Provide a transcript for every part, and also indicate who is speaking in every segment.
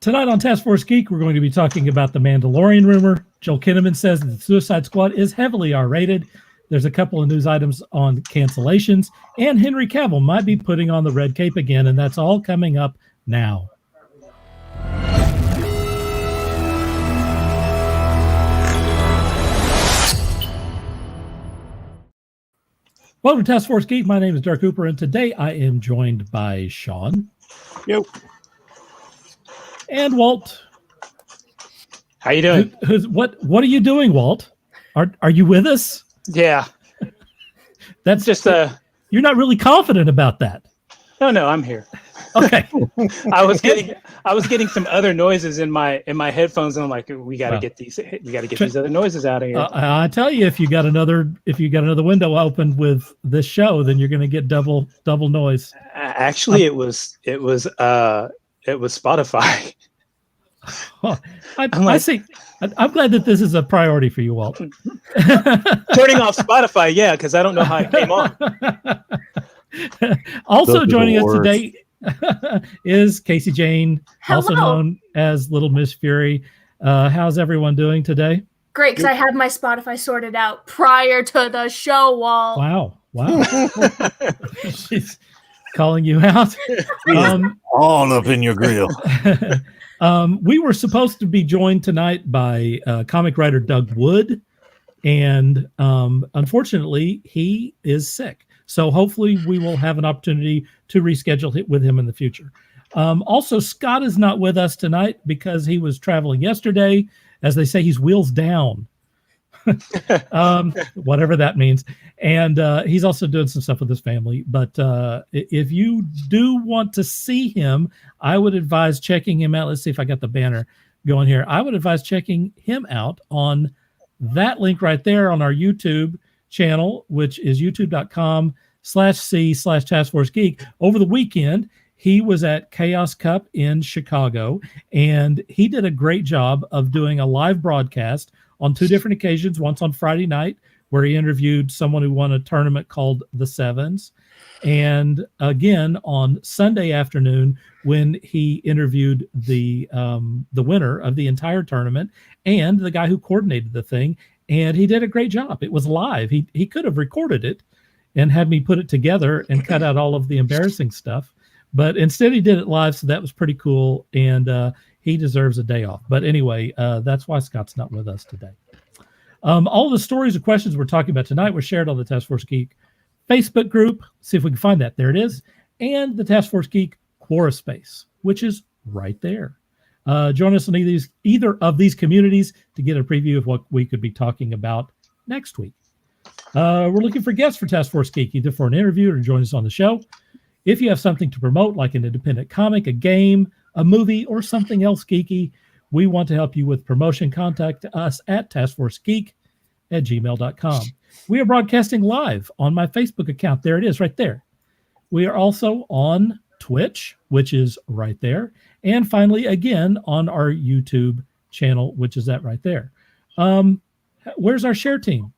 Speaker 1: Tonight on Taskforce Geek, we're going to be talking about the Mandalorian rumor. Joel Kinnaman says that the Suicide Squad is heavily R-rated. There's a couple of news items on cancellations, and Henry Cavill might be putting on the red cape again, and that's all coming up now. Welcome to Task Force Geek. My name is Dark Cooper, and today I am joined by Shawn.
Speaker 2: Yep.
Speaker 1: And Walt.
Speaker 2: How you doing?
Speaker 1: What are you doing, Walt? Are you with us?
Speaker 2: Yeah.
Speaker 1: That's
Speaker 2: just
Speaker 1: you're not really confident about that.
Speaker 2: No, I'm here.
Speaker 1: Okay.
Speaker 2: I was getting some other noises in my headphones, and I'm like, we got to get these other noises out of here.
Speaker 1: I tell you, if you got another window open with this show, then you're going to get double noise.
Speaker 2: Actually, it was Spotify.
Speaker 1: Oh, I see. I'm glad that this is a priority for you, Walt.
Speaker 2: Turning off Spotify, yeah, because I don't know how it came on.
Speaker 1: Also joining us today is CaseyJane, also known as Little Miss Fury. How's everyone doing today?
Speaker 3: Great, because I had my Spotify sorted out prior to the show, Walt.
Speaker 1: Wow. She's calling you out.
Speaker 4: All up in your grill.
Speaker 1: We were supposed to be joined tonight by comic writer Doug Wood, and unfortunately, he is sick. So hopefully we will have an opportunity to reschedule it with him in the future. Also, Scott is not with us tonight because he was traveling yesterday. As they say, he's wheels down, whatever that means. And he's also doing some stuff with his family. But if you do want to see him, I would advise checking him out. Let's see if I got the banner going here. I would advise checking him out on that link right there on our YouTube channel, which is youtube.com/C/TaskForceGeek. Over the weekend, he was at Chaos Cup in Chicago, and he did a great job of doing a live broadcast on two different occasions. Once on Friday night, where he interviewed someone who won a tournament called the Sevens, and again on Sunday afternoon when he interviewed the winner of the entire tournament and the guy who coordinated the thing. And he did a great job. It was live. He could have recorded it and had me put it together and cut out all of the embarrassing stuff. But instead he did it live, so that was pretty cool. And he deserves a day off. But anyway, that's why Scott's not with us today. All the stories and questions we're talking about tonight were shared on the Task Force Geek Facebook group. See if we can find that. There it is. And the Task Force Geek Quora Space, which is right there. Join us on either of these communities to get a preview of what we could be talking about next week. We're looking for guests for Task Force Geek, either for an interview or to join us on the show. If you have something to promote, like an independent comic, a game, a movie, or something else geeky, we want to help you with promotion. Contact us at taskforcegeek@gmail.com. We are broadcasting live on my Facebook account. There it is, right there. We are also on Twitch, which is right there. And finally, again, on our YouTube channel, which is that right there. Where's our share team?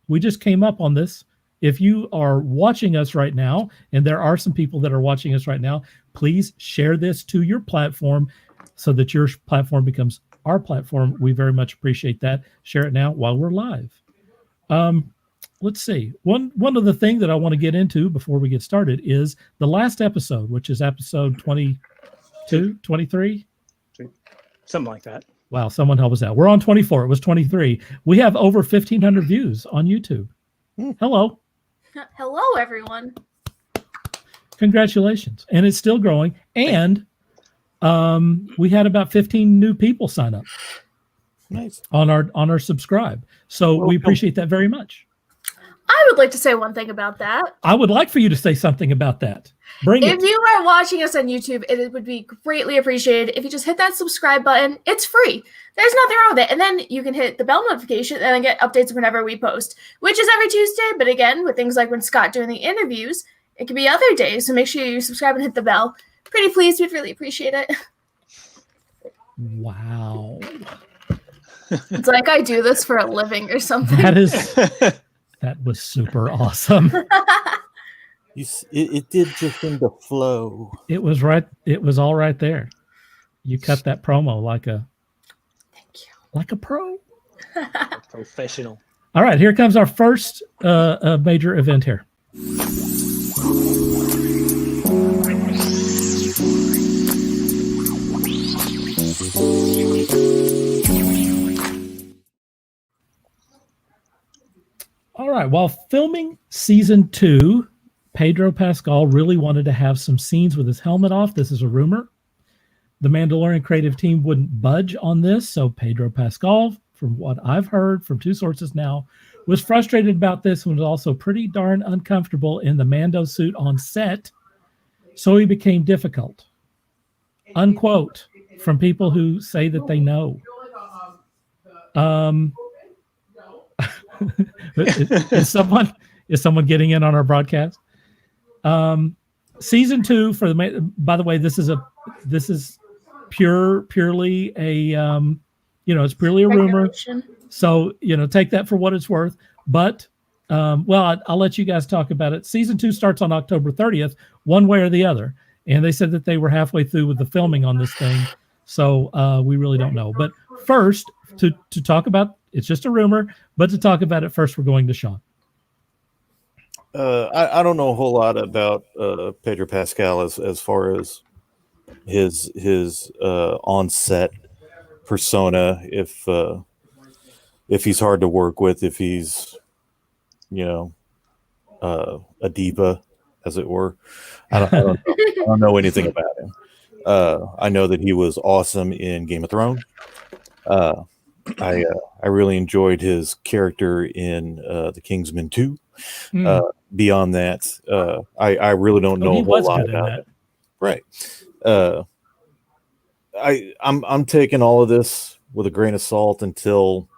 Speaker 1: We just came up on this. If you are watching us right now, and there are some people that are watching us right now, please share this to your platform so that your platform becomes our platform. We very much appreciate that. Share it now while we're live. Let's see. One of the things that I want to get into before we get started is the last episode, which is episode 22, 23?
Speaker 2: Something like that.
Speaker 1: Wow, someone help us out. We're on 24. It was 23. We have over 1,500 views on YouTube. Hello.
Speaker 3: Hello, everyone.
Speaker 1: Congratulations. And it's still growing. And we had about 15 new people sign up.
Speaker 4: Nice.
Speaker 1: On our subscribe. So we appreciate that very much.
Speaker 3: I would like to say one thing about that.
Speaker 1: I would like for you to say something about that.
Speaker 3: If you are watching us on YouTube, it would be greatly appreciated if you just hit that subscribe button. It's free. There's nothing wrong with it. And then you can hit the bell notification and then get updates whenever we post, which is every Tuesday. But again, with things like when Scott doing the interviews, it could be other days. So make sure you subscribe and hit the bell. Pretty please. We'd really appreciate it.
Speaker 1: Wow.
Speaker 3: It's like I do this for a living or something.
Speaker 1: That was super awesome.
Speaker 4: It did just seem to flow.
Speaker 1: It was right. It was all right there. You cut that promo like a pro.
Speaker 2: Professional.
Speaker 1: All right, here comes our first major event here. All right, while filming season 2, Pedro Pascal really wanted to have some scenes with his helmet off. This is a rumor. The Mandalorian creative team wouldn't budge on this, so Pedro Pascal, from what I've heard from 2 sources now, was frustrated about this and was also pretty darn uncomfortable in the Mando suit on set, so he became difficult. Unquote, from people who say that they know. Is someone getting in on our broadcast? Season 2 for the. By the way, this is purely a it's purely a rumor. So take that for what it's worth. But I'll let you guys talk about it. Season 2 starts on October 30th, one way or the other, and they said that they were halfway through with the filming on this thing. So we really don't know. But first, to talk about, it's just a rumor, but to talk about it first, we're going to Shawn.
Speaker 4: I don't know a whole lot about Pedro Pascal as far as his on-set persona. If he's hard to work with, if he's a diva, as it were. I don't know anything about him. I know that he was awesome in Game of Thrones. I really enjoyed his character in The Kingsman 2. Beyond that, I really don't know a whole lot about it. Right. I'm taking all of this with a grain of salt until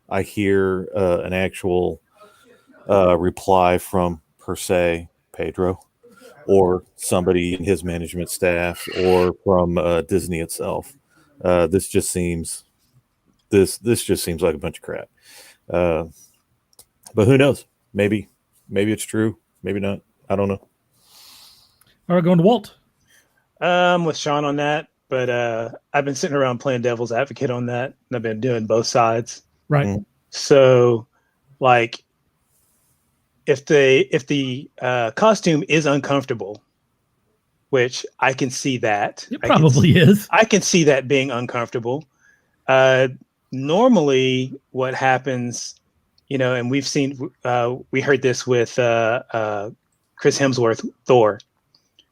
Speaker 4: I hear an actual reply from, per se, Pedro, or somebody in his management staff, or from Disney itself. This just seems like a bunch of crap. But who knows? Maybe it's true. Maybe not. I don't know.
Speaker 1: All right, going to Walt.
Speaker 2: I'm with Shawn on that, but I've been sitting around playing devil's advocate on that, and I've been doing both sides.
Speaker 1: Right.
Speaker 4: Mm.
Speaker 2: So, like, if the costume is uncomfortable, which I can see that.
Speaker 1: It probably is.
Speaker 2: I can see that being uncomfortable. Normally what happens, and we've seen, we heard this with Chris Hemsworth, Thor.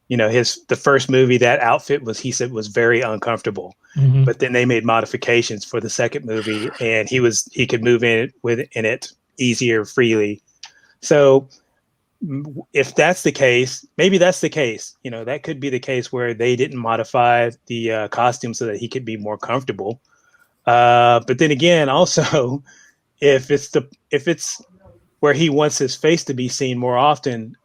Speaker 2: The first movie, that outfit he said was very uncomfortable.
Speaker 1: Mm-hmm.
Speaker 2: But then they made modifications for the second movie, and he could move in it easier, freely. So if that's the case, maybe that's the case. That could be the case where they didn't modify the costume so that he could be more comfortable. But then again, also, if it's where he wants his face to be seen more often,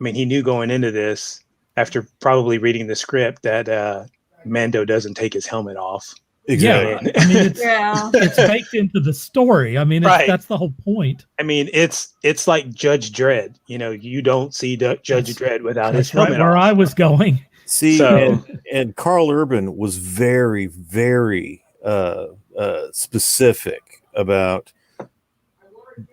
Speaker 2: he knew going into this, after probably reading the script, that Mando doesn't take his helmet off.
Speaker 4: Exactly.
Speaker 1: Yeah. It's baked into the story.
Speaker 2: Right.
Speaker 1: That's the whole point.
Speaker 2: It's like Judge Dredd. You don't see Judge Dredd without his helmet
Speaker 1: right where
Speaker 2: off.
Speaker 1: I was going.
Speaker 4: See, and Carl Urban was very, very specific about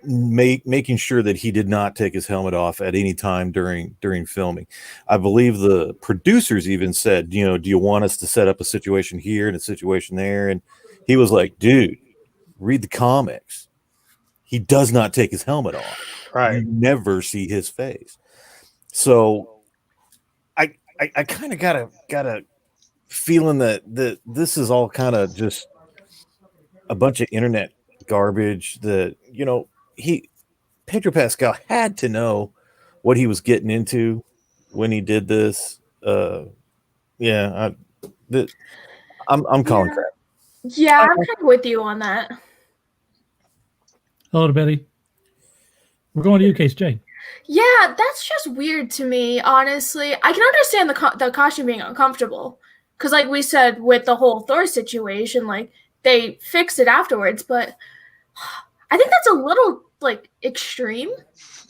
Speaker 4: making sure that he did not take his helmet off at any time during filming. I believe the producers even said, do you want us to set up a situation here and a situation there? And he was like, dude, read the comics. He does not take his helmet off.
Speaker 2: Right.
Speaker 4: You never see his face. So I kind of got a feeling that this is all kind of just a bunch of internet garbage that, Pedro Pascal had to know what he was getting into when he did this. I'm calling crap.
Speaker 3: Yeah, I'm kind of with you on that.
Speaker 1: Hello to Betty. We're going to you, CaseyJane.
Speaker 3: Yeah, that's just weird to me, honestly. I can understand the costume being uncomfortable, because like we said with the whole Thor situation, like they fixed it afterwards, but I think that's a little like extreme,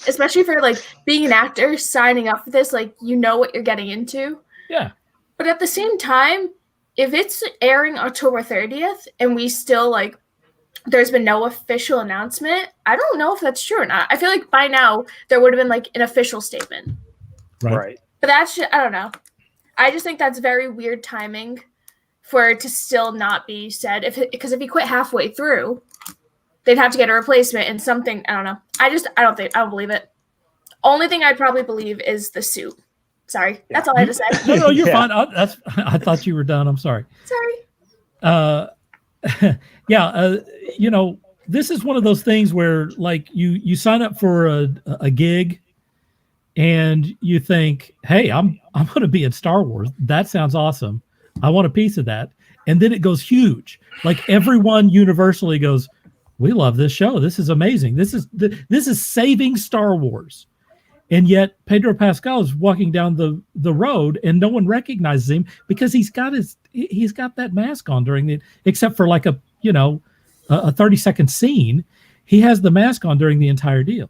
Speaker 3: especially for like being an actor signing up for this, like what you're getting into.
Speaker 1: Yeah.
Speaker 3: But at the same time, if it's airing October 30th and we still like, there's been no official announcement, I don't know if that's true or not. I feel like by now there would have been like an official statement.
Speaker 2: Right.
Speaker 3: But that's, I don't know. I just think that's very weird timing for it to still not be said. Because if he quit halfway through, they'd have to get a replacement and something. I don't know. I don't believe it. Only thing I'd probably believe is the suit. Sorry, that's all I had to say.
Speaker 1: No, you're fine. I thought you were done. I'm sorry.
Speaker 3: Sorry.
Speaker 1: You know, this is one of those things where like you sign up for a gig and you think, hey, I'm going to be in Star Wars. That sounds awesome. I want a piece of that. And then it goes huge. Like everyone universally goes, we love this show. This is amazing. This is saving Star Wars. And yet Pedro Pascal is walking down the road and no one recognizes him because he's got that mask on except for like a 30-second scene. He has the mask on during the entire deal.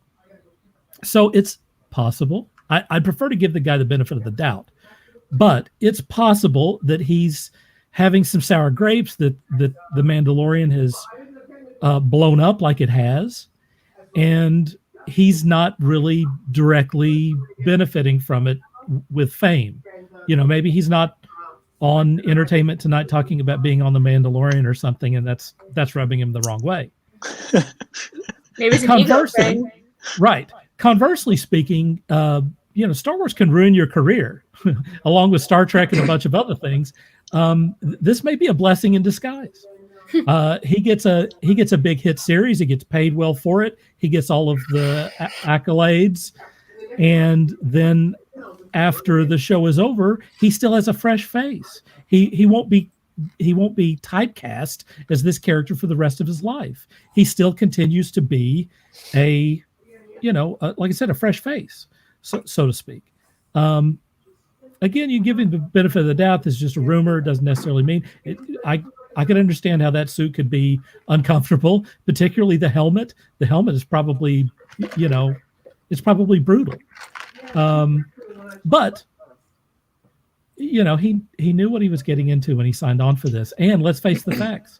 Speaker 1: So it's possible. I'd prefer to give the guy the benefit of the doubt, but it's possible that he's having some sour grapes, that the Mandalorian has blown up like it has, and he's not really directly benefiting from it with fame. You know, maybe he's not on Entertainment Tonight talking about being on the Mandalorian or something, and that's rubbing him the wrong way.
Speaker 3: Maybe it's an ego thing.
Speaker 1: Right. Conversely speaking, Star Wars can ruin your career, along with Star Trek and a bunch of other things. This may be a blessing in disguise. He gets a big hit series. He gets paid well for it. He gets all of the accolades, and then after the show is over, he still has a fresh face. He won't be typecast as this character for the rest of his life. He still continues to be like I said, a fresh face, so to speak. Again, you give him the benefit of the doubt. This is just a rumor. It doesn't necessarily mean it. I can understand how that suit could be uncomfortable, particularly the helmet. The helmet is probably, it's probably brutal. But he knew what he was getting into when he signed on for this. And let's face the facts.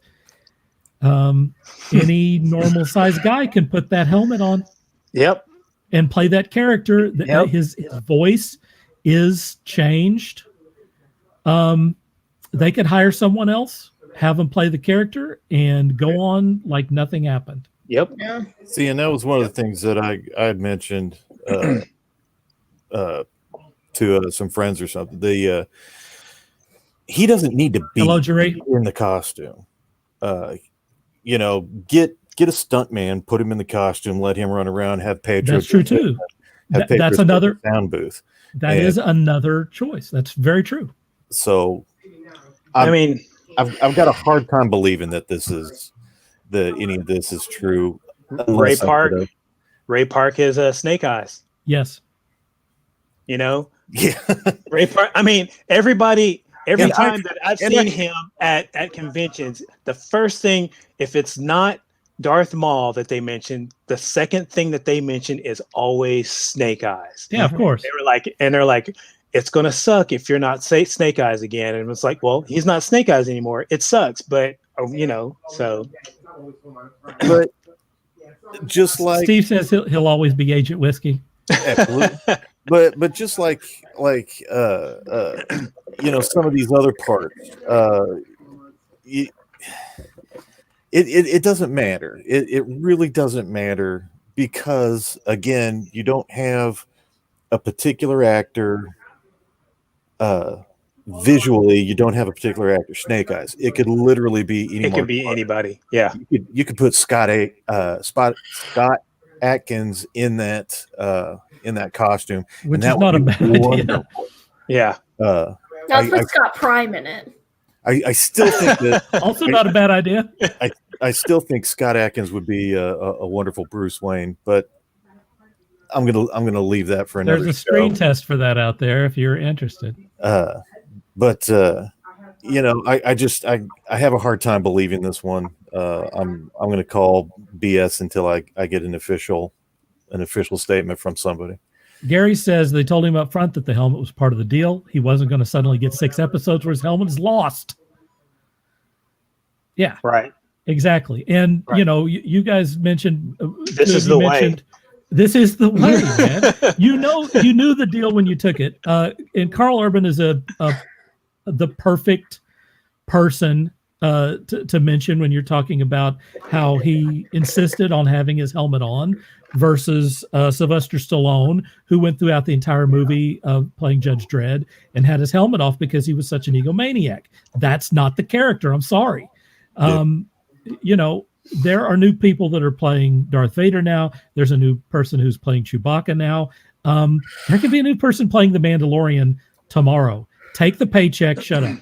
Speaker 1: Any normal sized guy can put that helmet on.
Speaker 2: Yep.
Speaker 1: And play that character.
Speaker 2: Yep.
Speaker 1: His voice is changed. They could hire someone else, have them play the character, and go on like nothing happened.
Speaker 2: Yep.
Speaker 3: Yeah.
Speaker 4: See, and that was one of the things that I had mentioned to some friends or something. He doesn't need to be in the costume. Get a stunt man, put him in the costume, let him run around, have Pedro.
Speaker 1: That's true too. That's another
Speaker 4: sound booth.
Speaker 1: That is another choice. That's very true.
Speaker 4: So,
Speaker 2: I've
Speaker 4: got a hard time believing that any of this is true.
Speaker 2: Ray Park is Snake Eyes.
Speaker 1: Yes.
Speaker 4: Yeah.
Speaker 2: Ray Park. I mean, every time that I've seen him at conventions, the first thing, if it's not Darth Maul that they mentioned, the second thing that they mention is always Snake Eyes.
Speaker 1: Yeah, of course.
Speaker 2: They're like, it's gonna suck if you're not Snake Eyes again. And it's like, well, he's not Snake Eyes anymore. It sucks, but so.
Speaker 4: But just like
Speaker 1: Steve says, he'll always be Agent Whiskey.
Speaker 4: Absolutely. but just like some of these other parts, it doesn't matter. It really doesn't matter, because again, you don't have a particular actor. Visually, you don't have a particular actor. Snake Eyes. It could literally be anyone.
Speaker 2: It could be anybody. Yeah.
Speaker 4: You could put Scott Atkins in that costume,
Speaker 1: which is not a bad idea.
Speaker 2: Yeah.
Speaker 3: Now let's put Scott Prime in it.
Speaker 4: I still think that
Speaker 1: also not a bad idea.
Speaker 4: I still think Scott Atkins would be a wonderful Bruce Wayne, but I'm gonna leave that for another.
Speaker 1: There's a screen test for that out there if you're interested.
Speaker 4: But I have a hard time believing this one. I'm going to call BS until I get an official statement from somebody.
Speaker 1: Gary says they told him up front that the helmet was part of the deal. He wasn't going to suddenly get 6 episodes where his helmet is lost. Yeah.
Speaker 2: Right.
Speaker 1: Exactly. And,
Speaker 2: Right.
Speaker 1: you know, you guys mentioned...
Speaker 2: This is the way.
Speaker 1: This is the way, man. You knew the deal when you took it. And Carl Urban is the perfect person to mention when you're talking about how he insisted on having his helmet on versus Sylvester Stallone, who went throughout the entire movie playing Judge Dredd and had his helmet off because he was such an egomaniac. That's not the character. I'm sorry. You know, there are new people that are playing Darth Vader now. There's a new person who's playing Chewbacca now. There could be a new person playing the Mandalorian tomorrow. Take the paycheck. Shut up.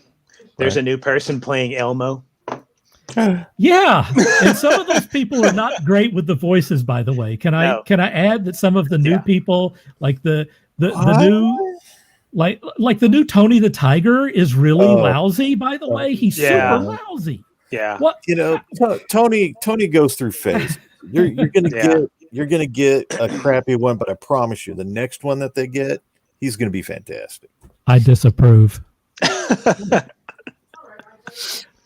Speaker 2: There's a new person playing Elmo.
Speaker 1: Yeah, and some of those people are not great with the voices. By the way, can I add that some of the new people, like the new like the new Tony the Tiger, is really lousy. By the way, he's super lousy.
Speaker 2: Yeah.
Speaker 1: What?
Speaker 4: You know, Tony goes through phases. You're gonna get a crappy one, but I promise you, the next one that they get, he's gonna be fantastic.
Speaker 1: I disapprove.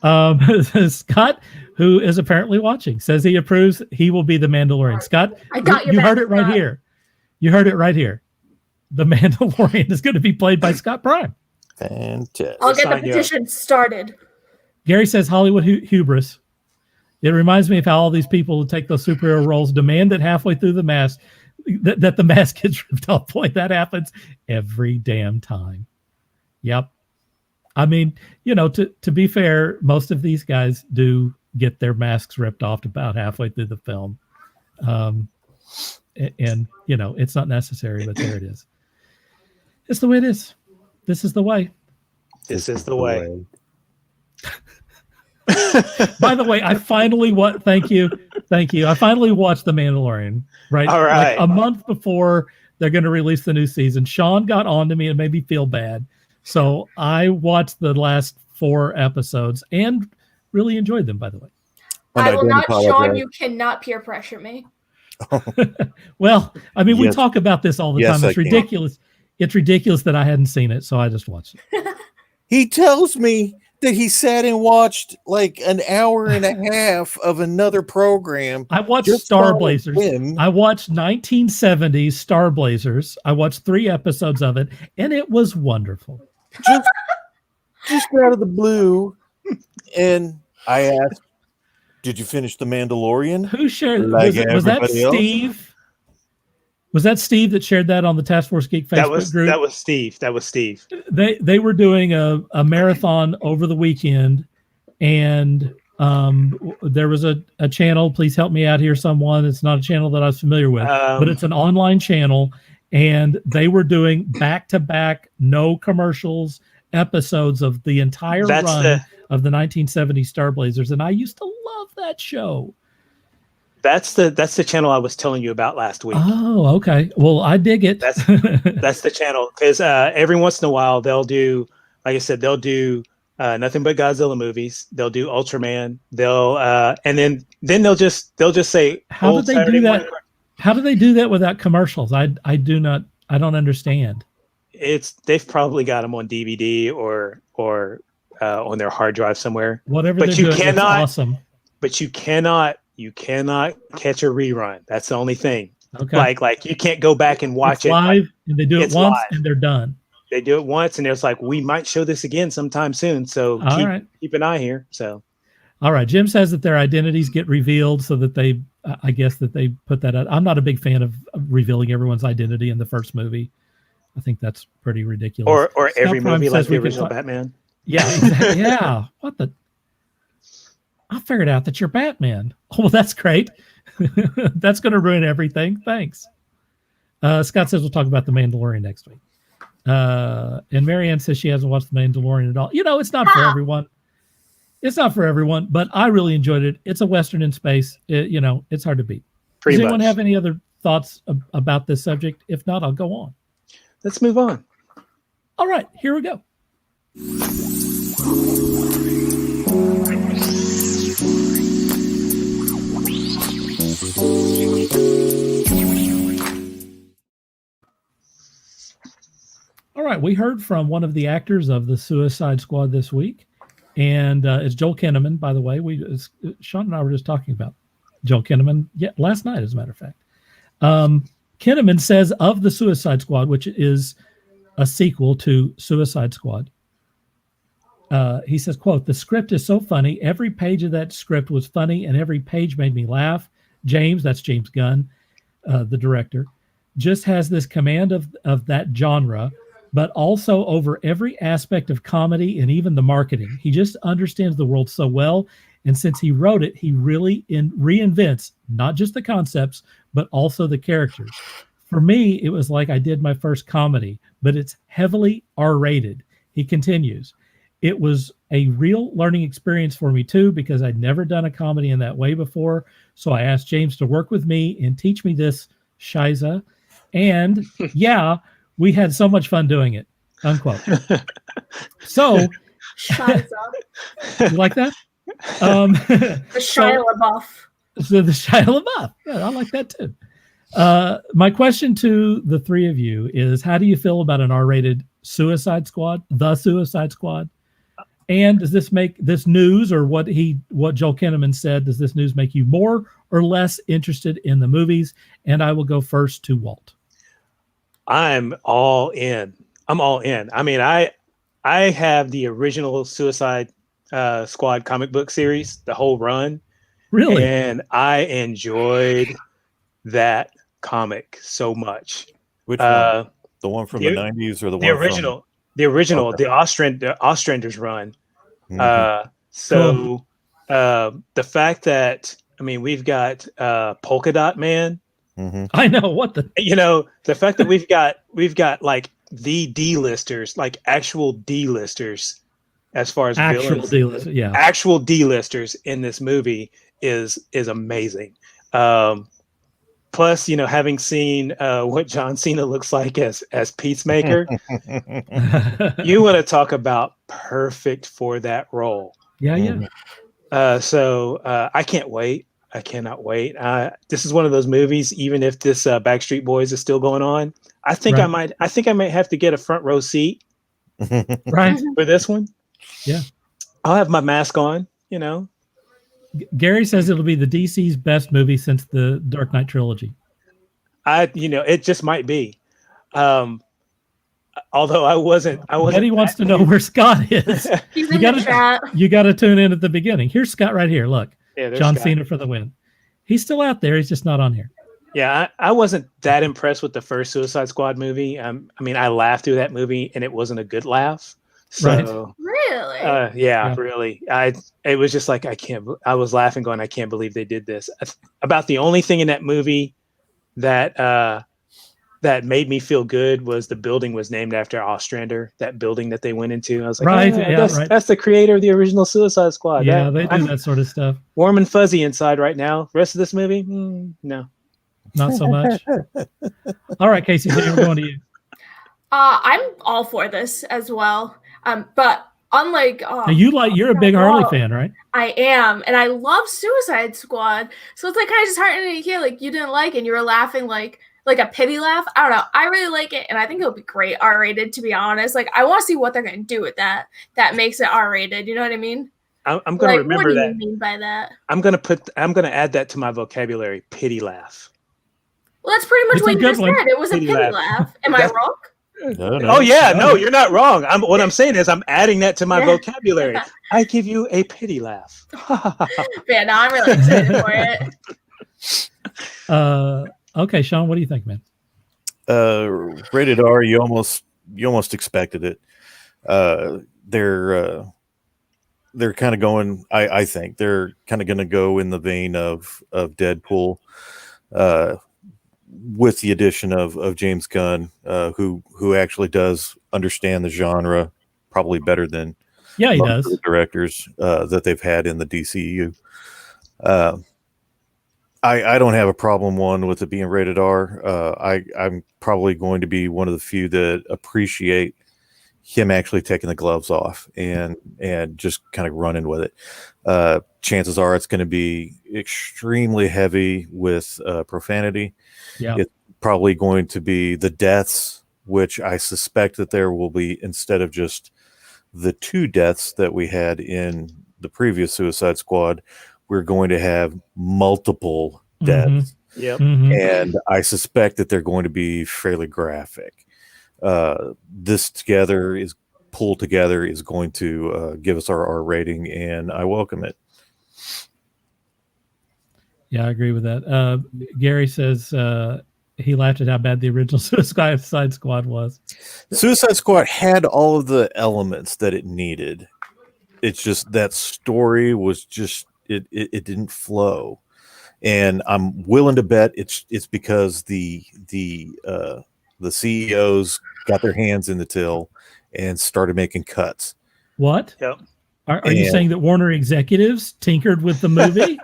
Speaker 1: Scott, who is apparently watching, says he approves. He will be the Mandalorian. Scott, you heard it right here. You heard it right here. The Mandalorian is going to be played by Scott Prime.
Speaker 4: Fantastic.
Speaker 3: I'll get the petition started.
Speaker 1: Gary says Hollywood hubris. It reminds me of how all these people who take those superhero roles demand that halfway through the mask that the mask gets ripped off. Boy, that happens every damn time. Yep. I mean, you know, to be fair, most of these guys do get their masks ripped off about halfway through the film. And, you know, it's not necessary, but there it is. It's the way it is. This is the way.
Speaker 2: This is the way.
Speaker 1: By the way, I finally thank you. I finally watched The Mandalorian, right?
Speaker 2: All right.
Speaker 1: Like a month before they're going to release the new season. Shawn got on to me and made me feel bad. So I watched the last 4 episodes and really enjoyed them, by the way.
Speaker 3: I will not, Shawn, you cannot peer pressure me.
Speaker 1: Well, I mean, we talk about this all the time. It's ridiculous. It's ridiculous that I hadn't seen it, so I just watched it.
Speaker 4: He tells me that he sat and watched like an hour and a half of another program.
Speaker 1: I watched Star Blazers. I watched 1970s Star Blazers. I watched 3 episodes of it, and it was wonderful.
Speaker 4: Just out of the blue, and I asked, "Did you finish The Mandalorian?"
Speaker 1: Who shared?
Speaker 4: Like
Speaker 1: was that Steve?
Speaker 4: Else?
Speaker 1: Was that Steve that shared that on the Taskforce Geek Facebook group?
Speaker 2: That was Steve.
Speaker 1: They were doing a marathon over the weekend, and there was a channel. Please help me out here, someone. It's not a channel that I was familiar with, but it's an online channel, and they were doing back-to-back, no commercials episodes of the entire run of the 1970 Star Blazers, and I used to love that show.
Speaker 2: That's the channel I was telling you about last week.
Speaker 1: Oh, okay. Well, I dig it.
Speaker 2: That's the channel, because every once in a while they'll do, like I said, they'll do nothing but Godzilla movies. They'll do Ultraman. They'll and then they'll just say,
Speaker 1: how did they do that? How do they do that without commercials? I don't understand.
Speaker 2: They've probably got them on DVD or on their hard drive somewhere.
Speaker 1: Whatever.
Speaker 2: But you cannot.
Speaker 1: Awesome.
Speaker 2: But you cannot catch a rerun. That's the only thing.
Speaker 1: Okay.
Speaker 2: Like you can't go back and watch it
Speaker 1: live, and they do it once
Speaker 2: live.
Speaker 1: and they're done.
Speaker 2: They do it once and it's like, we might show this again sometime soon. So keep an eye here. So,
Speaker 1: all right. Jim says that their identities get revealed so that I guess that they put that out. I'm not a big fan of revealing everyone's identity in the first movie. I think that's pretty ridiculous.
Speaker 2: Or every movie like the original Batman.
Speaker 1: Yeah. Exactly. Yeah. What the? I figured out that you're Batman. Oh, well, that's great. That's going to ruin everything. Thanks. Scott says we'll talk about The Mandalorian next week. And Marianne says she hasn't watched The Mandalorian at all. You know, it's not for everyone. It's not for everyone, but I really enjoyed it. It's a Western in space. It's hard to beat. Does anyone have any other thoughts about this subject? If not, I'll go on.
Speaker 2: Let's move on.
Speaker 1: All right, here we go. right, we heard from one of the actors of the Suicide Squad this week, and it's Joel Kinnaman. By the way, Shawn and I were just talking about Joel Kinnaman last night, as a matter of fact. Kinnaman says of the Suicide Squad, which is a sequel to Suicide Squad, he says, quote, "The script is so funny. Every page of that script was funny, and every page made me laugh. James," that's James Gunn, the director, "just has this command of that genre, but also over every aspect of comedy and even the marketing. He just understands the world so well. And since he wrote it, he really reinvents not just the concepts, but also the characters. For me, it was like I did my first comedy, but it's heavily R-rated." He continues, "It was a real learning experience for me too, because I'd never done a comedy in that way before. So I asked James to work with me and teach me this shiza. And yeah, we had so much fun doing it," unquote. So,
Speaker 3: Shiza.
Speaker 1: you like that?
Speaker 3: The Shia LaBeouf.
Speaker 1: So the Shia LaBeouf. Yeah, I like that too. My question to the three of you is, how do you feel about an R-rated Suicide Squad, the Suicide Squad? And does this make this news, or what Joel Kinnaman said, does this news make you more or less interested in the movies? And I will go first to Walt.
Speaker 2: I'm all in. I'm all in. I mean, I have the original Suicide Squad comic book series, the whole run.
Speaker 1: Really?
Speaker 2: And I enjoyed that comic so much.
Speaker 4: Which one? The one from the 90s or the
Speaker 2: original? The original,
Speaker 4: okay.
Speaker 2: the Ostrander's run.
Speaker 4: Mm-hmm.
Speaker 2: So the fact that, I mean, we've got Polka Dot Man.
Speaker 4: Mm-hmm.
Speaker 1: I know what
Speaker 2: the fact that we've got like the D-listers, like actual D-listers, as far as
Speaker 1: actual
Speaker 2: villains, actual D-listers in this movie is amazing. Plus, having seen what John Cena looks like as Peacemaker, you want to talk about perfect for that role.
Speaker 1: Yeah.
Speaker 2: So I can't wait. I cannot wait. This is one of those movies, even if this Backstreet Boys is still going on, I think I might have to get a front row seat
Speaker 1: right
Speaker 2: for this one.
Speaker 1: Yeah.
Speaker 2: I'll have my mask on,
Speaker 1: Gary says it'll be the DC's best movie since the Dark Knight trilogy.
Speaker 2: It just might be. Although I wasn't.
Speaker 1: Eddie wants to know where Scott is.
Speaker 3: He's in the chat.
Speaker 1: You got to tune in at the beginning. Here's Scott right here. Look, John
Speaker 2: Scott.
Speaker 1: Cena for the win. He's still out there. He's just not on here.
Speaker 2: Yeah, I wasn't that impressed with the first Suicide Squad movie. I mean, I laughed through that movie, and it wasn't a good laugh. So,
Speaker 3: really?
Speaker 2: Yeah, really. It was just like, I was laughing going, I can't believe they did this. About the only thing in that movie that made me feel good was the building was named after Ostrander, that building that they went into. I was like, that's the creator of the original Suicide Squad.
Speaker 1: Yeah, they do that sort of stuff.
Speaker 2: Warm and fuzzy inside right now. Rest of this movie, no.
Speaker 1: Not so much. All right, Casey, we're going to you.
Speaker 3: I'm all for this as well. But unlike
Speaker 1: you're a big Harley fan, right?
Speaker 3: I am, and I love Suicide Squad. So it's like kind of disheartening to hear like you didn't like it and you were laughing like a pity laugh. I don't know. I really like it, and I think it'll be great R-rated, to be honest. Like I want to see what they're gonna do with that makes it R-rated. You know what I mean?
Speaker 2: I'm gonna remember that.
Speaker 3: What do you mean by that?
Speaker 2: I'm gonna add that to my vocabulary. Pity laugh.
Speaker 3: Well, that's pretty much what you just said. It was a pity laugh. Am I wrong?
Speaker 4: No,
Speaker 2: oh yeah, no, you're not wrong. What I'm saying is I'm adding that to my vocabulary. I give you a pity laugh.
Speaker 3: Yeah, no, I'm really excited for
Speaker 1: it. Okay, Shawn, what do you think, man?
Speaker 4: Rated R, you almost expected it. They're kind of going. I think they're kind of going to go in the vein of Deadpool. With the addition of James Gunn, who actually does understand the genre probably better than
Speaker 1: he does
Speaker 4: the directors that they've had in the DCU. I don't have a problem with it being rated R. I'm probably going to be one of the few that appreciate him actually taking the gloves off and just kind of running with it. Chances are it's going to be extremely heavy with profanity.
Speaker 1: Yeah.
Speaker 4: It's probably going to be the deaths which I suspect that there will be, instead of just the 2 deaths that we had in the previous Suicide Squad, we're going to have multiple deaths.
Speaker 2: Yep.
Speaker 4: And I suspect that they're going to be fairly graphic. This pulled together is going to give us our R rating, and I welcome it.
Speaker 1: Yeah, I agree with that. Gary says he laughed at how bad the original Suicide Squad was.
Speaker 4: Suicide Squad had all of the elements that it needed. It's just that story was just it didn't flow, and I'm willing to bet it's because the CEOs got their hands in the till and started making cuts.
Speaker 1: What?
Speaker 2: Yep.
Speaker 1: Are you saying that Warner executives tinkered with the movie?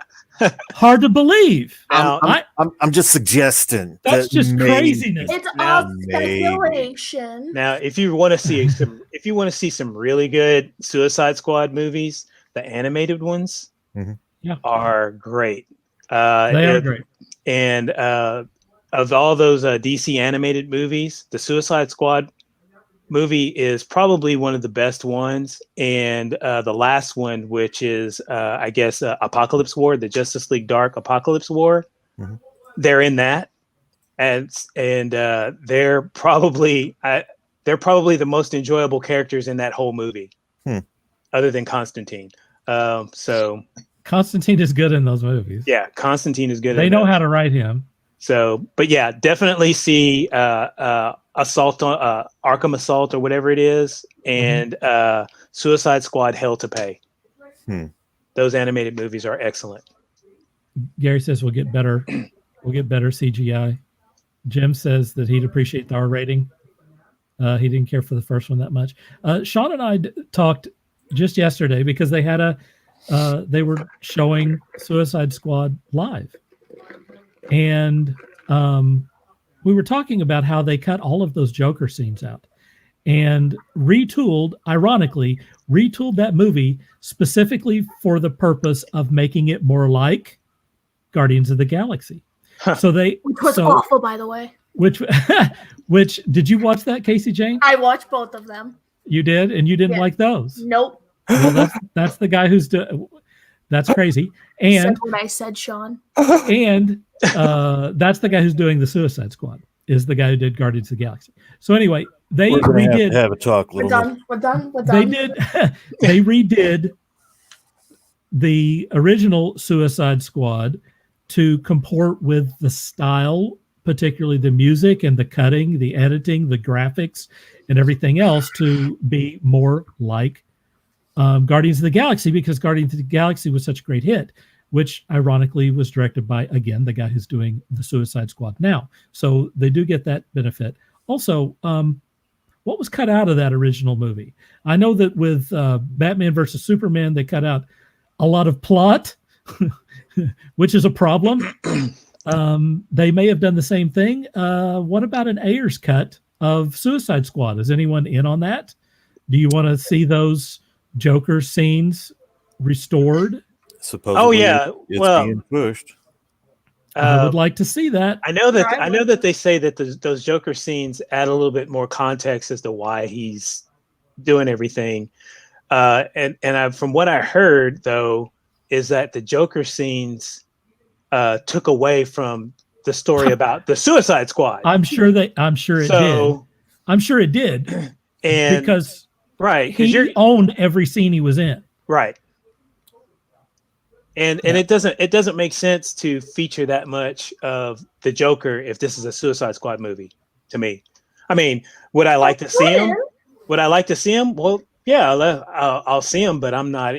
Speaker 1: Hard to believe.
Speaker 2: Now,
Speaker 4: I'm just suggesting.
Speaker 1: That's just craziness.
Speaker 3: It's
Speaker 2: Now,
Speaker 3: all speculation.
Speaker 2: Now, if you want to see some really good Suicide Squad movies, the animated ones are great.
Speaker 1: They are great.
Speaker 2: And of all those DC animated movies, the Suicide Squad movie is probably one of the best ones. And the last one, which is, I guess, Apocalypse War, the Justice League Dark Apocalypse War, they're in that. And they're probably the most enjoyable characters in that whole movie, other than Constantine. So
Speaker 1: Constantine is good in those movies.
Speaker 2: Yeah, Constantine is good.
Speaker 1: They know how to write him.
Speaker 2: So, but yeah, definitely see Assault on Arkham Assault or whatever it is, and Suicide Squad: Hell to Pay. Those animated movies are excellent.
Speaker 1: Gary says we'll get better CGI. Jim says that he'd appreciate the R rating. He didn't care for the first one that much. Shawn and I talked just yesterday because they had they were showing Suicide Squad live. And we were talking about how they cut all of those Joker scenes out and ironically retooled that movie specifically for the purpose of making it more like Guardians of the Galaxy. So which
Speaker 3: was awful, by the way.
Speaker 1: Which did you watch that, CaseyJane?
Speaker 3: I watched both of them.
Speaker 1: You did, and you didn't like those?
Speaker 3: Nope.
Speaker 1: Well, that's the guy who's that's crazy. And
Speaker 3: said what I said, Shawn.
Speaker 1: And that's the guy who's doing the Suicide Squad. Is the guy who did Guardians of the Galaxy. So anyway, they redid.
Speaker 4: Have a talk.
Speaker 3: We're done.
Speaker 1: They did. They redid the original Suicide Squad to comport with the style, particularly the music and the cutting, the editing, the graphics, and everything else to be more like Guardians of the Galaxy, because Guardians of the Galaxy was such a great hit, which ironically was directed by, again, the guy who's doing the Suicide Squad now. So they do get that benefit. Also, what was cut out of that original movie? I know that with Batman versus Superman, they cut out a lot of plot, which is a problem. They may have done the same thing. What about an Ayers cut of Suicide Squad? Is anyone in on that? Do you want to see those Joker scenes restored?
Speaker 4: Supposedly,
Speaker 2: it's
Speaker 4: being pushed.
Speaker 1: I would like to see that.
Speaker 2: I know that they say that those Joker scenes add a little bit more context as to why he's doing everything. From what I heard, though, is that the Joker scenes took away from the story about the Suicide Squad. I'm sure it did.
Speaker 1: I'm sure it did.
Speaker 2: And
Speaker 1: because
Speaker 2: he
Speaker 1: owned every scene he was in.
Speaker 2: Right. And it doesn't make sense to feature that much of the Joker if this is a Suicide Squad movie to me. I mean, would I like to see him? Would I like to see him? Well, yeah, I'll see him, but I'm not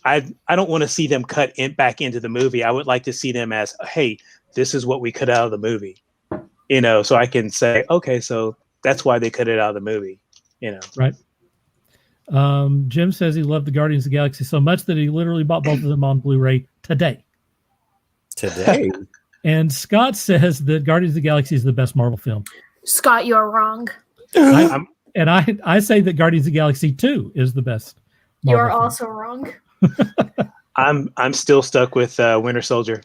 Speaker 2: I don't want to see them cut back into the movie. I would like to see them as, hey, this is what we cut out of the movie, so I can say, okay, so that's why they cut it out of the movie,
Speaker 1: Right. Jim says he loved the Guardians of the Galaxy so much that he literally bought both of them on Blu-ray today. And Scott says that Guardians of the Galaxy is the best Marvel film.
Speaker 3: Scott, you're wrong.
Speaker 1: I say that Guardians of the Galaxy 2 is the best Marvel
Speaker 3: You're
Speaker 1: film.
Speaker 3: also wrong.
Speaker 2: I'm still stuck with Winter Soldier.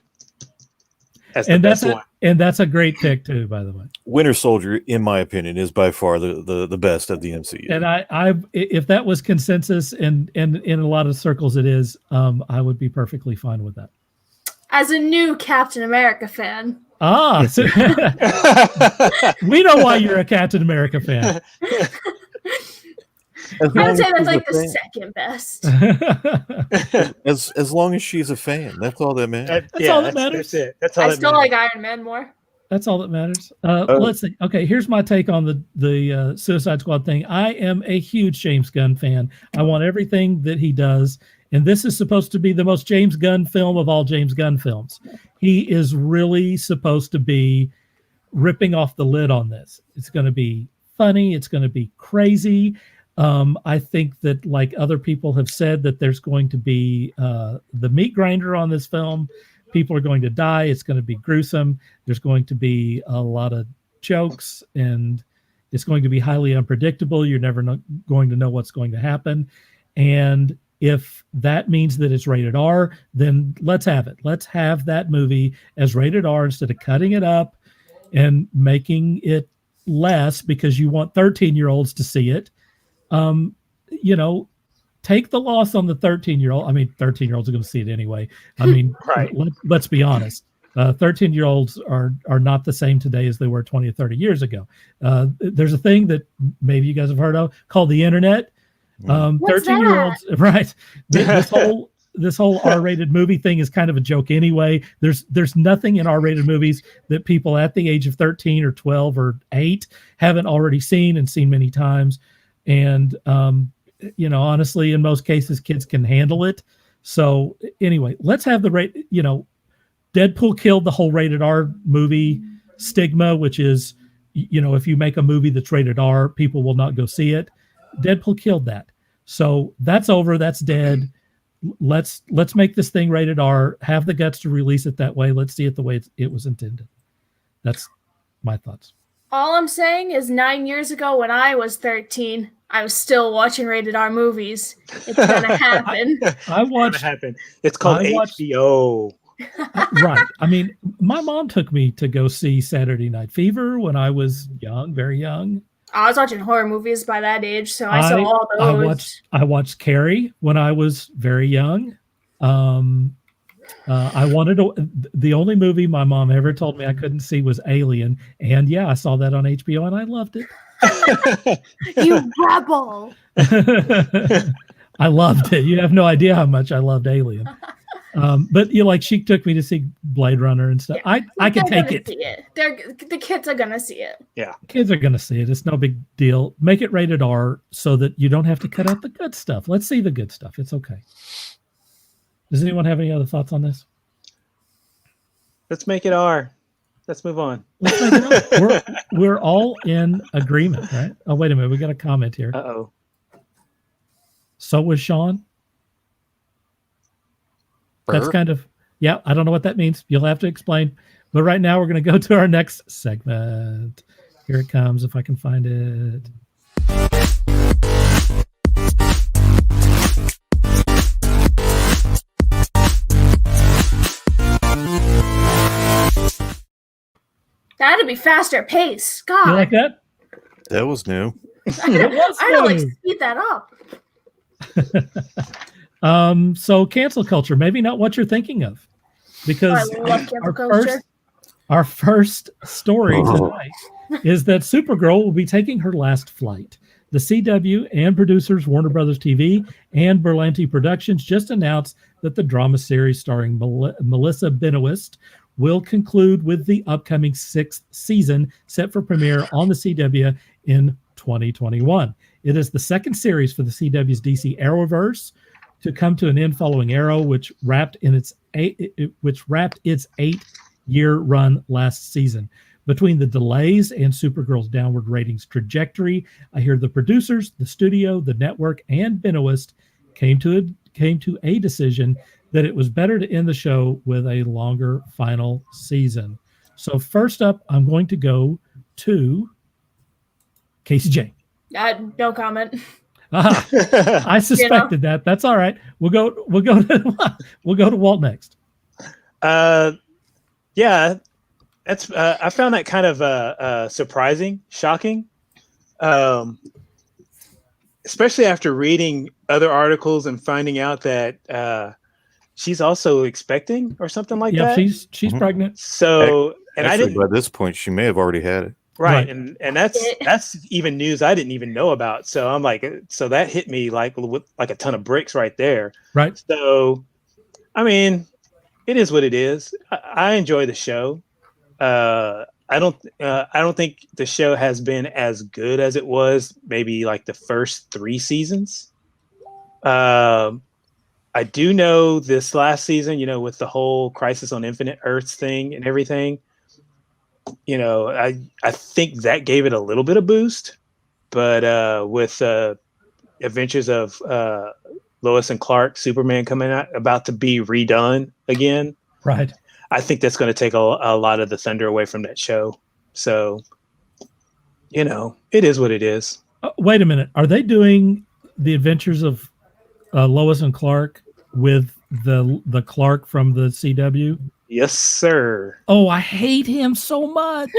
Speaker 2: as the
Speaker 1: And
Speaker 2: best
Speaker 1: that's
Speaker 2: one.
Speaker 1: and that's a great pick too, by the way.
Speaker 4: Winter Soldier, in my opinion, is by far the best of the MCU.
Speaker 1: And I if that was consensus, and in a lot of circles it is, I would be perfectly fine with that.
Speaker 3: As a new Captain America fan.
Speaker 1: So we know why you're a Captain America fan.
Speaker 3: I would say that's like the second best.
Speaker 4: As long as she's a fan, that's all that matters.
Speaker 1: That's all that matters.
Speaker 2: That's it. That's all
Speaker 3: I
Speaker 2: that
Speaker 3: still
Speaker 2: matters.
Speaker 3: like Iron Man more.
Speaker 1: That's all that matters. Let's see. Okay, here's my take on the Suicide Squad thing. I am a huge James Gunn fan. I want everything that he does, and this is supposed to be the most James Gunn film of all James Gunn films. He is really supposed to be ripping off the lid on this. It's going to be funny. It's going to be crazy. I think that, like other people have said, that there's going to be the meat grinder on this film. People are going to die. It's going to be gruesome. There's going to be a lot of jokes, and it's going to be highly unpredictable. You're never going to know what's going to happen. And if that means that it's rated R, then let's have it. Let's have that movie as rated R instead of cutting it up and making it less because you want 13-year-olds to see it. Take the loss on the 13-year-old. I mean, 13-year-olds are going to see it anyway. I mean,
Speaker 2: Right.
Speaker 1: Let's be honest. 13-year-olds are not the same today as they were 20 or 30 years ago. There's a thing that maybe you guys have heard of called the internet. 13-year-olds, right? This whole R-rated movie thing is kind of a joke anyway. There's nothing in R-rated movies that people at the age of 13 or 12 or 8 haven't already seen and seen many times. And honestly, in most cases, kids can handle it. So anyway, let's have the rate. Deadpool killed the whole rated R movie stigma, which is, if you make a movie that's rated R, people will not go see it. Deadpool killed that. So that's over. That's dead. Let's make this thing rated R. Have the guts to release it that way. Let's see it the way it was intended. That's my thoughts.
Speaker 3: All I'm saying is 9 years ago when I was 13, I was still watching rated R movies. It's gonna happen.
Speaker 2: It's called HBO.
Speaker 1: Right. I mean, my mom took me to go see Saturday Night Fever when I was young, very young.
Speaker 3: I was watching horror movies by that age, so I saw all those.
Speaker 1: I watched Carrie when I was very young. The only movie my mom ever told me I couldn't see was Alien, and yeah, I saw that on HBO and I loved it.
Speaker 3: You rebel!
Speaker 1: I loved it. You have no idea how much I loved Alien. But she took me to see Blade Runner and stuff.
Speaker 3: Yeah,
Speaker 1: I can take it.
Speaker 3: The kids are gonna see it.
Speaker 2: Yeah,
Speaker 1: kids are gonna see it. It's no big deal. Make it rated R so that you don't have to cut out the good stuff. Let's see the good stuff. It's okay. Does anyone have any other thoughts on this?
Speaker 2: Let's make it R. Let's move on.
Speaker 1: Let's make it R. We're all in agreement, right? Oh, wait a minute. We got a comment here.
Speaker 2: Uh-oh.
Speaker 1: So was Shawn. That's kind of, yeah, I don't know what that means. You'll have to explain. But right now we're going to go to our next segment. Here it comes, if I can find it.
Speaker 3: That'd be faster pace. God.
Speaker 1: You like that?
Speaker 4: That was new.
Speaker 3: I don't like speed that up.
Speaker 1: So cancel culture, maybe not what you're thinking of, because
Speaker 3: I love cancel culture.
Speaker 1: Our first story tonight is that Supergirl will be taking her last flight. The CW and producers Warner Brothers TV and Berlanti Productions just announced that the drama series starring Melissa Benoist will conclude with the upcoming 6th season set for premiere on the CW in 2021. It is the second series for the CW's DC Arrowverse to come to an end following Arrow, which wrapped its 8-year run last season. Between the delays and Supergirl's downward ratings trajectory, I hear the producers, the studio, the network, and Benoist came to a decision that it was better to end the show with a longer final season. So first up, I'm going to go to CaseyJane.
Speaker 3: No comment.
Speaker 1: I suspected that. That's all right. We'll go to Walt next.
Speaker 2: Yeah, that's I found that kind of surprising, shocking, especially after reading other articles and finding out that she's also expecting or something like that.
Speaker 1: She's pregnant.
Speaker 2: So, and
Speaker 4: Actually,
Speaker 2: I didn't.
Speaker 4: by this point, she may have already had it.
Speaker 2: Right,
Speaker 1: Right.
Speaker 2: and that's even news I didn't even know about. So I'm like, so that hit me like a ton of bricks right there.
Speaker 1: Right.
Speaker 2: So, I mean, it is what it is. I enjoy the show. I don't think the show has been as good as it was maybe like the first 3 seasons. I do know this last season, with the whole Crisis on Infinite Earths thing and everything. I think that gave it a little bit of boost, but with Adventures of Lois and Clark, Superman coming out, about to be redone again.
Speaker 1: Right.
Speaker 2: I think that's going to take a lot of the thunder away from that show. So, it is what it is.
Speaker 1: Wait a minute. Are they doing the Adventures of Lois and Clark with the Clark from the CW?
Speaker 2: Yes, sir.
Speaker 1: Oh, I hate him so much.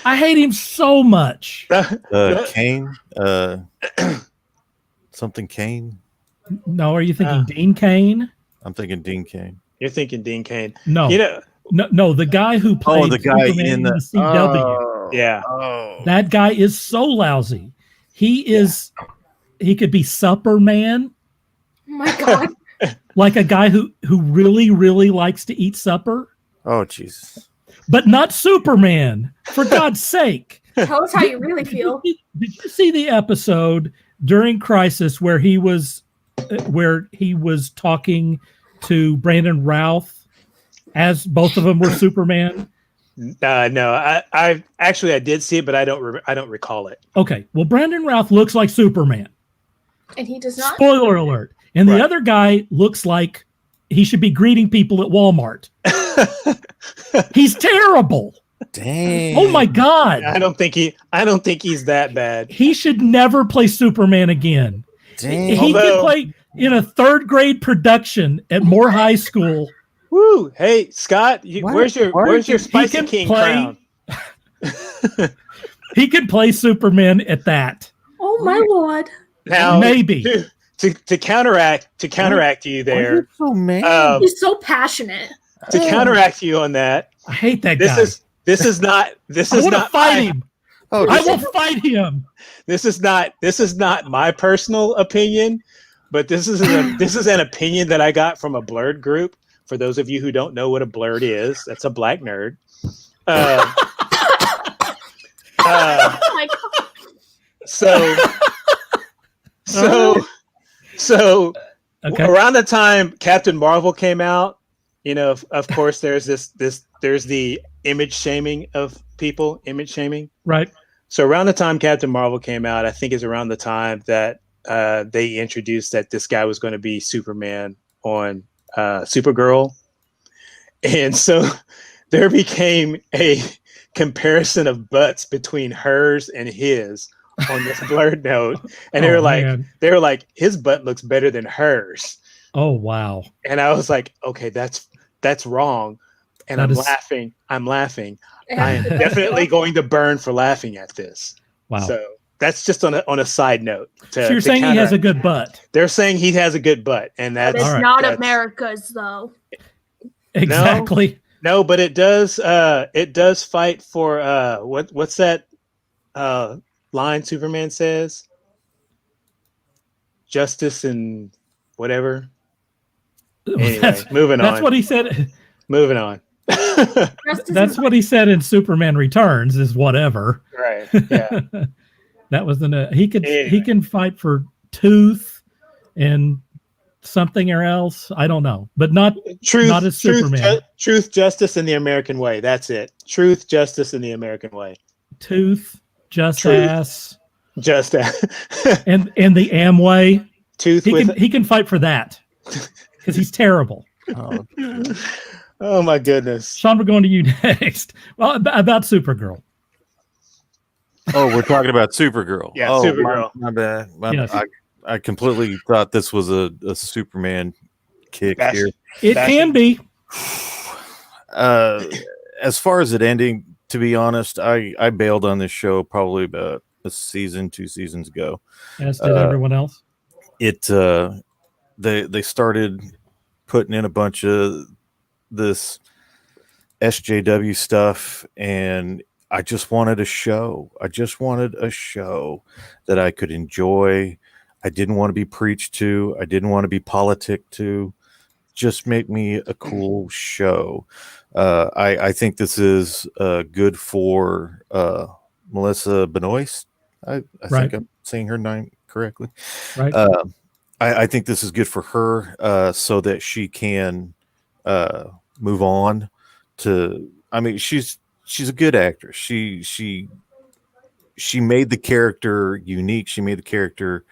Speaker 1: I hate him so much.
Speaker 4: Kane, something Kane.
Speaker 1: No, are you thinking Dean Cain?
Speaker 4: I'm thinking Dean Kane.
Speaker 2: You're thinking Dean Cain.
Speaker 1: No, no, the guy who played
Speaker 4: the guy
Speaker 1: Superman
Speaker 4: in the
Speaker 1: CW.
Speaker 2: Yeah.
Speaker 4: Oh,
Speaker 1: That guy is so lousy. He is. He could be Supperman,
Speaker 3: Oh my god.
Speaker 1: like a guy who really, really likes to eat supper,
Speaker 4: oh, Jesus.
Speaker 1: but not Superman. For God's sake.
Speaker 3: Tell us how you really feel.
Speaker 1: Did you see the episode during Crisis where he was talking to Brandon Routh as both of them were Superman?
Speaker 2: No, I did see it, but I don't recall it.
Speaker 1: Okay, well, Brandon Routh looks like Superman.
Speaker 3: And he does not.
Speaker 1: Spoiler alert. And
Speaker 2: Right.
Speaker 1: the other guy looks like he should be greeting people at Walmart. He's terrible.
Speaker 4: Dang.
Speaker 1: Oh my God.
Speaker 2: I don't think he's that bad.
Speaker 1: He should never play Superman again.
Speaker 4: Dang.
Speaker 1: He could
Speaker 2: Although-
Speaker 1: play in a 3rd grade production at Moore High School.
Speaker 2: Woo! Hey, Scott, where's your Spicy
Speaker 1: can
Speaker 2: King
Speaker 1: play-
Speaker 2: crown?
Speaker 1: He could play Superman at that.
Speaker 3: Oh my lord.
Speaker 2: Now,
Speaker 1: Maybe.
Speaker 2: to counteract you
Speaker 4: Why
Speaker 2: there,
Speaker 4: are you so mad?
Speaker 3: He's so passionate.
Speaker 2: to counteract you on that,
Speaker 1: I hate that
Speaker 2: this
Speaker 1: guy.
Speaker 2: is not
Speaker 1: I want to fight him.
Speaker 4: oh,
Speaker 1: I will fight him.
Speaker 2: This is not my personal opinion, but this is an opinion that I got from a blurred group. For those of you who don't know what a blurred is, that's a black nerd.
Speaker 3: Oh my god.
Speaker 2: So
Speaker 1: Okay.
Speaker 2: around the time Captain Marvel came out, of course there's there's the image shaming of people, image shaming.
Speaker 1: Right.
Speaker 2: So around the time Captain Marvel came out, I think is around the time that they introduced that this guy was going to be Superman on Supergirl. And so there became a comparison of butts between hers and his on this blurred note. And they were like, his butt looks better than hers.
Speaker 1: Oh, wow.
Speaker 2: And I was like, okay, that's wrong. And I'm laughing. I am definitely going to burn for laughing at this.
Speaker 1: Wow.
Speaker 2: So that's just on a side note.
Speaker 1: So you're saying he has a good butt.
Speaker 2: They're saying he has a good butt, and
Speaker 3: But
Speaker 2: that's
Speaker 3: it's not America's though.
Speaker 1: Exactly.
Speaker 2: No, but it does fight for what's that line Superman says? Justice and whatever. Anyway, moving on.
Speaker 1: That's what he said.
Speaker 2: Moving on.
Speaker 1: That's what he said in Superman Returns is whatever.
Speaker 2: Right. Yeah.
Speaker 1: That was he
Speaker 2: Anyway.
Speaker 1: can fight for tooth and something or else. I don't know, but not as Superman.
Speaker 2: Truth, justice, in the American way. That's it. Truth, justice, in the American way.
Speaker 1: Tooth, just
Speaker 2: Truth.
Speaker 1: ass,
Speaker 2: Just
Speaker 1: and the Amway.
Speaker 2: tooth
Speaker 1: He can fight for that because he's terrible.
Speaker 4: Oh,
Speaker 2: Oh my goodness.
Speaker 1: Shawn, we're going to you next. Well, about Supergirl.
Speaker 4: oh, we're talking about Supergirl.
Speaker 2: Yeah,
Speaker 4: oh,
Speaker 2: Supergirl.
Speaker 4: My bad.
Speaker 1: Yes.
Speaker 4: I completely thought this was a Superman kick
Speaker 2: That's-
Speaker 4: here.
Speaker 1: It
Speaker 2: That's-
Speaker 1: can be.
Speaker 4: As far as it ending, to be honest, I bailed on this show probably about a season, 2 seasons ago.
Speaker 1: As did everyone else.
Speaker 4: They started putting in a bunch of this SJW stuff, and I just wanted a show. I just wanted a show that I could enjoy. I didn't want to be preached to. I didn't want to be politicked to. Just make me a cool show. I think this is good for Melissa Benoist. I
Speaker 1: Right.
Speaker 4: think I'm saying her name correctly.
Speaker 1: Right.
Speaker 4: I think this is good for her so that she can move on to. I mean, she's a good actress. She made the character unique. She made the character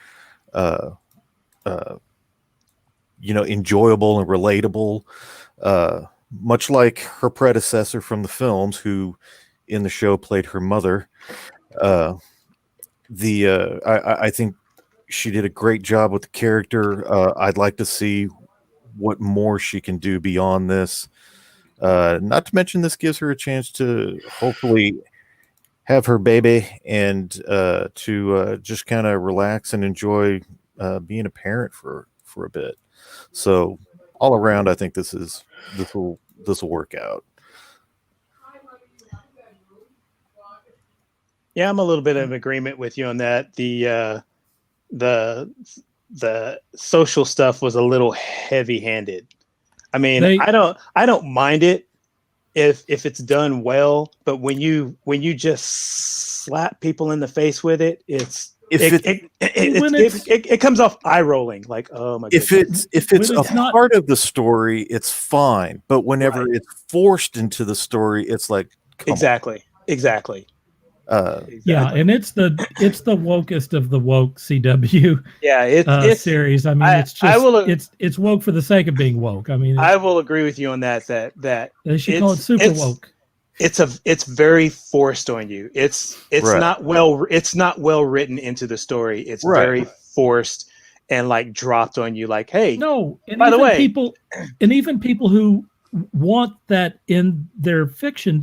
Speaker 4: enjoyable and relatable, much like her predecessor from the films, who in the show played her mother. I think she did a great job with the character. I'd like to see what more she can do beyond this. Not to mention, this gives her a chance to hopefully have her baby and to just kind of relax and enjoy being a parent for a bit. So all around, I think this will work out.
Speaker 2: Yeah, I'm a little bit of agreement with you on that. The social stuff was a little heavy-handed. I mean, I don't mind it if it's done well, but when you just slap people in the face with it, it comes off eye rolling. Like, oh my goodness.
Speaker 4: If it's a part of the story, it's fine. But whenever it's forced into the story, it's like,
Speaker 2: exactly.
Speaker 1: Yeah, and it's the wokest of the woke CW.
Speaker 2: Yeah, it's
Speaker 1: series. I mean, it's woke for the sake of being woke. I mean,
Speaker 2: I will agree with you on that. That
Speaker 1: they should call it super woke.
Speaker 2: It's very forced on you. It's not well written into the story. It's very forced and like dropped on you. Like, hey,
Speaker 1: no. And
Speaker 2: by the way,
Speaker 1: even people who want that in their fiction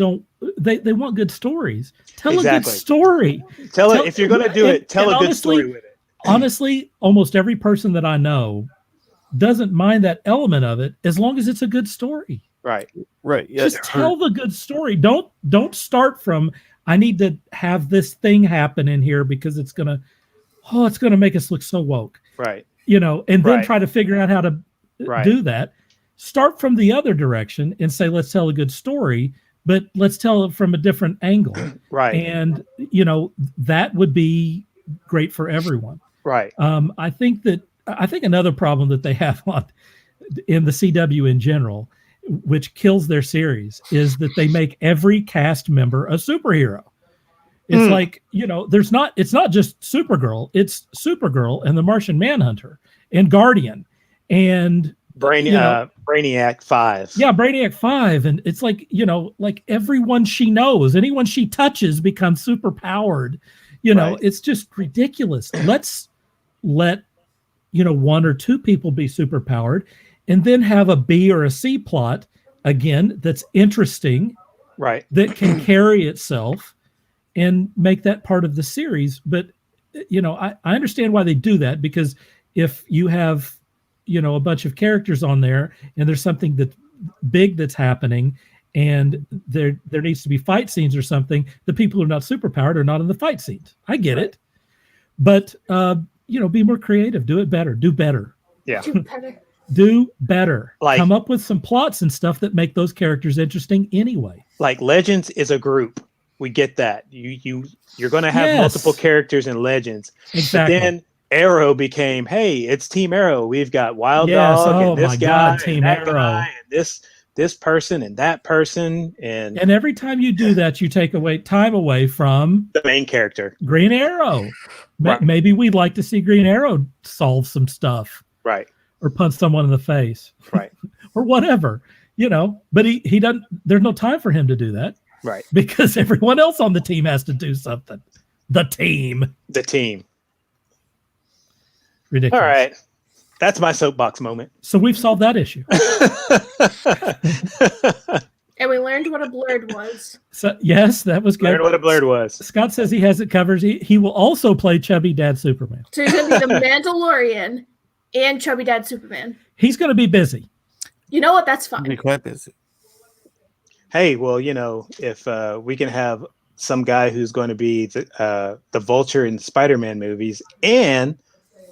Speaker 1: they want good stories. Tell a good story.
Speaker 2: Tell it if you're going to do it. Tell a good story with it.
Speaker 1: Honestly, almost every person that I know doesn't mind that element of it as long as it's a good story.
Speaker 2: Right.
Speaker 4: Yeah,
Speaker 1: just tell the good story. Don't start from I need to have this thing happen in here because it's gonna make us look so woke.
Speaker 2: Right.
Speaker 1: And then try to figure out how to do that. Start from the other direction and say, let's tell a good story, but let's tell it from a different angle.
Speaker 2: Right.
Speaker 1: And that would be great for everyone.
Speaker 2: Right.
Speaker 1: I think another problem that they have in the CW in general, which kills their series, is that they make every cast member a superhero. It's like, it's not just Supergirl, it's Supergirl and the Martian Manhunter and Guardian and
Speaker 2: Brainiac 5. Yeah,
Speaker 1: Brainiac 5. And it's like, like everyone she knows, anyone she touches becomes super powered. It's just ridiculous. Let's let, one or two people be super powered and then have a B or a C plot again that's interesting,
Speaker 2: right? That
Speaker 1: can carry itself and make that part of the series. But I understand why they do that, because if you have a bunch of characters on there and there's something that big that's happening and there needs to be fight scenes or something, the people who are not superpowered are not in the fight scenes. I get it, but be more creative, do it better, do better.
Speaker 2: Yeah.
Speaker 1: Do better. Like, come up with some plots and stuff that make those characters interesting anyway.
Speaker 2: Like Legends is a group. We get that. You're going to have multiple characters in Legends.
Speaker 1: Exactly.
Speaker 2: But then Arrow became, hey, it's Team Arrow. We've got Wild Dog and this guy,
Speaker 1: Team Arrow,
Speaker 2: guy, and this person and that person, and
Speaker 1: every time you do that, you take time away from
Speaker 2: the main character,
Speaker 1: Green Arrow. Right. Maybe we'd like to see Green Arrow solve some stuff.
Speaker 2: Right.
Speaker 1: Or punch someone in the face,
Speaker 2: right?
Speaker 1: Or whatever, but he doesn't. There's no time for him to do that,
Speaker 2: right?
Speaker 1: Because everyone else on the team has to do something. The team.
Speaker 2: Ridiculous.
Speaker 1: All
Speaker 2: right. That's my soapbox moment.
Speaker 1: So we've solved that issue.
Speaker 3: And we learned what a blurred was.
Speaker 1: So yes, that was good.
Speaker 2: Learned what a blurred was.
Speaker 1: Scott says he has it covered. He will also play Chubby Dad Superman.
Speaker 3: So he's going to be the Mandalorian and Chubby Dad Superman.
Speaker 1: He's going to be busy.
Speaker 3: You know what? That's
Speaker 4: Be
Speaker 3: fine.
Speaker 4: quite busy.
Speaker 2: Hey, well, if we can have some guy who's going to be the Vulture in Spider-Man movies and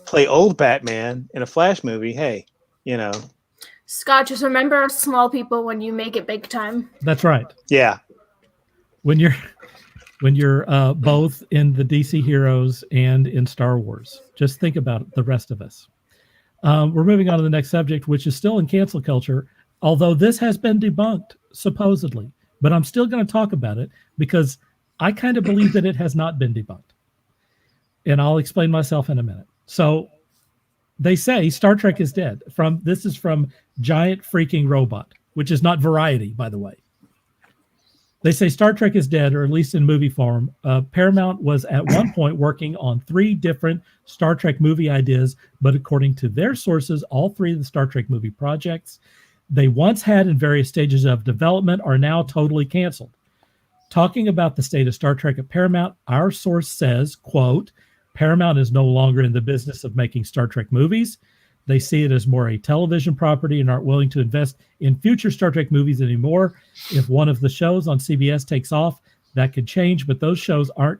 Speaker 2: play old Batman in a Flash movie, hey,
Speaker 3: Scott, just remember small people when you make it big time.
Speaker 1: That's right.
Speaker 2: yeah.
Speaker 1: When you're both in the DC heroes and in Star Wars, just think about the rest of us. We're moving on to the next subject, which is still in cancel culture, although this has been debunked, supposedly. But I'm still going to talk about it because I kind of believe that it has not been debunked. And I'll explain myself in a minute. So they say Star Trek is dead. This is from Giant Freaking Robot, which is not Variety, by the way. They say Star Trek is dead, or at least in movie form. Paramount was at one point working on 3 different Star Trek movie ideas, but according to their sources, all 3 of the Star Trek movie projects they once had in various stages of development are now totally canceled. Talking about the state of Star Trek at Paramount, our source says, quote, Paramount is no longer in the business of making Star Trek movies. They see it as more a television property and aren't willing to invest in future Star Trek movies anymore. If one of the shows on CBS takes off, that could change, but those shows aren't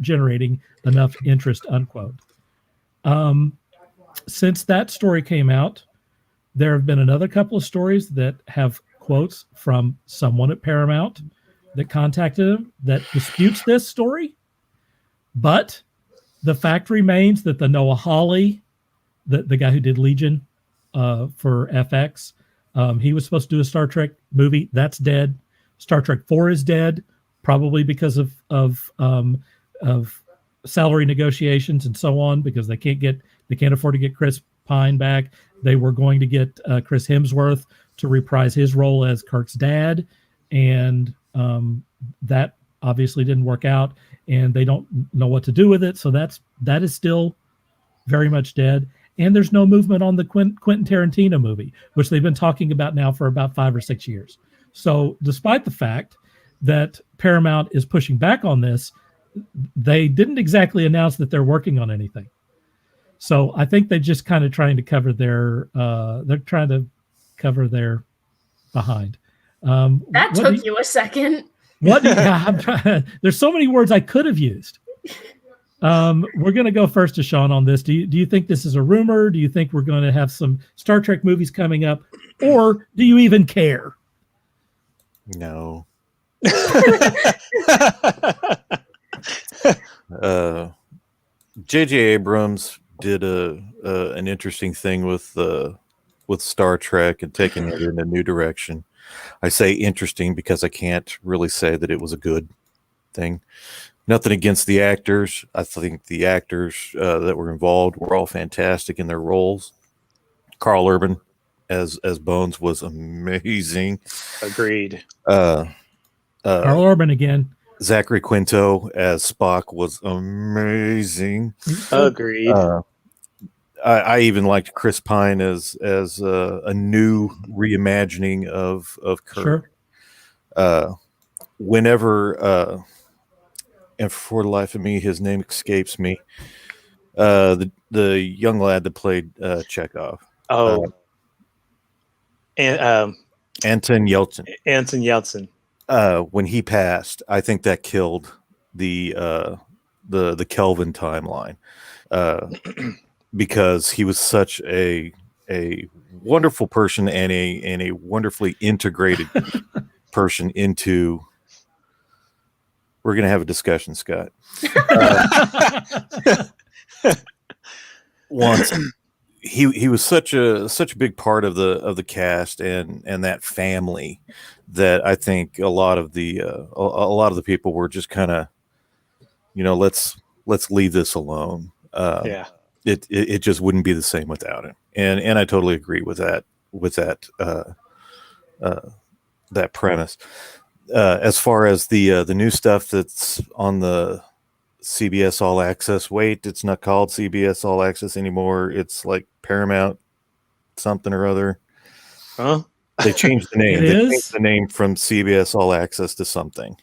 Speaker 1: generating enough interest, unquote. Since that story came out, there have been another couple of stories that have quotes from someone at Paramount that contacted him that disputes this story. But the fact remains that the Noah Hawley, the guy who did Legion for FX, he was supposed to do a Star Trek movie. That's dead. Star Trek 4 is dead, probably because of salary negotiations and so on, because they can't afford to get Chris Pine back. They were going to get Chris Hemsworth to reprise his role as Kirk's dad, and that obviously didn't work out, and they don't know what to do with it. So that is still very much dead. And there's no movement on the Quentin Tarantino movie, which they've been talking about now for about 5 or 6 years. So despite the fact that Paramount is pushing back on this, they didn't exactly announce that they're working on anything. So I think they're just kind of trying to cover their behind.
Speaker 3: That took you a second.
Speaker 1: There's so many words I could have used. We're going to go first to Shawn on this. Do you think this is a rumor? Do you think we're going to have some Star Trek movies coming up? Or do you even care?
Speaker 4: No. J.J. Abrams did an interesting thing with Star Trek and taking it in a new direction. I say interesting because I can't really say that it was a good thing. Nothing against the actors. I think the actors that were involved were all fantastic in their roles. Carl Urban as Bones was amazing.
Speaker 2: Agreed.
Speaker 1: Carl Urban again.
Speaker 4: Zachary Quinto as Spock was amazing.
Speaker 2: Agreed.
Speaker 4: I even liked Chris Pine as a new reimagining of Kirk.
Speaker 1: Sure.
Speaker 4: Whenever and for the life of me, his name escapes me. The young lad that played Chekhov.
Speaker 2: And
Speaker 4: Anton Yelchin.
Speaker 2: Anton Yelchin.
Speaker 4: When he passed, I think that killed the Kelvin timeline, because he was such a wonderful person and a wonderfully integrated person into. We're gonna have a discussion, Scott. Once he was such a big part of the cast and that family that I think a lot of the people were just kind of, let's leave this alone.
Speaker 2: Yeah.
Speaker 4: It just wouldn't be the same without him, and I totally agree with that premise. As far as the new stuff that's on the CBS All Access. Wait, it's not called CBS All Access anymore. It's like Paramount something or other.
Speaker 2: Huh?
Speaker 4: They changed the name.
Speaker 1: It
Speaker 4: They
Speaker 1: is?
Speaker 4: changed the name from CBS All Access to something.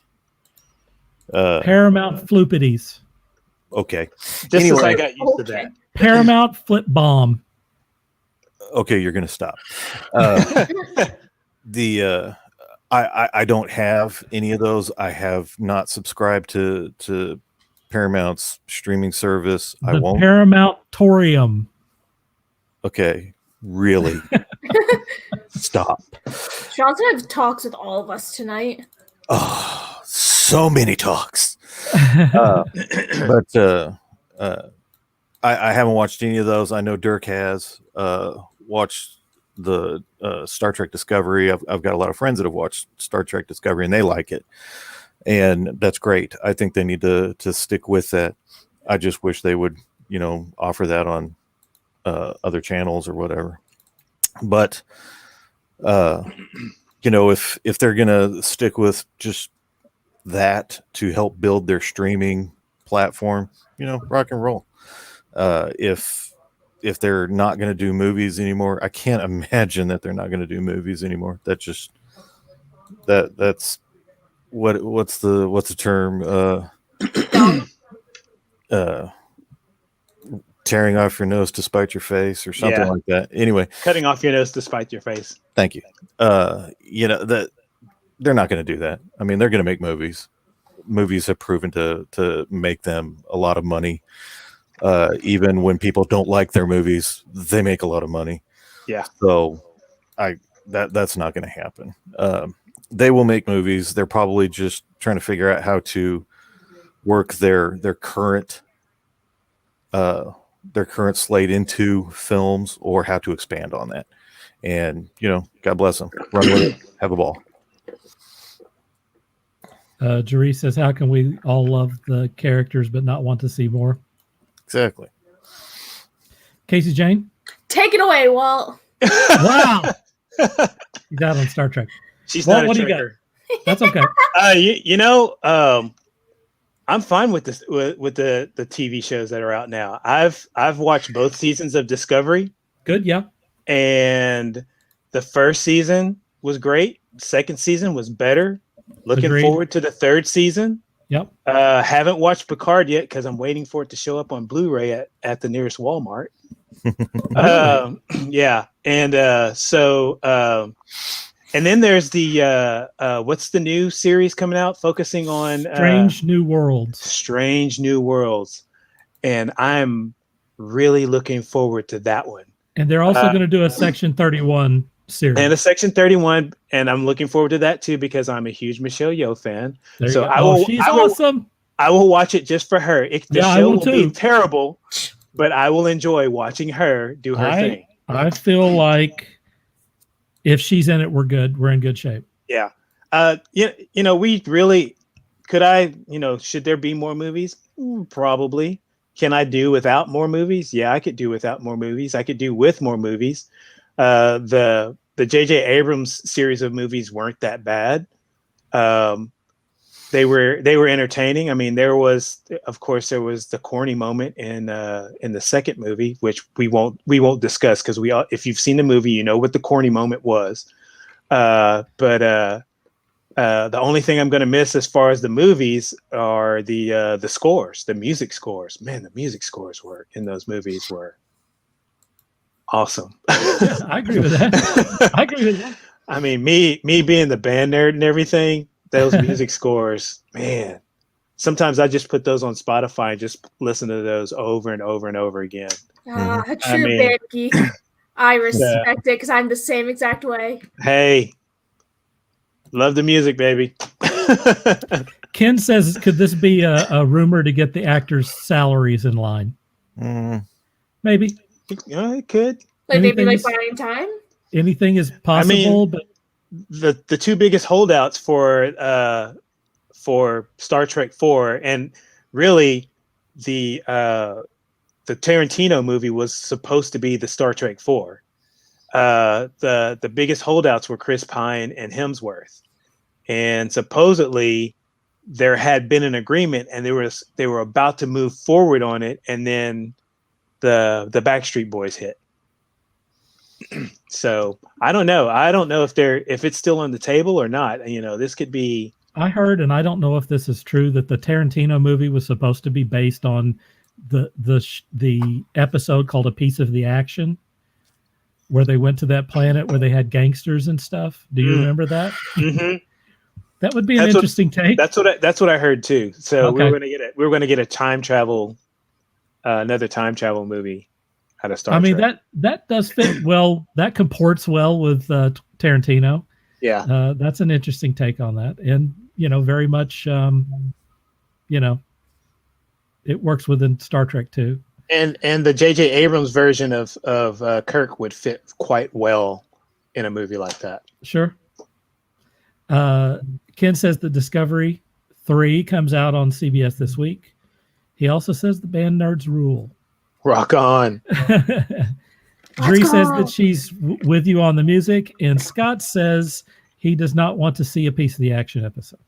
Speaker 1: Paramount Floopities.
Speaker 4: Okay.
Speaker 2: Just as I
Speaker 4: Anyway.
Speaker 2: got used to
Speaker 3: Okay.
Speaker 2: that.
Speaker 1: Paramount Flip Bomb.
Speaker 4: Okay, you're going to stop. I don't have any of those. I have not subscribed to Paramount's streaming service. I
Speaker 1: The
Speaker 4: won't.
Speaker 1: Paramount Torium.
Speaker 4: Okay, really? Stop.
Speaker 3: Sean's gonna have talks with all of us tonight.
Speaker 4: Oh, so many talks. But I haven't watched any of those. I know Dirk has watched the Star Trek Discovery. I've got a lot of friends that have watched Star Trek Discovery and they like it, and that's great. I think they need to stick with that. I just wish they would, offer that on other channels or whatever. But if they're gonna stick with just that to help build their streaming platform, rock and roll. If they're not going to do movies anymore, I can't imagine that they're not going to do movies anymore. That's what's the term? Tearing off your nose to spite your face or something like that. Anyway,
Speaker 2: Cutting off your nose to spite your face.
Speaker 4: thank you. That they're not going to do that. I mean, they're going to make movies. Movies have proven to make them a lot of money. Even when people don't like their movies, they make a lot of money.
Speaker 2: Yeah.
Speaker 4: So that's not going to happen. They will make movies. They're probably just trying to figure out how to work their current slate into films or how to expand on that. And, God bless them. Run with it. Have a ball.
Speaker 1: Jerry says, how can we all love the characters but not want to see more?
Speaker 4: Exactly.
Speaker 1: CaseyJane?
Speaker 3: Take it away, Walt.
Speaker 1: Wow. He's out on Star Trek.
Speaker 2: She's
Speaker 1: Walt,
Speaker 2: not
Speaker 1: what
Speaker 2: a
Speaker 1: do you got?
Speaker 2: Trekker.
Speaker 1: That's okay.
Speaker 2: I'm fine with this with the TV shows that are out now. I've watched both seasons of Discovery,
Speaker 1: Good, yeah.
Speaker 2: and the first season was great. Second season was better. Looking
Speaker 1: Agreed.
Speaker 2: forward to the third season.
Speaker 1: Yep.
Speaker 2: Haven't watched Picard yet because I'm waiting for it to show up on Blu-ray at the nearest Walmart. Yeah, and and then there's the what's the new series coming out focusing on
Speaker 1: Strange New Worlds.
Speaker 2: Strange New Worlds, and I'm really looking forward to that one.
Speaker 1: And they're also going to do a Section 31 series.
Speaker 2: And a Section 31, and I'm looking forward to that too because I'm a huge Michelle Yeoh fan.
Speaker 1: There you
Speaker 2: So
Speaker 1: go. She's awesome.
Speaker 2: I will watch it just for her. The
Speaker 1: Yeah, I
Speaker 2: show
Speaker 1: will
Speaker 2: will be
Speaker 1: too.
Speaker 2: terrible, but I will enjoy watching her do her thing.
Speaker 1: I feel like if she's in it, we're good. We're in good shape.
Speaker 2: Yeah. We really should there be more movies? Probably. Can I do without more movies? Yeah, I could do without more movies. I could do with more movies. The J.J. Abrams series of movies weren't that bad. They were entertaining. I mean, there was the corny moment in the second movie, which we won't discuss because if you've seen the movie, you know what the corny moment was. But the only thing I'm going to miss as far as the movies are the scores, the music scores. Man, the music scores in those movies were awesome.
Speaker 1: Yeah, I agree with that.
Speaker 2: I mean, me being the band nerd and everything, those music scores, man. Sometimes I just put those on Spotify and just listen to those over and over and over again.
Speaker 3: A true band geek. I respect it because I'm the same exact way.
Speaker 2: Hey, love the music, baby.
Speaker 1: Ken says, could this be a rumor to get the actors' salaries in line? Maybe.
Speaker 2: Yeah, it could.
Speaker 3: Like maybe like buying time?
Speaker 1: Anything is possible, but
Speaker 2: the two biggest holdouts for Star Trek 4, and really the Tarantino movie was supposed to be the Star Trek 4. The biggest holdouts were Chris Pine and Hemsworth, and supposedly there had been an agreement and they were about to move forward on it, and then the Backstreet Boys hit. So I don't know if it's still on the table or not. You know, this could be.
Speaker 1: I heard, and I don't know if this is true, that the Tarantino movie was supposed to be based on the episode called A Piece of the Action, where they went to that planet where they had gangsters and stuff. Do you remember that? Mm-hmm. That would be an interesting take.
Speaker 2: That's what I heard too. So okay. we're going to get a time travel, another time travel movie out of Star Trek.
Speaker 1: I mean, that does fit well. That comports well with Tarantino.
Speaker 2: Yeah.
Speaker 1: That's an interesting take on that. And, you know, very much, you know, it works within Star Trek too.
Speaker 2: And the J.J. Abrams version of Kirk would fit quite well in a movie like that.
Speaker 1: Sure. Ken says the Discovery 3 comes out on CBS this week. He also says the band Nerds rule.
Speaker 2: Rock on.
Speaker 1: Dree says that she's with you on the music, and Scott says he does not want to see A Piece of the Action episode.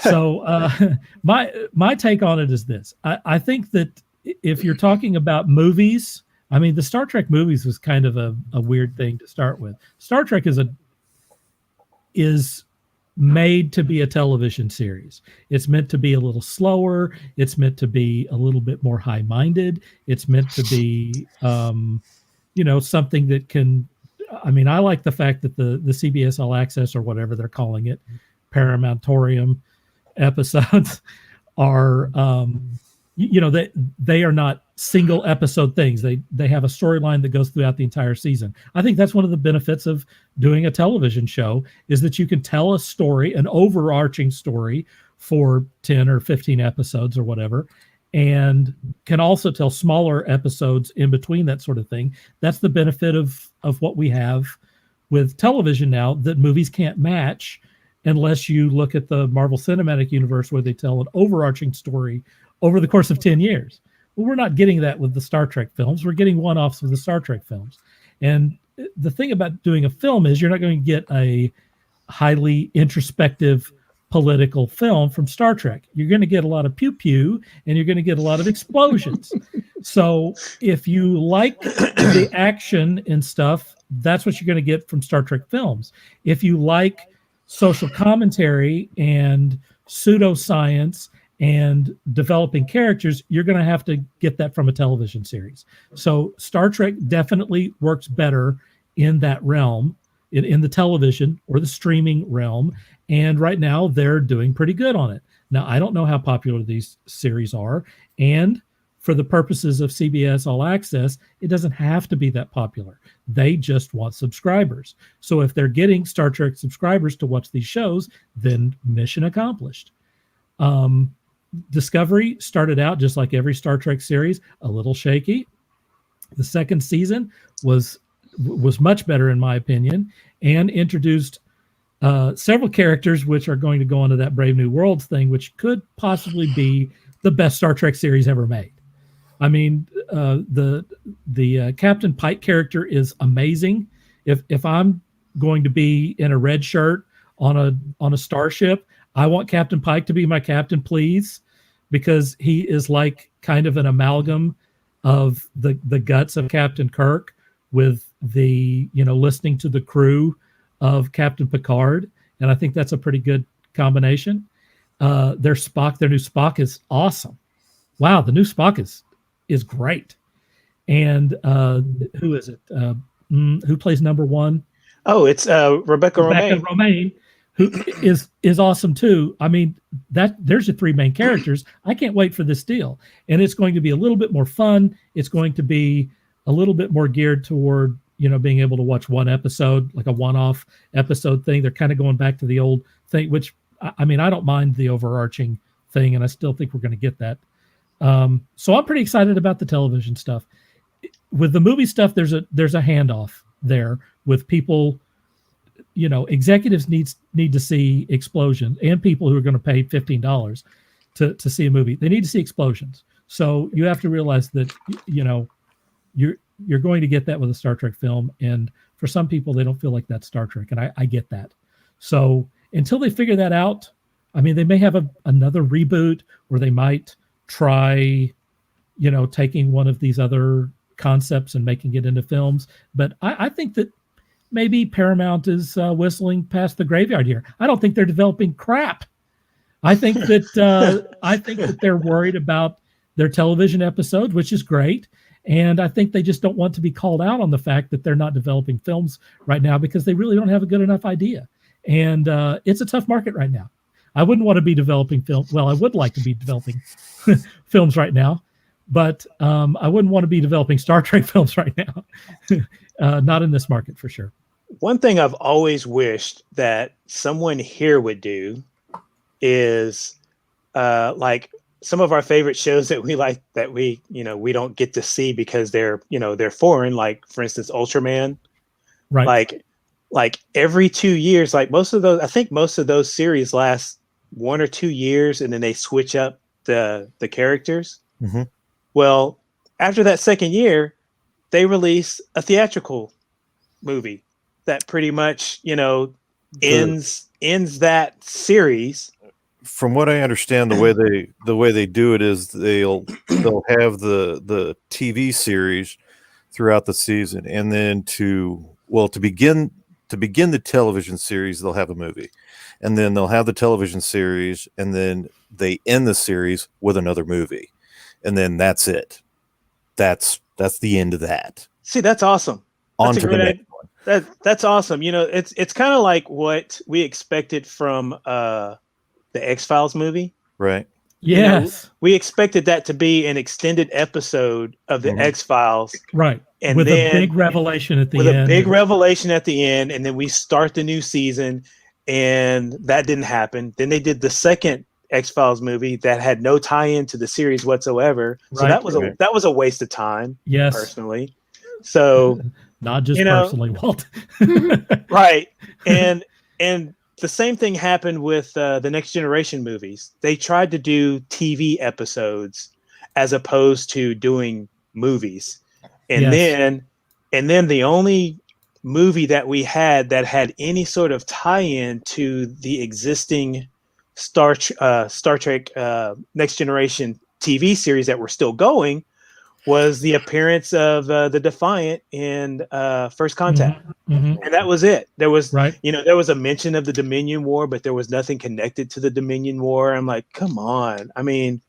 Speaker 1: So my take on it is this. I think that if you're talking about movies, I mean, the Star Trek movies was kind of a weird thing to start with. Star Trek is made to be a television series. It's meant to be a little slower. It's meant to be a little bit more high-minded. It's meant to be, you know, something that can, I mean, I like the fact that the CBS All Access or whatever they're calling it, Paramountorium episodes are, you know, they are not single episode things. They have a storyline that goes throughout the entire season. I think that's one of the benefits of doing a television show is that you can tell a story, an overarching story for 10 or 15 episodes or whatever, and can also tell smaller episodes in between, that sort of thing. That's the benefit of what we have with television now that movies can't match unless you look at the Marvel Cinematic Universe where they tell an overarching story over the course of 10 years. Well, we're not getting that with the Star Trek films. We're getting one-offs with the Star Trek films. And the thing about doing a film is you're not going to get a highly introspective political film from Star Trek. You're going to get a lot of pew-pew, and you're going to get a lot of explosions. So if you like the action and stuff, that's what you're going to get from Star Trek films. If you like social commentary and pseudoscience and developing characters, you're going to have to get that from a television series. So Star Trek definitely works better in that realm, in the television or the streaming realm. And right now they're doing pretty good on it. Now, I don't know how popular these series are. And for the purposes of CBS All Access, it doesn't have to be that popular. They just want subscribers. So if they're getting Star Trek subscribers to watch these shows, then mission accomplished. Discovery started out just like every Star Trek series, a little shaky. The second season was much better in my opinion, and introduced several characters which are going to go into that Brave New Worlds thing, which could possibly be the best Star Trek series ever made. I mean, the Captain Pike character is amazing. If I'm going to be in a red shirt on a starship, I want Captain Pike to be my captain, please, because he is like kind of an amalgam of the guts of Captain Kirk with the, you know, listening to the crew of Captain Picard. And I think that's a pretty good combination. Their new Spock is awesome. Wow, the new Spock is great. And who is it? Who plays number one?
Speaker 2: Oh, it's Rebecca
Speaker 1: Romijn, who is awesome too. I mean, there's the three main characters. I can't wait for this deal. And it's going to be a little bit more fun. It's going to be a little bit more geared toward, you know, being able to watch one episode, like a one-off episode thing. They're kind of going back to the old thing, which, I mean, I don't mind the overarching thing, and I still think we're going to get that. So I'm pretty excited about the television stuff. With the movie stuff, there's a handoff there with people. You know, executives need to see explosions, and people who are going to pay $15 to see a movie, they need to see explosions. So you have to realize that, you know, you're going to get that with a Star Trek film, and for some people they don't feel like that's Star Trek, and I get that. So until they figure that out, I mean, they may have another reboot, or they might try, taking one of these other concepts and making it into films. But I think that maybe Paramount is whistling past the graveyard here. I don't think they're developing crap. I think that they're worried about their television episodes, which is great. And I think they just don't want to be called out on the fact that they're not developing films right now, because they really don't have a good enough idea. And it's a tough market right now. I wouldn't want to be developing film. Well, I would like to be developing films right now, but I wouldn't want to be developing Star Trek films right now. Not in this market for sure.
Speaker 2: One thing I've always wished that someone here would do is like some of our favorite shows that we like, that we don't get to see because they're foreign, like for instance Ultraman.
Speaker 1: Right.
Speaker 2: Like every 2 years, like most of those series last 1 or 2 years, and then they switch up the characters.
Speaker 4: Mm-hmm.
Speaker 2: Well, after that second year, they release a theatrical movie that pretty much ends that series.
Speaker 4: From what I understand, the way they do it is they'll have the TV series throughout the season, and then to begin the television series, they'll have a movie, and then they'll have the television series, and then they end the series with another movie, and then that's it. That's the end of that.
Speaker 2: See, that's awesome.
Speaker 4: On to the next one.
Speaker 2: That's awesome. It's kind of like what we expected from the X-Files movie.
Speaker 4: Right.
Speaker 1: Yes.
Speaker 2: We expected that to be an extended episode of the X-Files.
Speaker 1: Right.
Speaker 2: And
Speaker 1: with
Speaker 2: then,
Speaker 1: a big revelation at the
Speaker 2: end.
Speaker 1: With a
Speaker 2: big revelation at the end. And then we start the new season, and that didn't happen. Then they did the second X-Files movie that had no tie-in to the series whatsoever. So
Speaker 1: right.
Speaker 2: that was a waste of time.
Speaker 1: Yes.
Speaker 2: Personally. So
Speaker 1: not just personally, Walt.
Speaker 2: Right. And the same thing happened with the Next Generation movies. They tried to do TV episodes as opposed to doing movies. And then the only movie that we had that had any sort of tie-in to the existing Star Trek Next Generation TV series that were still going was the appearance of the Defiant in First Contact.
Speaker 1: Mm-hmm.
Speaker 2: And that was it. There was,
Speaker 1: right.
Speaker 2: There was a mention of the Dominion War, but there was nothing connected to the Dominion War. I'm like, come on. I mean,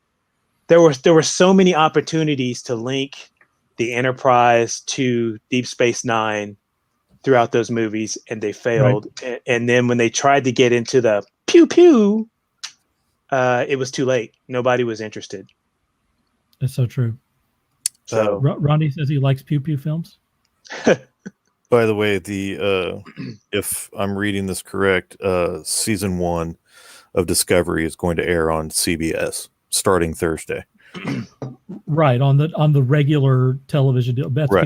Speaker 2: there were so many opportunities to link the Enterprise to Deep Space Nine throughout those movies, and they failed. Right. And then when they tried to get into the pew pew, it was too late. Nobody was interested.
Speaker 1: That's so true.
Speaker 2: So
Speaker 1: Ronnie says he likes pew pew films.
Speaker 4: By the way, if I'm reading this correct, season 1 of Discovery is going to air on CBS starting Thursday.
Speaker 1: Right, on the regular television deal. That's
Speaker 4: right.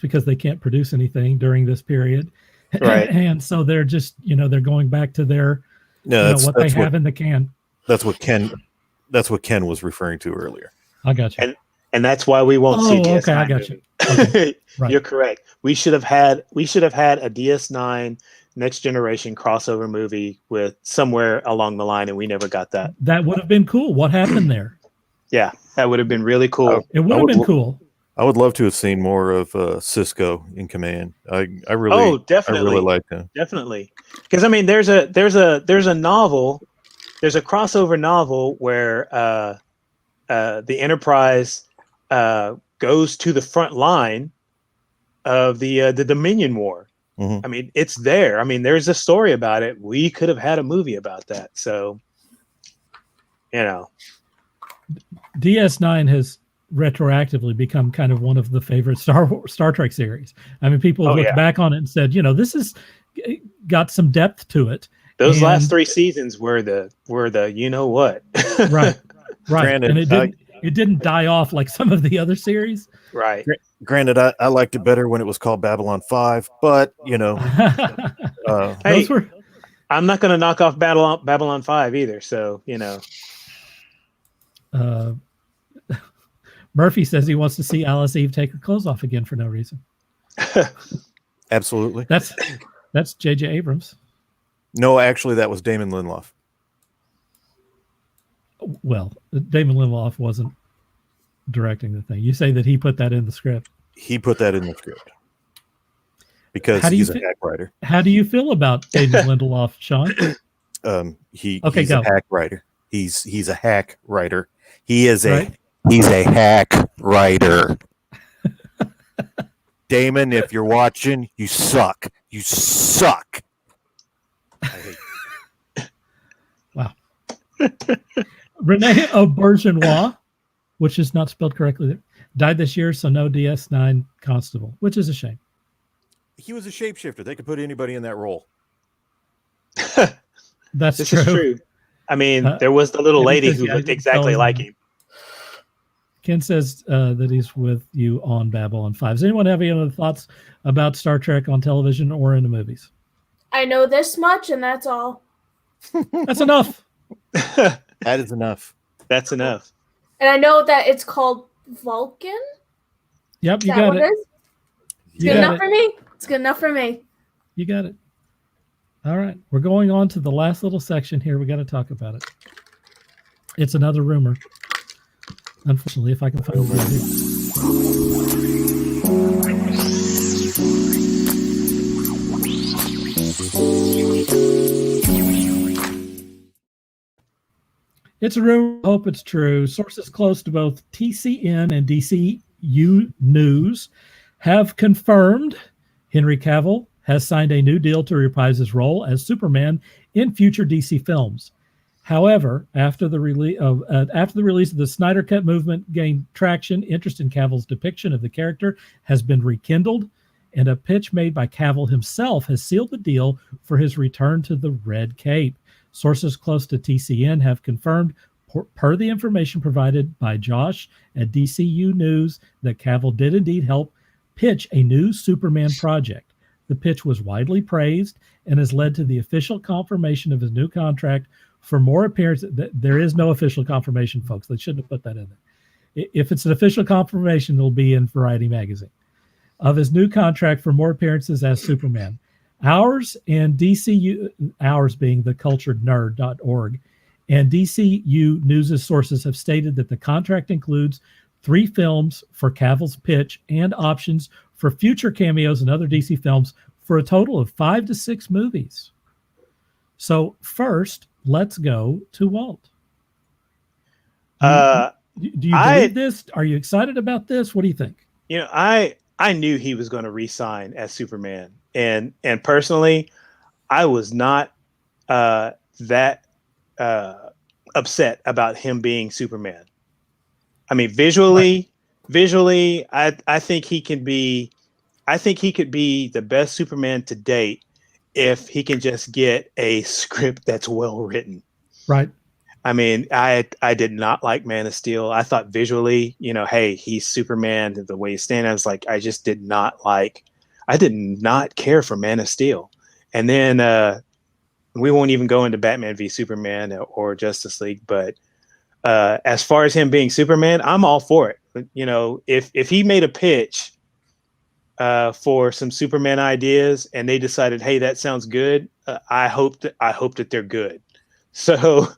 Speaker 1: because they can't produce anything during this period.
Speaker 2: Right.
Speaker 1: And so they're just, they're going back to their what they have in the can.
Speaker 4: That's what Ken was referring to earlier.
Speaker 1: I got you.
Speaker 2: And that's why we won't see DS9.
Speaker 1: Okay, I got you. Okay. Right.
Speaker 2: You're correct. We should have had a DS9 Next Generation crossover movie with somewhere along the line, and we never got that.
Speaker 1: That would have been cool. What happened there?
Speaker 2: Yeah, that would have been really cool.
Speaker 1: It would have been cool.
Speaker 4: I would love to have seen more of Cisco in command. I really,
Speaker 2: definitely,
Speaker 4: I really like him.
Speaker 2: Definitely, because I mean, there's a novel, there's a crossover novel where the Enterprise goes to the front line of the Dominion War.
Speaker 4: Mm-hmm.
Speaker 2: I mean, it's there. I mean, there's a story about it. We could have had a movie about that. So,
Speaker 1: DS9 has retroactively become kind of one of the favorite Star Trek series. I mean, people have looked back on it and said, this has got some depth to it.
Speaker 2: Those last 3 seasons were the what.
Speaker 1: Right.
Speaker 4: Granted,
Speaker 1: and it didn't die off like some of the other series.
Speaker 2: Right.
Speaker 4: Granted, I liked it better when it was called Babylon 5, but
Speaker 2: hey,
Speaker 1: those were.
Speaker 2: I'm not going to knock off Babylon 5 either. So
Speaker 1: Murphy says he wants to see Alice Eve take her clothes off again for no reason.
Speaker 4: Absolutely.
Speaker 1: That's J.J. Abrams.
Speaker 4: No, actually, that was Damon Lindelof.
Speaker 1: Well, Damon Lindelof wasn't directing the thing. You say that he put that in the script.
Speaker 4: He put that in the script because he's a hack writer.
Speaker 1: How do you feel about Damon Lindelof, Sean?
Speaker 4: He's a hack writer. He's a hack writer. He's a hack writer. Damon, if you're watching, you suck. You suck.
Speaker 1: Wow. Renee Aubergenois, which is not spelled correctly there, died this year, so no DS9 Constable, which is a shame.
Speaker 4: He was a shapeshifter. They could put anybody in that role.
Speaker 1: This is true.
Speaker 2: I mean, there was the little lady who looked exactly like him.
Speaker 1: Ken says that he's with you on Babylon 5. Does anyone have any other thoughts about Star Trek on television or in the movies?
Speaker 3: I know this much, and that's all.
Speaker 1: That's enough.
Speaker 4: That is enough.
Speaker 2: That's enough.
Speaker 3: And I know that it's called Vulcan.
Speaker 1: Yep, you got it.
Speaker 3: It's good enough for me. It's good enough for me.
Speaker 1: You got it. All right. We're going on to the last little section here. We got to talk about it. It's another rumor. Unfortunately, if I can find it here. It's a rumor. I hope it's true. Sources close to both TCN and DCU News have confirmed Henry Cavill has signed a new deal to reprise his role as Superman in future DC films. However, after the release of the Snyder Cut movement gained traction, interest in Cavill's depiction of the character has been rekindled, and a pitch made by Cavill himself has sealed the deal for his return to the Red Cape. Sources close to TCN have confirmed, per the information provided by Josh at DCU News, that Cavill did indeed help pitch a new Superman project. The pitch was widely praised and has led to the official confirmation of his new contract for more appearances. There is no official confirmation, folks. They shouldn't have put that in there. If it's an official confirmation, it'll be in Variety magazine. Of his new contract for more appearances as Superman. Ours and DCU, ours being theculturednerd.org, and DCU News' sources have stated that the contract includes 3 films for Cavill's pitch and options for future cameos in other DC films for a total of 5 to 6 movies. So first, let's go to Walt. Do you believe this? Are you excited about this? What do you think?
Speaker 2: You know, I knew he was going to re-sign as Superman, and personally, I was not that upset about him being Superman. I mean, visually, I think he can be. I think he could be the best Superman to date if he can just get a script that's well written.
Speaker 1: Right.
Speaker 2: I mean, I did not like Man of Steel. I thought visually, you know, hey, he's Superman, the way he's standing. I was like, I did not care for Man of Steel. And then we won't even go into Batman v Superman or Justice League. But as far as him being Superman, I'm all for it. But, you know, if he made a pitch for some Superman ideas and they decided, hey, that sounds good, I hope that they're good. So,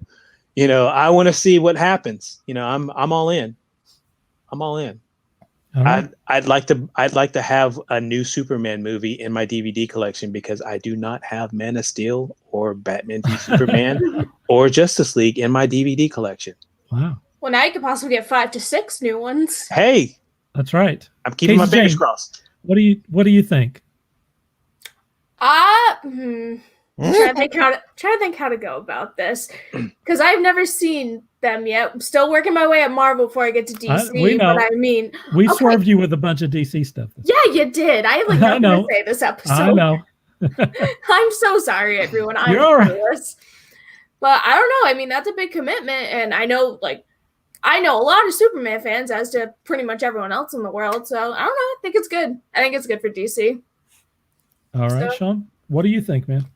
Speaker 2: you know, I want to see what happens. You know, I'm all in. I'm all in.
Speaker 1: All right.
Speaker 2: I'd like to have a new Superman movie in my DVD collection because I do not have Man of Steel or Batman v Superman or Justice League in my DVD collection.
Speaker 1: Wow.
Speaker 3: Well, now you could possibly get 5 to 6 new ones.
Speaker 2: Hey,
Speaker 1: that's right.
Speaker 2: I'm keeping my fingers
Speaker 1: CaseyJane,
Speaker 2: crossed.
Speaker 1: What do you think?
Speaker 3: Trying to think how to go about this because I've never seen them yet. I'm still working my way at Marvel before I get to DC.
Speaker 1: We know.
Speaker 3: But I mean,
Speaker 1: We swerved you with a bunch of DC stuff.
Speaker 3: Yeah, you did. I have like nothing to say this episode.
Speaker 1: I know.
Speaker 3: I'm so sorry, everyone. I'm
Speaker 1: You're all right.
Speaker 3: clueless. But I don't know. I mean, that's a big commitment, and I know a lot of Superman fans, as to pretty much everyone else in the world. So I don't know. I think it's good. I think it's good for DC.
Speaker 1: All right, Sean. What do you think, man?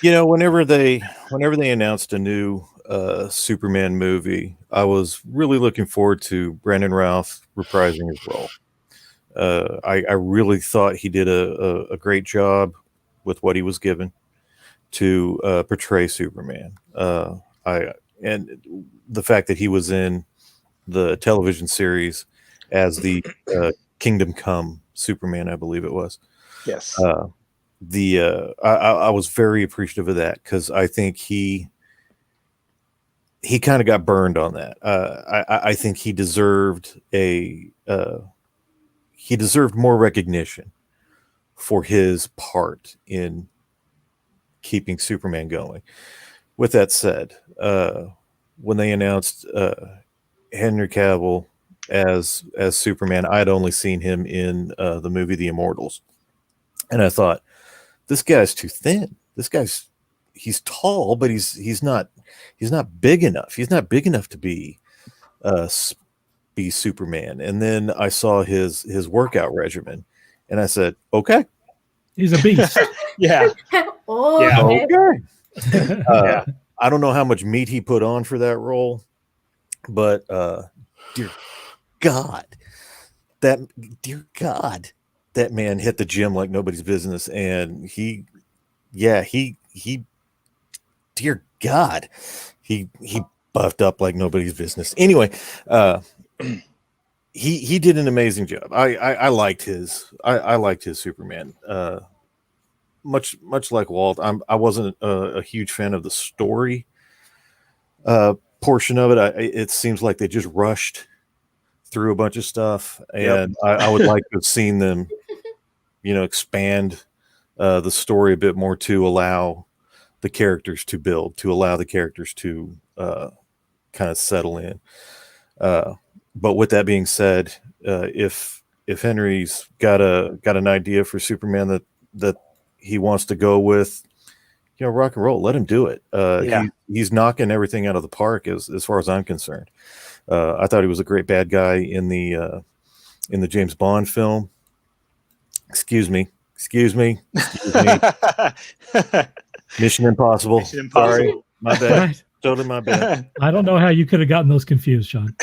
Speaker 4: You know, whenever they announced a new Superman movie, I was really looking forward to Brandon Routh reprising his role. I really thought he did a great job with what he was given to portray Superman. And the fact that he was in the television series as the Kingdom Come Superman, I believe it was.
Speaker 2: Yes.
Speaker 4: I was very appreciative of that, because I think he kind of got burned on that. I think he deserved more recognition for his part in keeping Superman going. With that said, when they announced Henry Cavill as Superman, I'd only seen him in the movie The Immortals, and I thought, this guy's too thin. He's tall, but he's not big enough. He's not big enough to be Superman. And then I saw his workout regimen, and I said, okay,
Speaker 1: He's a beast.
Speaker 2: Yeah.
Speaker 3: Oh,
Speaker 2: Yeah.
Speaker 3: okay.
Speaker 4: Okay. I don't know how much meat he put on for that role, but dear God, that man hit the gym like nobody's business, and he dear God, he buffed up like nobody's business. Anyway, he did an amazing job. I liked his Superman. Much like Walt, I wasn't a huge fan of the story portion of it. It seems like they just rushed through a bunch of stuff, and I would like to have seen them, expand the story a bit more to allow the characters to build, to allow the characters to kind of settle in. But with that being said, if Henry's got an idea for Superman that he wants to go with, rock and roll, let him do it. He's knocking everything out of the park as far as I'm concerned. I thought he was a great bad guy in the James Bond film. Excuse me. Mission Impossible. Sorry, my bad.
Speaker 1: Right.
Speaker 4: Totally my bad.
Speaker 1: I don't know how you could have gotten those confused, Sean.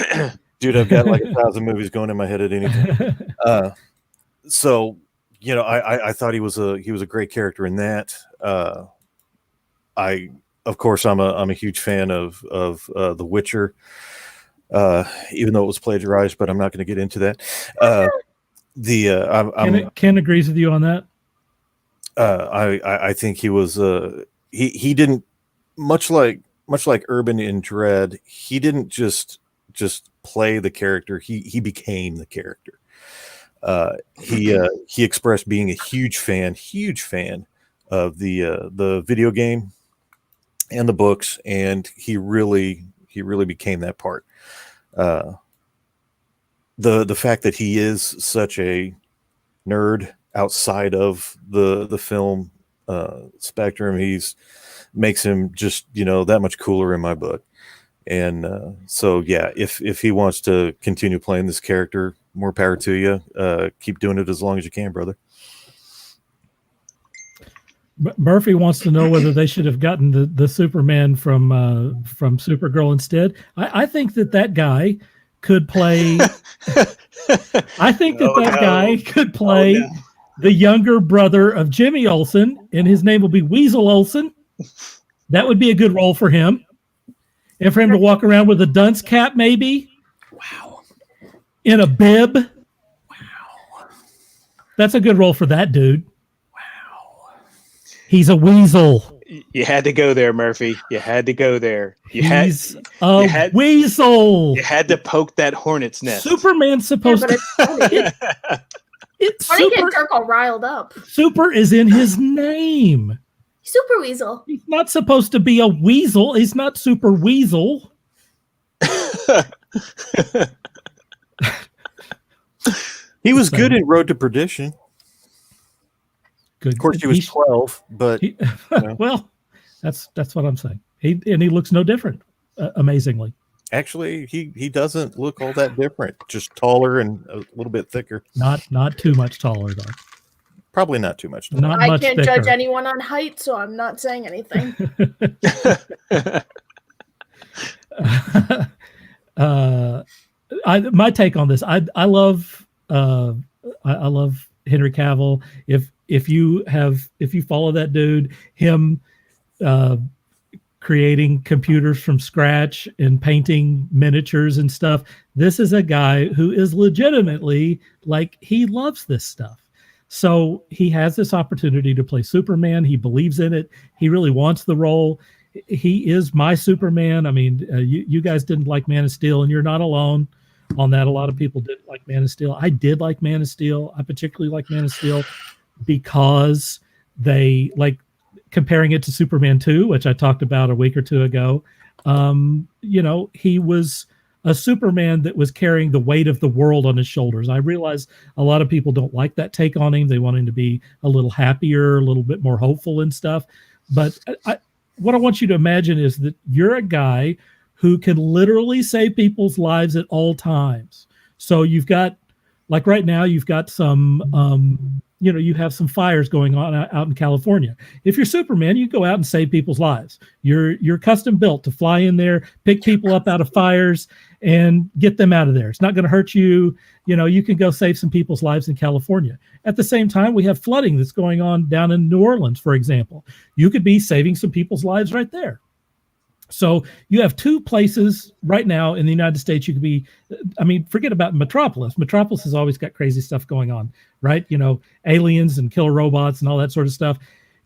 Speaker 4: Dude, I've got like 1,000 movies going in my head at any time. So, I thought he was a great character in that. Of course, I'm a huge fan of The Witcher, even though it was plagiarized, but I'm not going to get into that.
Speaker 1: Ken agrees with you on that.
Speaker 4: I think he was he didn't, much like Urban in Dread, he didn't just play the character, he became the character. He expressed being a huge fan of the video game and the books, and he really became that part. The fact that he is such a nerd outside of the film spectrum, makes him just that much cooler in my book. And so yeah, if he wants to continue playing this character, more power to you. Keep doing it as long as you can, brother.
Speaker 1: Murphy wants to know whether they should have gotten the Superman from Supergirl instead. I think that guy could play. I think that guy could play the younger brother of Jimmy Olsen, and his name will be Weasel Olsen. That would be a good role for him. And for him to walk around with a dunce cap, maybe.
Speaker 4: Wow.
Speaker 1: In a bib.
Speaker 4: Wow.
Speaker 1: That's a good role for that dude.
Speaker 4: Wow.
Speaker 1: He's a weasel.
Speaker 2: You had to go there, Murphy. You had to go there.
Speaker 1: He's a weasel.
Speaker 2: You had to poke that hornet's nest.
Speaker 1: Superman's supposed
Speaker 3: But it's funny.
Speaker 1: It's
Speaker 3: Funny
Speaker 1: super.
Speaker 3: get Dirk all riled up.
Speaker 1: Super is in his name.
Speaker 3: Super Weasel.
Speaker 1: He's not supposed to be a weasel. He's not Super Weasel.
Speaker 4: He was good in Road to Perdition.
Speaker 1: Good.
Speaker 4: Of course, he was 12, but
Speaker 1: well, that's what I'm saying. He looks no different. Amazingly,
Speaker 4: actually, he doesn't look all that different. Just taller and a little bit thicker.
Speaker 1: Not too much taller though.
Speaker 4: Probably not too much taller.
Speaker 1: Not
Speaker 3: I
Speaker 1: much
Speaker 3: can't
Speaker 1: thicker.
Speaker 3: judge anyone on height, so I'm not saying anything.
Speaker 1: My take on this, I love Henry Cavill. If you follow that dude, him uh, creating computers from scratch and painting miniatures and stuff. This is a guy who is legitimately like, he loves this stuff. So he has this opportunity to play Superman. He believes in it. He really wants the role. He is my Superman. I mean, you guys didn't like Man of Steel, and you're not alone on that. A lot of people didn't like Man of Steel. I did like Man of Steel. I particularly like Man of Steel because they like comparing it to Superman 2, which I talked about a week or two ago. He was a Superman that was carrying the weight of the world on his shoulders. I realize a lot of people don't like that take on him. They want him to be a little happier, a little bit more hopeful and stuff. But what I want you to imagine is that you're a guy who can literally save people's lives at all times. So you've got, like right now, you've got some, you have some fires going on out in California. If you're Superman, you go out and save people's lives. You're custom built to fly in there, pick people up out of fires, and get them out of there. It's not going to hurt you. You can go save some people's lives in California. At the same time, we have flooding that's going on down in New Orleans, for example. You could be saving some people's lives right there. So you have two places right now in the United States you could be, forget about Metropolis. Metropolis has always got crazy stuff going on, right? Aliens and killer robots and all that sort of stuff.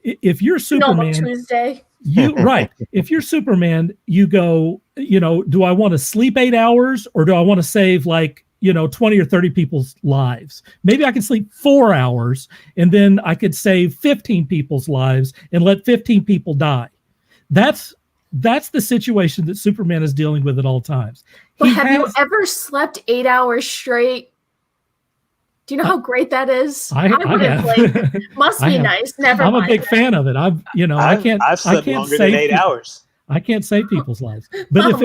Speaker 1: If you're Superman,
Speaker 3: Tuesday.
Speaker 1: Right. If you're Superman, you go, do I want to sleep 8 hours or do I want to save 20 or 30 people's lives? Maybe I can sleep 4 hours and then I could save 15 people's lives and let 15 people die. That's the situation that Superman is dealing with at all times.
Speaker 3: But have you ever slept 8 hours straight? Do you know how great that is?
Speaker 1: I have.
Speaker 3: Must be nice. Never
Speaker 1: I'm
Speaker 3: mind.
Speaker 1: a big fan of it. I've
Speaker 2: slept longer than 8 hours.
Speaker 1: I can't save people's lives. But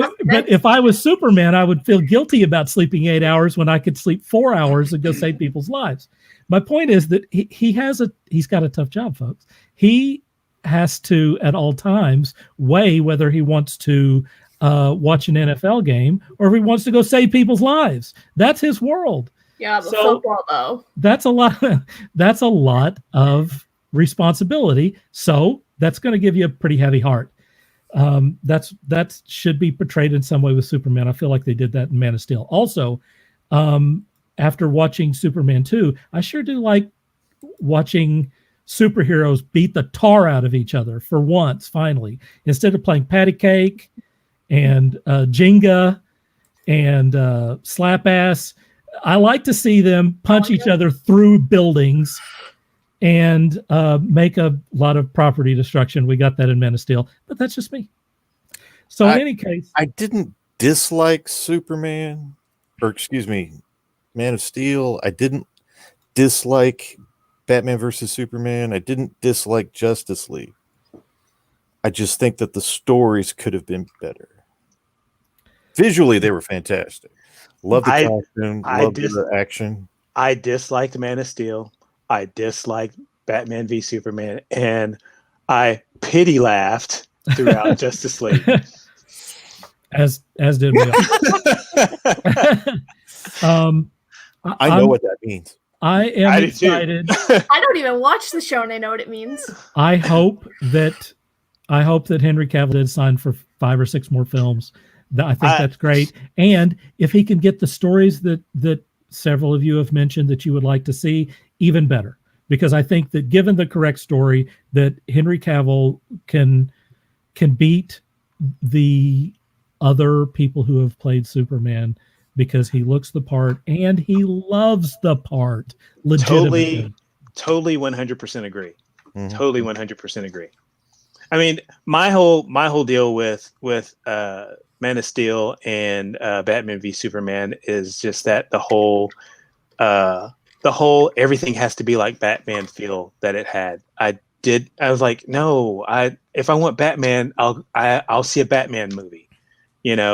Speaker 1: if I was Superman, I would feel guilty about sleeping 8 hours when I could sleep 4 hours and go save people's lives. My point is that he's got a tough job, folks. He has to at all times weigh whether he wants to watch an NFL game or if he wants to go save people's lives. That's his world.
Speaker 3: Yeah, but football though.
Speaker 1: That's a lot. That's a lot of responsibility. So that's going to give you a pretty heavy heart. That should be portrayed in some way with Superman. I feel like they did that in Man of Steel. Also, after watching Superman 2, I sure do like watching superheroes beat the tar out of each other for once, finally. Instead of playing patty cake and Jenga and slap ass, I like to see them punch each other through buildings and make a lot of property destruction. We got that in Man of Steel, but that's just me. So in any case,
Speaker 4: I didn't dislike Superman, Man of Steel. I didn't dislike Batman versus Superman. I didn't dislike Justice League. I just think that the stories could have been better. Visually, they were fantastic. Love the costume. Love the action.
Speaker 2: I disliked Man of Steel. I disliked Batman v Superman, and I pity laughed throughout Justice League.
Speaker 1: As did we all.
Speaker 4: I know what that means.
Speaker 1: I am excited.
Speaker 3: I don't even watch the show and I know what it means.
Speaker 1: I hope that Henry Cavill did sign for 5 or 6 more films. I think that's great. And if he can get the stories that several of you have mentioned that you would like to see, even better. Because I think that given the correct story, that Henry Cavill can beat the other people who have played Superman because he looks the part and he loves the part. Legitimately.
Speaker 2: Totally 100% agree.
Speaker 4: Mm-hmm.
Speaker 2: Totally 100% agree. I mean, my whole deal with Man of Steel and Batman v Superman is just that the whole everything has to be like Batman feel that it had. I was like, no, if I want Batman, I'll see a Batman movie, and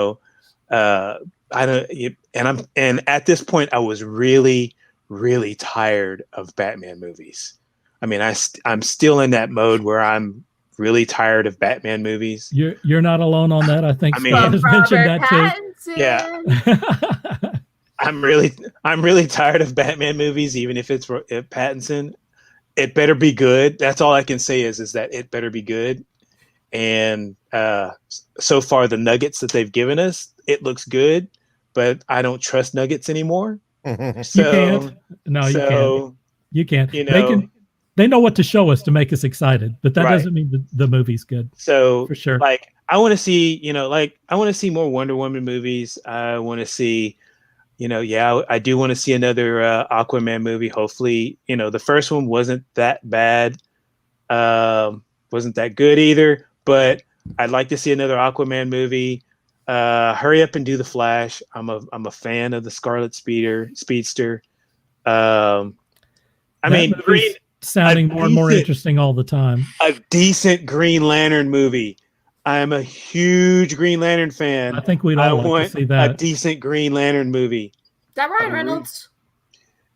Speaker 2: at this point I was really, really tired of Batman movies. I mean, I'm still in that mode where I'm really tired of Batman movies.
Speaker 1: You're not alone on that. I think Scott has mentioned that too.
Speaker 2: Yeah. I'm really tired of Batman movies, even if it's Pattinson. It better be good. That's all I can say is that it better be good. and so far the nuggets that they've given us, it looks good, but I don't trust nuggets anymore. So,
Speaker 1: you can't. No, you can't. You can't.
Speaker 2: You know,
Speaker 1: they know what to show us to make us excited, but that
Speaker 2: Right.
Speaker 1: doesn't mean the movie's good.
Speaker 2: So
Speaker 1: For sure.
Speaker 2: like I want to see, I want to see more Wonder Woman movies. I want to see, I do want to see another Aquaman movie. Hopefully, the first one wasn't that bad. Wasn't that good either, but I'd like to see another Aquaman movie. Hurry up and do The Flash. I'm a fan of the Scarlet Speedster. I mean,
Speaker 1: sounding more and more interesting all the time.
Speaker 2: A decent Green Lantern movie. I am a huge Green Lantern fan.
Speaker 1: I think we'd all like to see that.
Speaker 2: A decent Green Lantern movie.
Speaker 3: Is that Ryan Reynolds?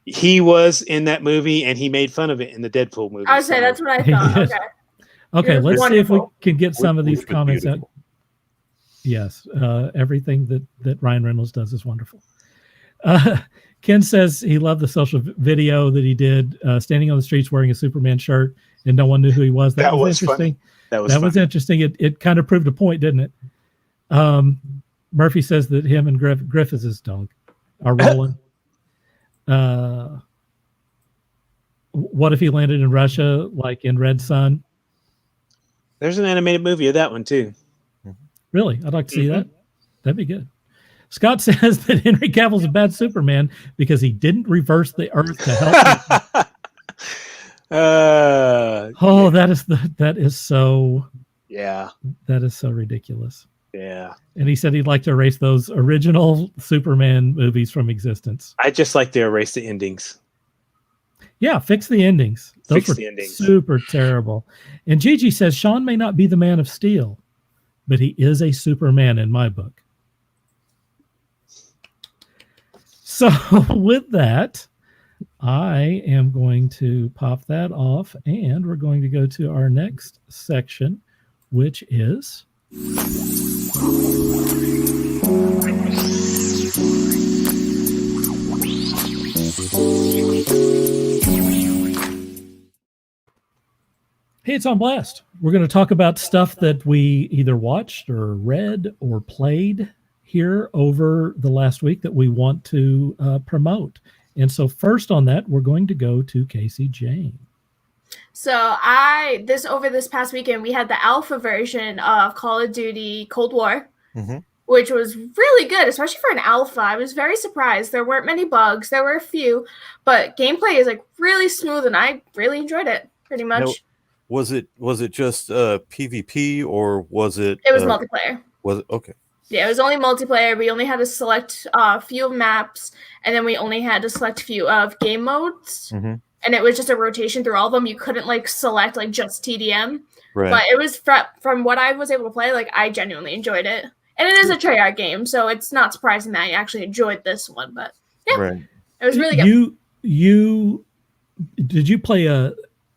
Speaker 2: He was in that movie, and he made fun of it in the Deadpool movie.
Speaker 3: I would say that's what I thought.
Speaker 1: Yes.
Speaker 3: Okay.
Speaker 1: Okay,
Speaker 3: You're
Speaker 1: let's see if we
Speaker 3: wonderful.
Speaker 1: can get some of these
Speaker 4: Which was
Speaker 1: comments out.
Speaker 4: beautiful.
Speaker 1: Yes, everything that Ryan Reynolds does is wonderful. Ken says he loved the social video that he did, standing on the streets wearing a Superman shirt, and no one knew who he was. That was interesting.
Speaker 2: Funny. That was
Speaker 1: interesting. It kind of proved a point, didn't it? Murphy says that him and Griff is his dog are rolling. What if he landed in Russia, like in Red Sun?
Speaker 2: There's an animated movie of that one too.
Speaker 1: Really? I'd like to see that. That'd be good. Scott says that Henry Cavill's a bad Superman because he didn't reverse the Earth to help. That is so ridiculous.
Speaker 2: Yeah.
Speaker 1: And he said he'd like to erase those original Superman movies from existence.
Speaker 2: I just like to erase the endings.
Speaker 1: Yeah, fix the endings. Those were super terrible. And Gigi says Shawn may not be the Man of Steel, but he is a Superman in my book. So with that, I am going to pop that off, and we're going to go to our next section, which is Hey, it's on Blast. We're going to talk about stuff that we either watched or read or played here over the last week that we want to promote. And so first on that, we're going to go to CaseyJane.
Speaker 3: So over this past weekend, we had the alpha version of Call of Duty Cold War, which was really good, especially for an alpha. I was very surprised. There weren't many bugs. There were a few, but gameplay is like really smooth, and I really enjoyed it pretty much.
Speaker 4: Now, was it just PvP or was it?
Speaker 3: It was multiplayer.
Speaker 4: Was it okay?
Speaker 3: Yeah, it was only multiplayer. We only had to select a few maps, and then we only had to select a few of game modes. And it was just a rotation through all of them. You couldn't select just TDM.
Speaker 4: Right.
Speaker 3: But it was from what I was able to play, I genuinely enjoyed it. And it is a Treyarch game, so it's not surprising that I actually enjoyed this one. But yeah,
Speaker 4: right.
Speaker 3: It was really good.
Speaker 1: Did you play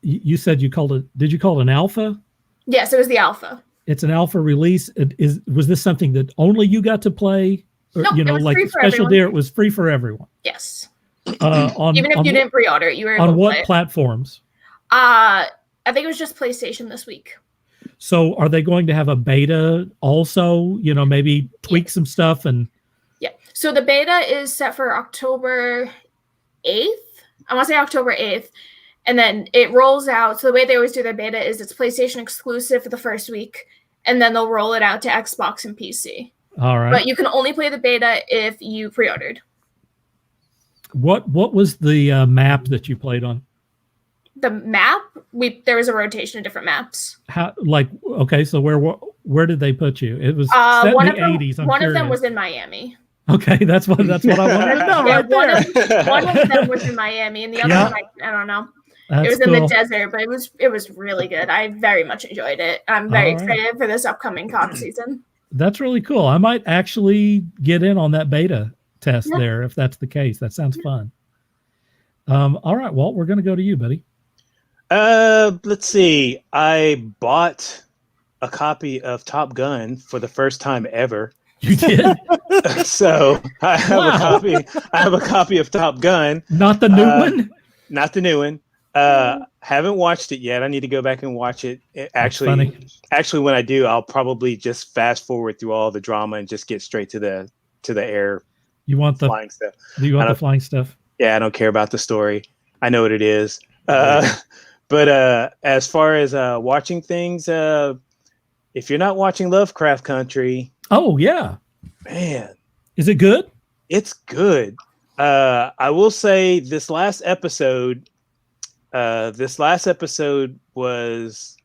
Speaker 1: you said you called it, did you call it an alpha?
Speaker 3: Yes, it was the alpha.
Speaker 1: It's an alpha release. Was this something that only you got to play? Or,
Speaker 3: Nope, it was free for
Speaker 1: special
Speaker 3: everyone.
Speaker 1: deal, it was free for everyone.
Speaker 3: Yes.
Speaker 1: Even
Speaker 3: if you didn't pre-order it, you were able
Speaker 1: on
Speaker 3: to
Speaker 1: what
Speaker 3: play it.
Speaker 1: platforms?
Speaker 3: I think it was just PlayStation this week.
Speaker 1: So are they going to have a beta also? Maybe tweak some stuff and.
Speaker 3: Yeah. So the beta is set for October 8th. I want to say October 8th. And then it rolls out. So the way they always do their beta is it's PlayStation exclusive for the first week, and then they'll roll it out to Xbox and PC.
Speaker 1: All right.
Speaker 3: But you can only play the beta if you pre-ordered.
Speaker 1: What was the map that you played on?
Speaker 3: The map, there was a rotation of different maps.
Speaker 1: So where did they put you? It was set in the 80s.
Speaker 3: One of them was in Miami.
Speaker 1: Okay, that's what I wanted to know right there.
Speaker 3: One of them was in Miami, and the other one, I don't know.
Speaker 1: That's
Speaker 3: it was
Speaker 1: cool.
Speaker 3: in the desert, but it was really good. I very much enjoyed it. I'm very excited for this upcoming COD season.
Speaker 1: That's really cool. I might actually get in on that beta test there if that's the case. That sounds fun. All right, Walt, we're going to go to you, buddy.
Speaker 2: Let's see. I bought a copy of Top Gun for the first time ever.
Speaker 1: You did?
Speaker 2: So I have a copy of Top Gun.
Speaker 1: Not the new one?
Speaker 2: Not the new one. Haven't watched it yet. I need to go back and watch it.
Speaker 1: Funny.
Speaker 2: Actually, when I do, I'll probably just fast forward through all the drama and just get straight to the air.
Speaker 1: You want the
Speaker 2: flying stuff?
Speaker 1: Do you want the flying stuff?
Speaker 2: Yeah, I don't care about the story. I know what it is. But as far as watching things, if you're not watching Lovecraft Country,
Speaker 1: oh yeah,
Speaker 2: man,
Speaker 1: is it good?
Speaker 2: It's good. I will say this last episode was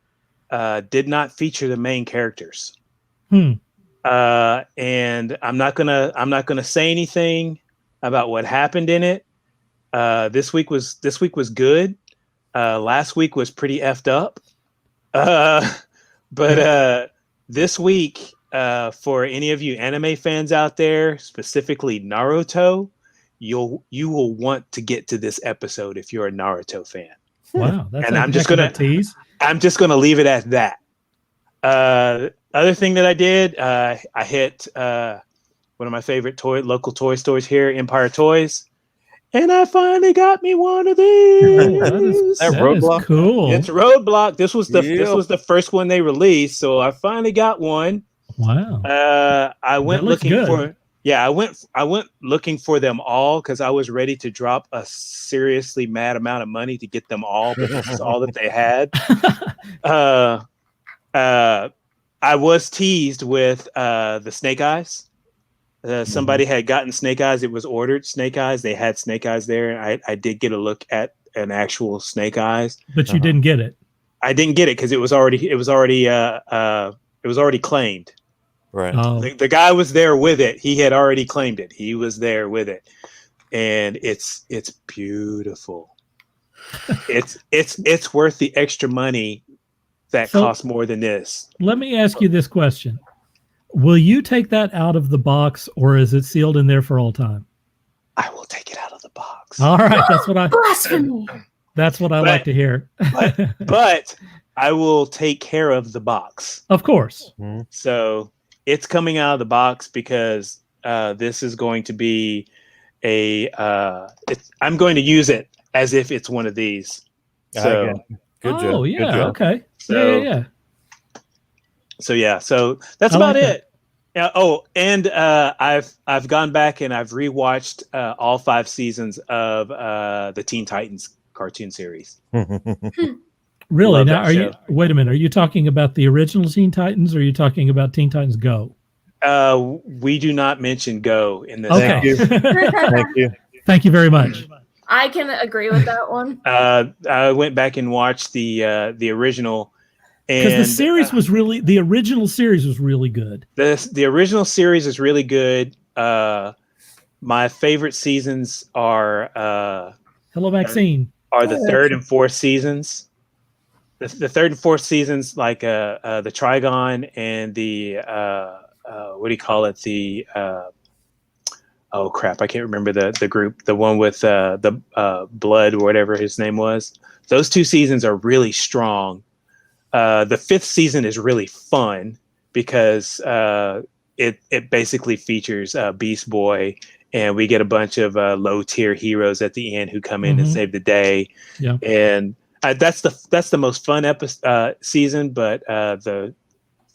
Speaker 2: did not feature the main characters. And I'm not gonna say anything about what happened in it. This week was good. Last week was pretty effed up. But this week, for any of you anime fans out there, specifically Naruto, you will want to get to this episode if you're a Naruto fan.
Speaker 1: Wow, that's
Speaker 2: and I'm just gonna
Speaker 1: tease.
Speaker 2: I'm just gonna leave it at that. Other thing that I did, I hit one of my favorite local toy stores here, Empire Toys, and I finally got me one of these.
Speaker 1: That Roadblock? Is cool.
Speaker 2: It's Roadblock. This was the first one they released, so I finally got one.
Speaker 1: Wow.
Speaker 2: I went looking for. Yeah, I went looking for them all because I was ready to drop a seriously mad amount of money to get them all, but this is all that they had. I was teased with the Snake Eyes. Somebody had gotten Snake Eyes. It was ordered Snake Eyes. They had Snake Eyes there. I did get a look at an actual Snake Eyes,
Speaker 1: but you didn't get it.
Speaker 2: I didn't get it because it was already claimed.
Speaker 4: Right.
Speaker 1: Oh.
Speaker 2: The guy was there with it. He had already claimed it. He was there with it, and it's beautiful. it's worth the extra money that costs more than this.
Speaker 1: Let me ask you this question: will you take that out of the box, or is it sealed in there for all time?
Speaker 2: I will take it out of the box.
Speaker 1: All right, that's what I.
Speaker 3: Blasphemy.
Speaker 1: That's what I like to hear.
Speaker 2: but I will take care of the box,
Speaker 1: of course.
Speaker 4: Mm-hmm.
Speaker 2: So. It's coming out of the box because this is going to be I'm going to use it as if it's one of these. So
Speaker 4: good job.
Speaker 1: Oh yeah,
Speaker 4: good job.
Speaker 1: Okay.
Speaker 2: So,
Speaker 1: yeah.
Speaker 2: So that's about it. Yeah. Oh, and I've gone back and I've rewatched all 5 seasons of the Teen Titans cartoon series.
Speaker 1: Really? Now, wait a minute. Are you talking about the original Teen Titans, or are you talking about Teen Titans Go?
Speaker 2: We do not mention Go in this.
Speaker 1: Okay.
Speaker 4: Thank you.
Speaker 1: Thank you very much.
Speaker 3: I can agree with that one.
Speaker 2: I went back and watched the original,
Speaker 1: because the series was the original series was really good.
Speaker 2: The original series is really good. My favorite seasons are
Speaker 1: Hello, Maxine.
Speaker 2: Are the 3rd and 4th seasons. The 3rd and 4th seasons, like the Trigon and the what do you call it? The oh crap, I can't remember the group. The one with the Blood or whatever his name was. Those 2 seasons are really strong. The 5th season is really fun because it basically features Beast Boy, and we get a bunch of low tier heroes at the end who come in and save the day.
Speaker 1: Yeah,
Speaker 2: and that's the most fun season, but the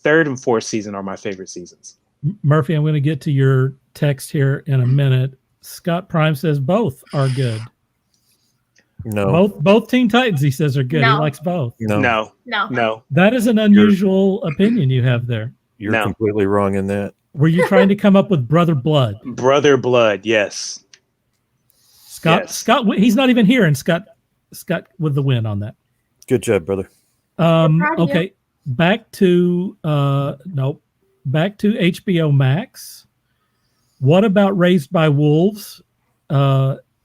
Speaker 2: 3rd and 4th season are my favorite seasons.
Speaker 1: Murphy, I'm going to get to your text here in a minute. Scott Prime says both are good.
Speaker 4: No,
Speaker 1: both Teen Titans, he says, are good.
Speaker 3: No.
Speaker 1: He likes both.
Speaker 2: No.
Speaker 1: That is an unusual opinion you have there.
Speaker 4: You're completely wrong in that.
Speaker 1: Were you trying to come up with Brother Blood?
Speaker 2: Brother Blood, yes.
Speaker 1: Scott, he's not even here, and Scott with the win on that.
Speaker 4: Good job, brother.
Speaker 1: Okay, back to HBO Max. What about Raised by Wolves?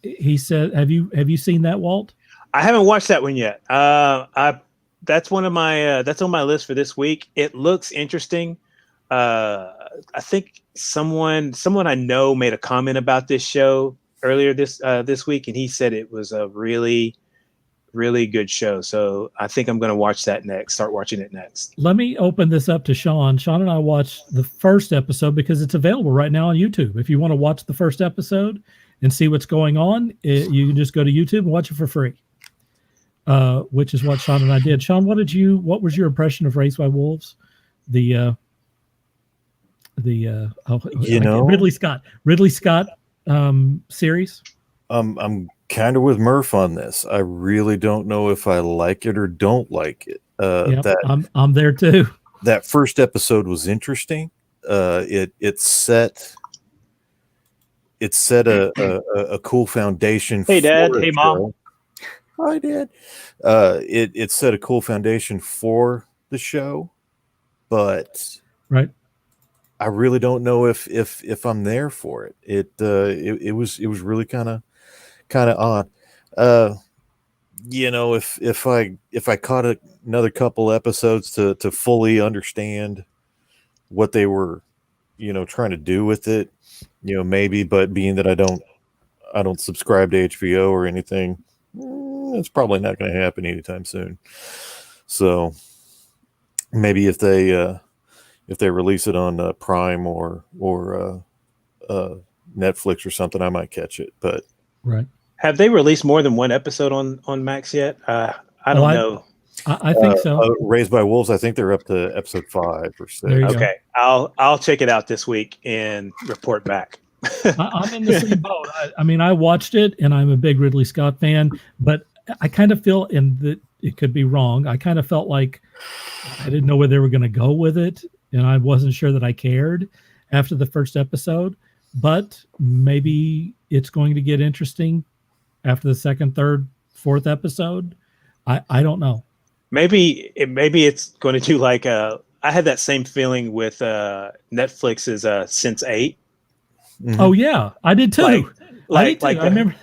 Speaker 1: He said, have you seen that, Walt?
Speaker 2: I haven't watched that one yet. That's one of my that's on my list for this week. It looks interesting. I think someone I know made a comment about this show earlier this week, and he said it was a really, really good show. So I think I'm going to watch that next. Start watching it next.
Speaker 1: Let me open this up to Shawn. Shawn and I watched the first episode because it's available right now on YouTube. If you want to watch the first episode and see what's going on, you can just go to YouTube and watch it for free. which is what Shawn and I did. Shawn, what was your impression of Raised by Wolves? Ridley Scott series.
Speaker 4: I'm kind of with Murph on this. I really don't know if I like it or don't like it.
Speaker 1: I'm there too.
Speaker 4: That first episode was interesting. It set a cool foundation.
Speaker 2: Hey, Dad.
Speaker 4: For
Speaker 2: Hey, Mom.
Speaker 4: Hi, Dad. It set a cool foundation for the show, but
Speaker 1: right.
Speaker 4: I really don't know if I'm there for it. It was really kind of odd. If I caught another couple episodes to fully understand what they were, trying to do with it, maybe, but being that I don't subscribe to HBO or anything, it's probably not going to happen anytime soon. So maybe if they release it on Prime or Netflix or something, I might catch it. But
Speaker 1: right.
Speaker 2: Have they released more than one episode on Max yet? I don't know.
Speaker 1: I think so.
Speaker 4: Raised by Wolves, I think they're up to episode 5 or 6.
Speaker 2: Okay, I'll check it out this week and report back.
Speaker 1: I'm in the same boat. I watched it, and I'm a big Ridley Scott fan, but I kind of feel, and that it could be wrong, I kind of felt like I didn't know where they were going to go with it, and I wasn't sure that I cared after the first episode. But maybe it's going to get interesting after the second, third, fourth episode. I don't know. Maybe
Speaker 2: it's going to do like I had that same feeling with Netflix's Sense8.
Speaker 1: Mm-hmm. Oh yeah, I did too. I remember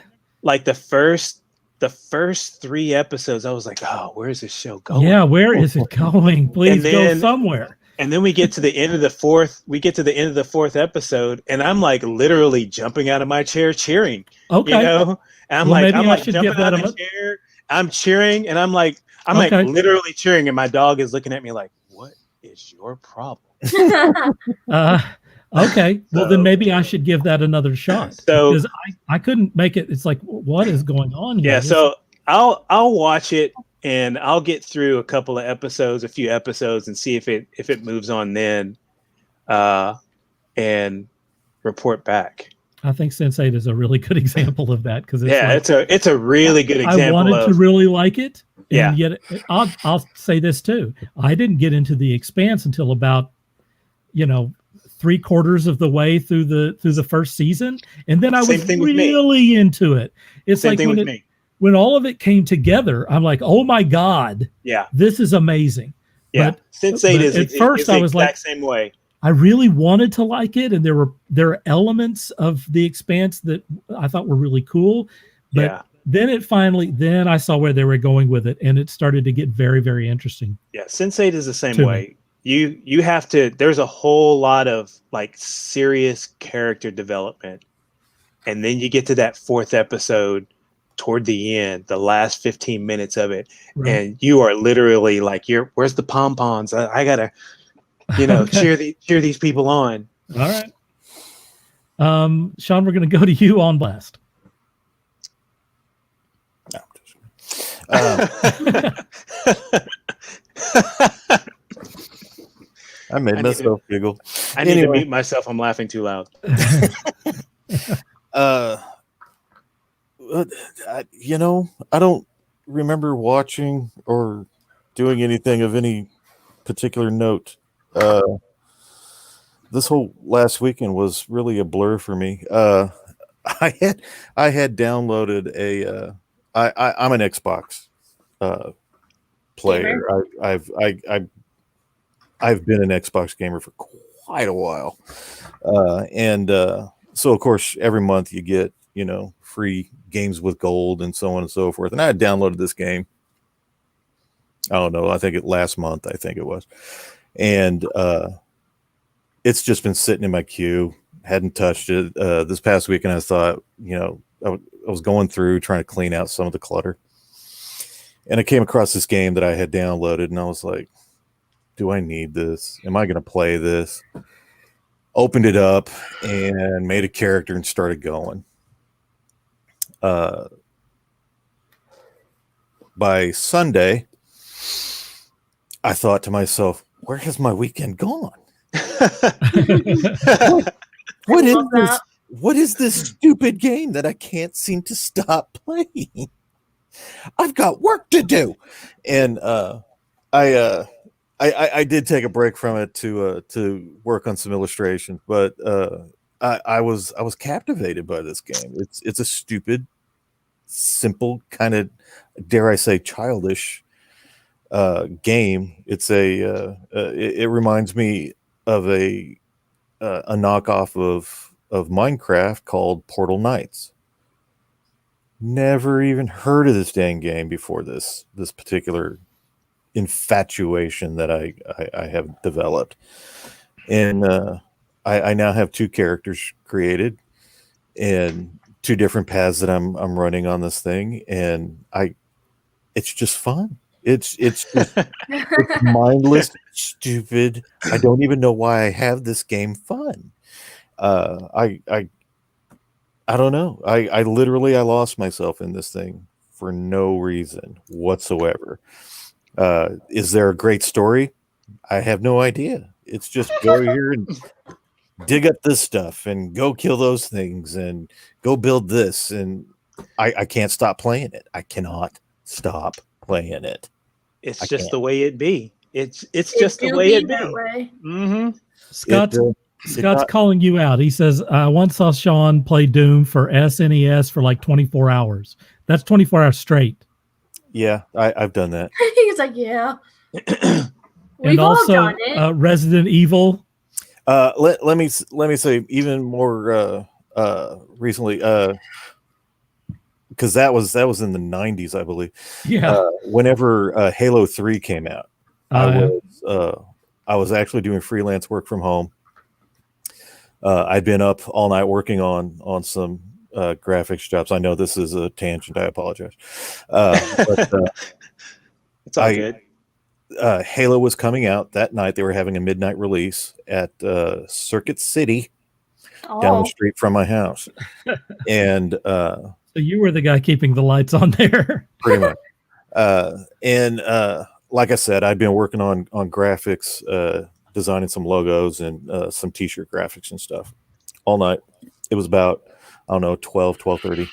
Speaker 2: like the first 3 episodes. I was like, oh, where is this show going?
Speaker 1: Yeah, where is it going? Please go somewhere.
Speaker 2: And then we get to the end of the fourth. We get to the end of the 4th episode, and I'm like literally jumping out of my chair cheering.
Speaker 1: Okay,
Speaker 2: and I'm like jumping out of the chair. I'm cheering, and I'm like literally cheering, and my dog is looking at me like, "What is your problem?"
Speaker 1: Okay, well then maybe I should give that another shot. So because I couldn't make it. It's like, what is going on here?
Speaker 2: Yeah, so I'll watch it, and I'll get through a few episodes, and see if it moves on then, and report back.
Speaker 1: I think Sense8 is a really good example of that because
Speaker 2: it's a really good example.
Speaker 1: I wanted to really like it, and yet I'll say this too. I didn't get into The Expanse until about 3/4 of the way through the first season, and then I was really into it. It's like when all of it came together, I'm like, oh my god, this is amazing.
Speaker 2: Yeah, Sense8 is at first I was like same way.
Speaker 1: I really wanted to like it, and there are elements of The Expanse that I thought were really cool, but then I saw where they were going with it, and it started to get very, very interesting.
Speaker 2: Yeah, Sense8 is the same way. You have to. There's a whole lot of like serious character development, and then you get to that 4th episode toward the end, the last 15 minutes of it, and you are literally like, where's the pom-poms? I gotta. cheer these people on.
Speaker 1: All right. Shawn, we're going to go to you on blast.
Speaker 4: I made myself giggle.
Speaker 2: I need to mute myself. I'm laughing too loud.
Speaker 4: I don't remember watching or doing anything of any particular note. This whole last weekend was really a blur for me. I had downloaded I'm an Xbox player. I've been an Xbox gamer for quite a while, and so of course every month you get free games with gold and so on and so forth. And I had downloaded this game. I don't know. I think last month. I think it was. And it's just been sitting in my queue, hadn't touched it. This past weekend, I thought, I was going through trying to clean out some of the clutter. And I came across this game that I had downloaded, and I was like, do I need this? Am I going to play this? Opened it up and made a character and started going. by Sunday, I thought to myself, where has my weekend gone? What is
Speaker 3: love
Speaker 4: this?
Speaker 3: that.
Speaker 4: What is this stupid game that I can't seem to stop playing? I've got work to do. And I did take a break from it to work on some illustrations, but I was captivated by this game. It's a stupid, simple, kind of, dare I say, childish game. It's it reminds me of a knockoff of Minecraft called Portal Knights. Never even heard of this dang game before this particular infatuation that I have developed. And I now have 2 characters created and 2 different paths that I'm running on this thing, and it's just fun. It's mindless, stupid. I don't even know why I have this game fun. I don't know. I literally lost myself in this thing for no reason whatsoever. Is there a great story? I have no idea. It's just go here and dig up this stuff and go kill those things and go build this. And I can't stop playing it. I cannot stop playing it.
Speaker 2: It's
Speaker 4: I
Speaker 2: just
Speaker 4: can't.
Speaker 2: the way it be. It's just the way it be. Mm-hmm.
Speaker 1: Scott's calling you out. He says, I once saw Shawn play Doom for SNES for like 24 hours. That's 24 hours straight.
Speaker 4: Yeah, I've done that.
Speaker 3: He's like, yeah. We've
Speaker 1: And
Speaker 3: all
Speaker 1: also
Speaker 3: done it.
Speaker 1: Resident Evil.
Speaker 4: Let me say even more recently, because that was in the 90s, I believe.
Speaker 1: Yeah.
Speaker 4: Whenever Halo 3 came out, I was actually doing freelance work from home. I'd been up all night working on some graphics jobs. I know this is a tangent. I apologize. But
Speaker 2: It's all good.
Speaker 4: Halo was coming out that night. They were having a midnight release at Circuit City down the street from my house. And
Speaker 1: so you were the guy keeping the lights on there.
Speaker 4: pretty much. And like I said, I'd been working on graphics, designing some logos and some t-shirt graphics and stuff all night. It was about, I don't know, 12:30.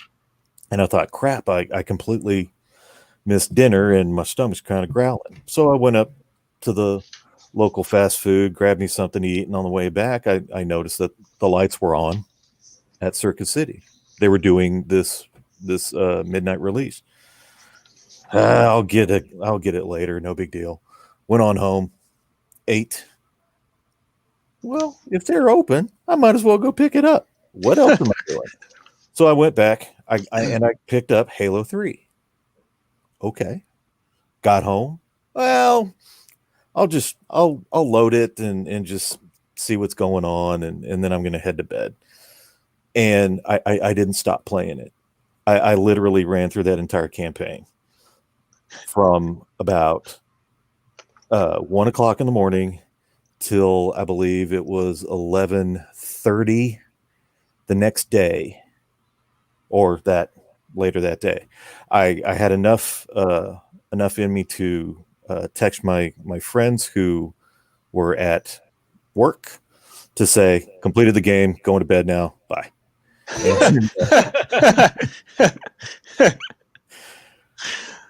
Speaker 4: And I thought, crap, I completely missed dinner and my stomach's kind of growling. So I went up to the local fast food, grabbed me something to eat. And on the way back, I noticed that the lights were on at Circuit City. They were doing this midnight release. I'll get it later. No big deal. Went on home, ate. Well, if they're open, I might as well go pick it up. What else am I doing? So I went back. I picked up Halo 3. Okay. Got home. Well, I'll load it and just see what's going on, and then I'm gonna head to bed. And I didn't stop playing it. I literally ran through that entire campaign from about 1 o'clock in the morning till I believe it was 11:30 the next day, or later that day. I had enough in me to text my friends who were at work to say, completed the game, going to bed now, bye. And,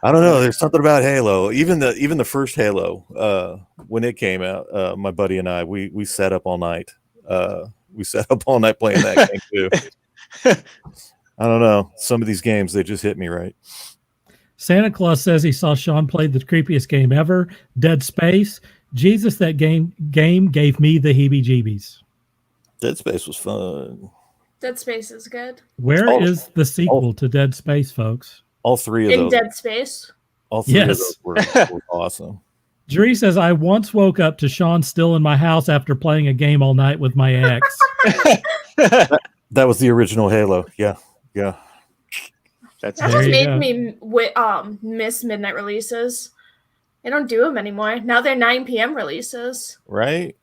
Speaker 4: I don't know. There's something about Halo. Even the first Halo, when it came out, my buddy and I, we sat up all night. We sat up all night playing that game too. I don't know. Some of these games, they just hit me right.
Speaker 1: Santa Claus says he saw Shawn play the creepiest game ever, Dead Space. Jesus, that game gave me the heebie-jeebies.
Speaker 4: Dead Space was fun.
Speaker 3: Dead Space is good.
Speaker 1: Where is the sequel to Dead Space, folks?
Speaker 4: All three of
Speaker 3: In
Speaker 4: those.
Speaker 3: Dead Space.
Speaker 4: All three of
Speaker 1: Yes.
Speaker 4: those were awesome.
Speaker 1: Jerry says, I once woke up to Shawn still in my house after playing a game all night with my ex.
Speaker 4: That was the original Halo. Yeah.
Speaker 3: That
Speaker 1: There
Speaker 3: just
Speaker 1: you
Speaker 3: made
Speaker 1: go.
Speaker 3: me miss midnight releases. They don't do them anymore. Now they're 9 p.m. releases.
Speaker 4: Right?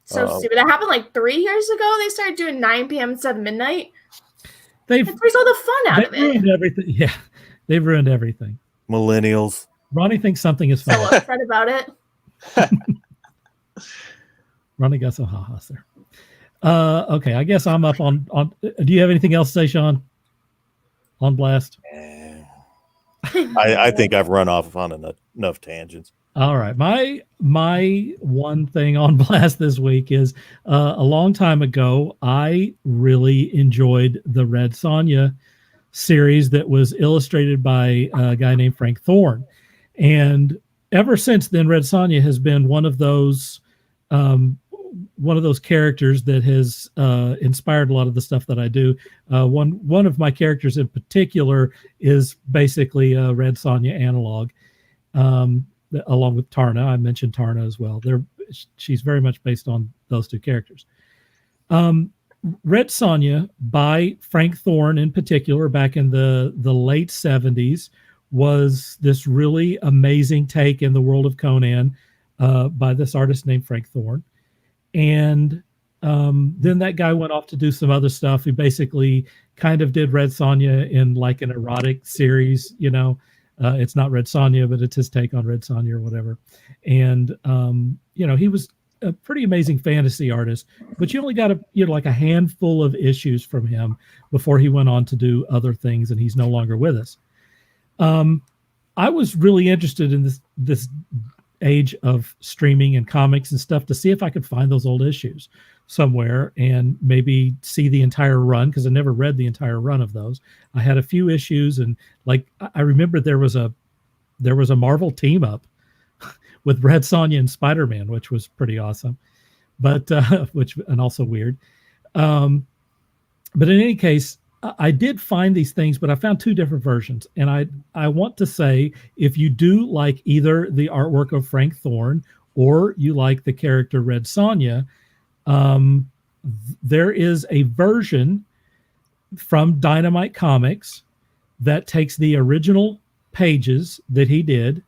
Speaker 3: So stupid. That happened like 3 years ago. They started doing 9 p.m. instead of midnight.
Speaker 1: They've
Speaker 3: It takes all the fun out of it.
Speaker 1: ruined everything. Yeah, they've ruined everything.
Speaker 4: Millennials.
Speaker 1: Ronnie thinks something is
Speaker 3: So
Speaker 1: funny.
Speaker 3: upset about it.
Speaker 1: Ronnie got some ha-has there. Okay, I guess I'm up on. Do you have anything else to say, Sean? On blast.
Speaker 4: I think I've run off on enough tangents.
Speaker 1: All right, my one thing on blast this week is a long time ago I really enjoyed the Red Sonja series that was illustrated by a guy named Frank Thorne, and ever since then, Red Sonja has been one of those characters that has inspired a lot of the stuff that I do. One of my characters in particular is basically a Red Sonja analog, along with Tarna. I mentioned Tarna as well. She's very much based on those two characters. Red Sonja by Frank Thorne in particular, back in the late 70s, was this really amazing take in the world of Conan by this artist named Frank Thorne. And then that guy went off to do some other stuff. He basically kind of did Red Sonja in like an erotic series, it's not Red Sonja, but it's his take on Red Sonja or whatever. And, he was a pretty amazing fantasy artist, but you only got like a handful of issues from him before he went on to do other things, and he's no longer with us. I was really interested in this age of streaming and comics and stuff to see if I could find those old issues somewhere and maybe see the entire run, because I never read the entire run of those. I had a few issues, and like I remember there was a Marvel team up with Red Sonja and Spider-Man, which was pretty awesome, but and also weird. But in any case, I did find these things, but I found two different versions. And I want to say, if you do like either the artwork of Frank Thorne or you like the character Red Sonja, there is a version from Dynamite Comics that takes the original pages that he did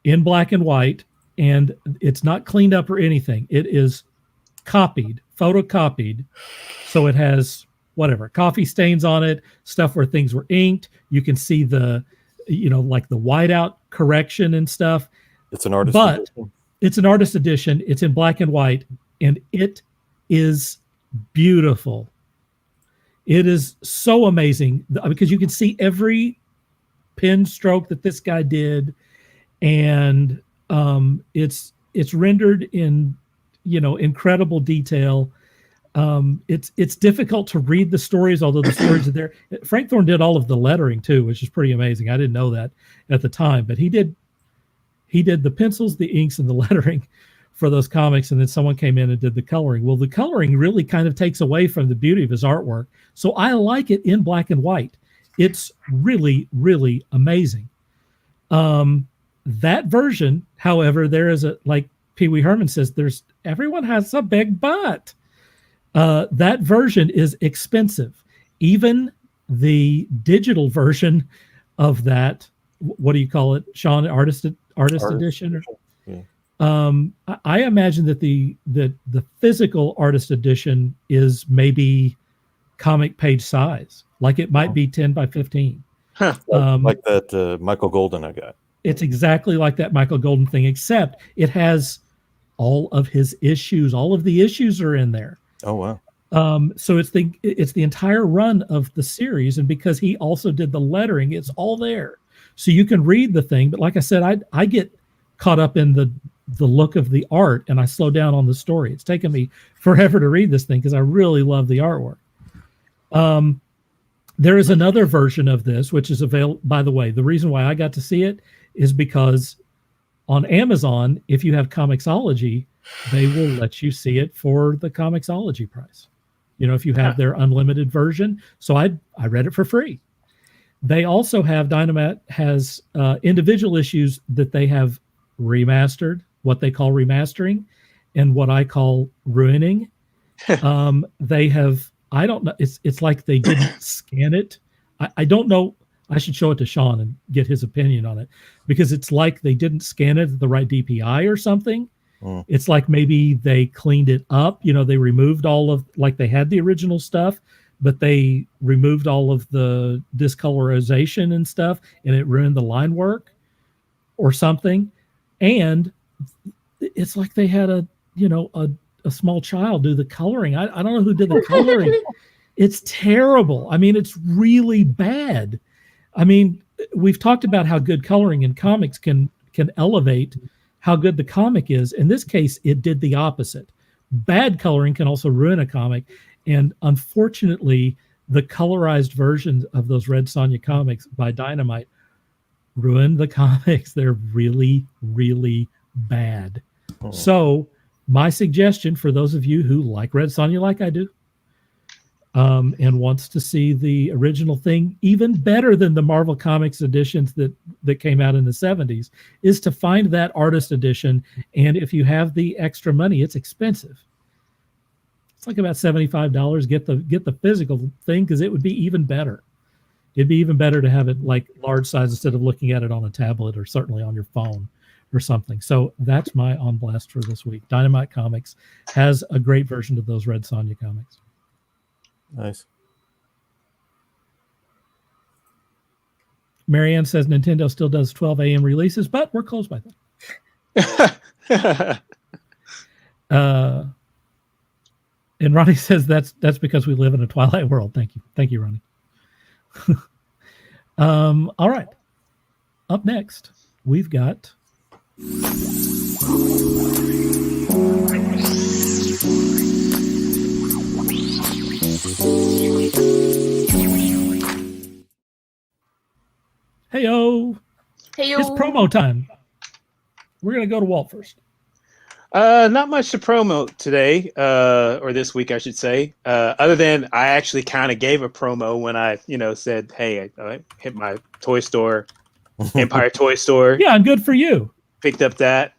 Speaker 1: in black and white, and it's not cleaned up or anything. It is photocopied. So it has whatever coffee stains on it, stuff where things were inked. You can see the, like the whiteout correction and stuff.
Speaker 4: It's an artist edition.
Speaker 1: It's an artist edition. It's in black and white, and it is beautiful. It is so amazing because you can see every pen stroke that this guy did, and it's rendered in incredible detail. It's difficult to read the stories, although the stories are there. Frank Thorne did all of the lettering too, which is pretty amazing. I didn't know that at the time, but he did the pencils, the inks, and the lettering for those comics, and then someone came in and did the coloring. Well, the coloring really kind of takes away from the beauty of his artwork, so I like it in black and white. It's really, really amazing. That version, however, there is like Pee Wee Herman says, everyone has a big butt. That version is expensive. Even the digital version of that, what do you call it, Sean? Artist edition? Yeah. I imagine that the physical artist edition is maybe comic page size. Like it might be 10 by 15.
Speaker 2: Huh.
Speaker 4: Like that Michael Golden I got.
Speaker 1: It's exactly like that Michael Golden thing, except it has all of his issues. All of the issues are in there.
Speaker 4: Oh, wow.
Speaker 1: So it's the entire run of the series, and because he also did the lettering, it's all there. So you can read the thing, but like I said, I get caught up in the look of the art, and I slow down on the story. It's taken me forever to read this thing because I really love the artwork. There is another version of this, which is available. By the way, the reason why I got to see it is because on Amazon, if you have Comixology, they will let you see it for the Comixology price. If you have their unlimited version. So I read it for free. They also have, Dynamite has individual issues that they have remastered, what they call remastering, and what I call ruining. They have, I don't know, it's like they didn't scan it. I don't know. I should show it to Sean and get his opinion on it, because it's like they didn't scan it at the right DPI or something. It's like maybe they cleaned it up. They removed all of, like they had the original stuff, but they removed all of the discolorization and stuff, and it ruined the line work or something. And it's like they had a small child do the coloring. I don't know who did the coloring. It's terrible. I mean, it's really bad. I mean, we've talked about how good coloring in comics can elevate how good the comic is. In this case, it did the opposite. Bad coloring can also ruin a comic. And unfortunately, the colorized versions of those Red Sonja comics by Dynamite ruined the comics. They're really, really bad. Oh. So my suggestion for those of you who like Red Sonja like I do, and wants to see the original thing even better than the Marvel Comics editions that came out in the 70s, is to find that artist edition. And if you have the extra money, it's expensive. It's like about $75. Get the physical thing, because it would be even better. It'd be even better to have it like large size instead of looking at it on a tablet or certainly on your phone or something. So that's my on blast for this week. Dynamite Comics has a great version of those Red Sonja comics.
Speaker 4: Nice.
Speaker 1: Marianne says Nintendo still does 12 a.m. releases, but we're closed by then. And Ronnie says that's because we live in a Twilight world. Thank you, Ronnie. All right. Up next, we've got Heyo. It's promo time. We're going to go to Walt first.
Speaker 2: Not much to promote today, or this week, I should say. Other than I actually kind of gave a promo when I, said, "Hey, I hit my toy store, Empire Toy Store."
Speaker 1: Yeah, and good for you.
Speaker 2: Picked up that.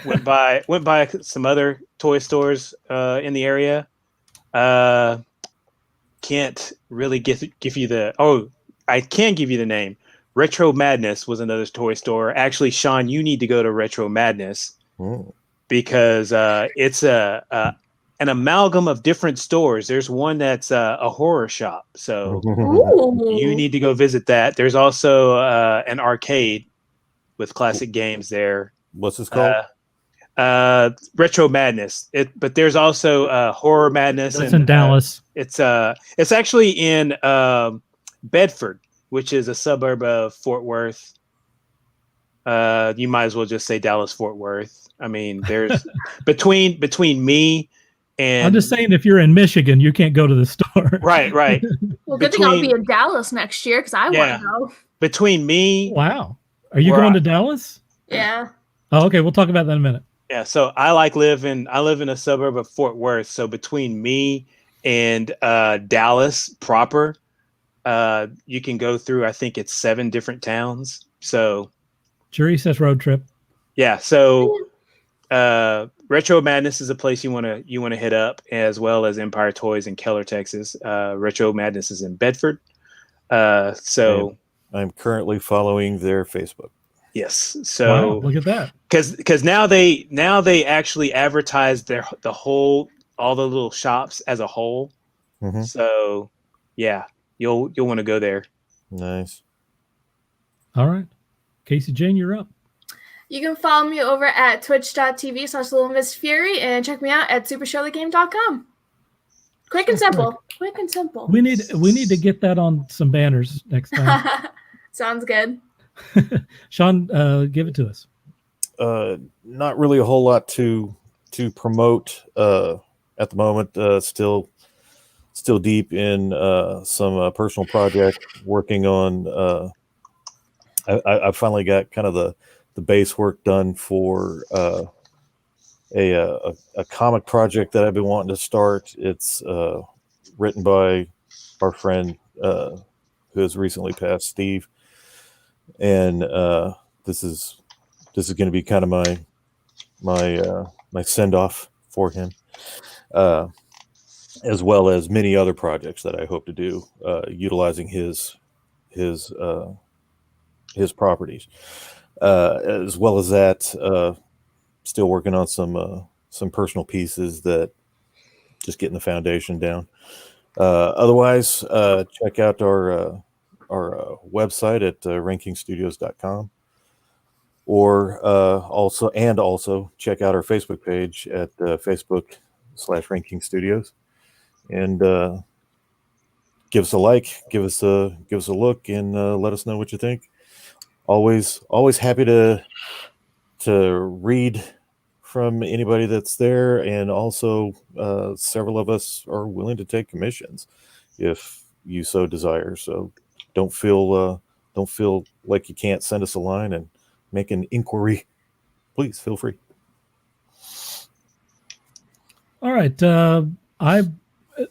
Speaker 2: Went by some other toy stores in the area. Can't really give you the. Oh, I can give you the name. Retro Madness was another toy store. Actually, Shawn, you need to go to Retro Madness.
Speaker 4: Oh.
Speaker 2: Because it's an amalgam of different stores. There's one that's a horror shop, so you need to go visit that. There's also an arcade with classic games there.
Speaker 4: What's this called?
Speaker 2: Retro Madness. But there's also Horror Madness.
Speaker 1: That's in Dallas.
Speaker 2: It's actually in Bedford, which is a suburb of Fort Worth. You might as well just say Dallas Fort Worth. I mean, there's between me and.
Speaker 1: I'm just saying, if you're in Michigan, you can't go to the store.
Speaker 2: Right.
Speaker 3: Well, good thing I'll be in Dallas next year because I want to go.
Speaker 2: Between me.
Speaker 1: Wow. Are you going to Dallas?
Speaker 3: Yeah.
Speaker 1: Oh, okay. We'll talk about that in a minute.
Speaker 2: Yeah. So I live in a suburb of Fort Worth. So between me and Dallas proper, you can go through, I think it's 7 different towns. So.
Speaker 1: Jury says road trip.
Speaker 2: Yeah. So. Retro Madness is a place you want to hit up, as well as Empire Toys in Keller, Texas. Retro Madness is in Bedford. So
Speaker 4: I'm currently following their Facebook.
Speaker 2: Yes. So
Speaker 1: wow, look at that.
Speaker 2: Because now they actually advertise all the little shops as a whole. Mm-hmm. So yeah, you'll want to go there.
Speaker 4: Nice.
Speaker 1: All right, CaseyJane, you're up.
Speaker 3: You can follow me over at twitch.tv/LittleMissFury and check me out at supershirleygame.com. Quick and simple. Quick and simple.
Speaker 1: We need to get that on some banners next time.
Speaker 3: Sounds good.
Speaker 1: Shawn, give it to us.
Speaker 4: Not really a whole lot to promote at the moment. Still deep in some personal project, working on. I finally got kind of the base work done for a comic project that I've been wanting to start. It's written by our friend who has recently passed, Steve, and this is going to be kind of my send off for him, as well as many other projects that I hope to do utilizing his properties. As well as that, still working on some personal pieces that just getting the foundation down. Otherwise, check out our website at rankingstudios.com, or also check out our Facebook page at Facebook/Ranking Studios, and give us a like, give us a look, and let us know what you think. Always happy to read from anybody that's there, and also several of us are willing to take commissions if you so desire. So don't feel like you can't send us a line and make an inquiry. Please feel free.
Speaker 1: All right. I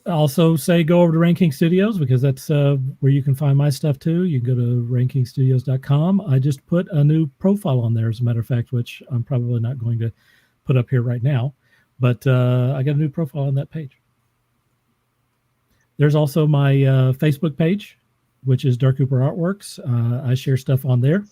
Speaker 1: also say go over to Ranking Studios, because that's where you can find my stuff too. You can go to rankingstudios.com. I just put a new profile on there, as a matter of fact, which I'm probably not going to put up here right now, but I got a new profile on that page. There's also my Facebook page, which is Dark Cooper Artworks. I share stuff on there.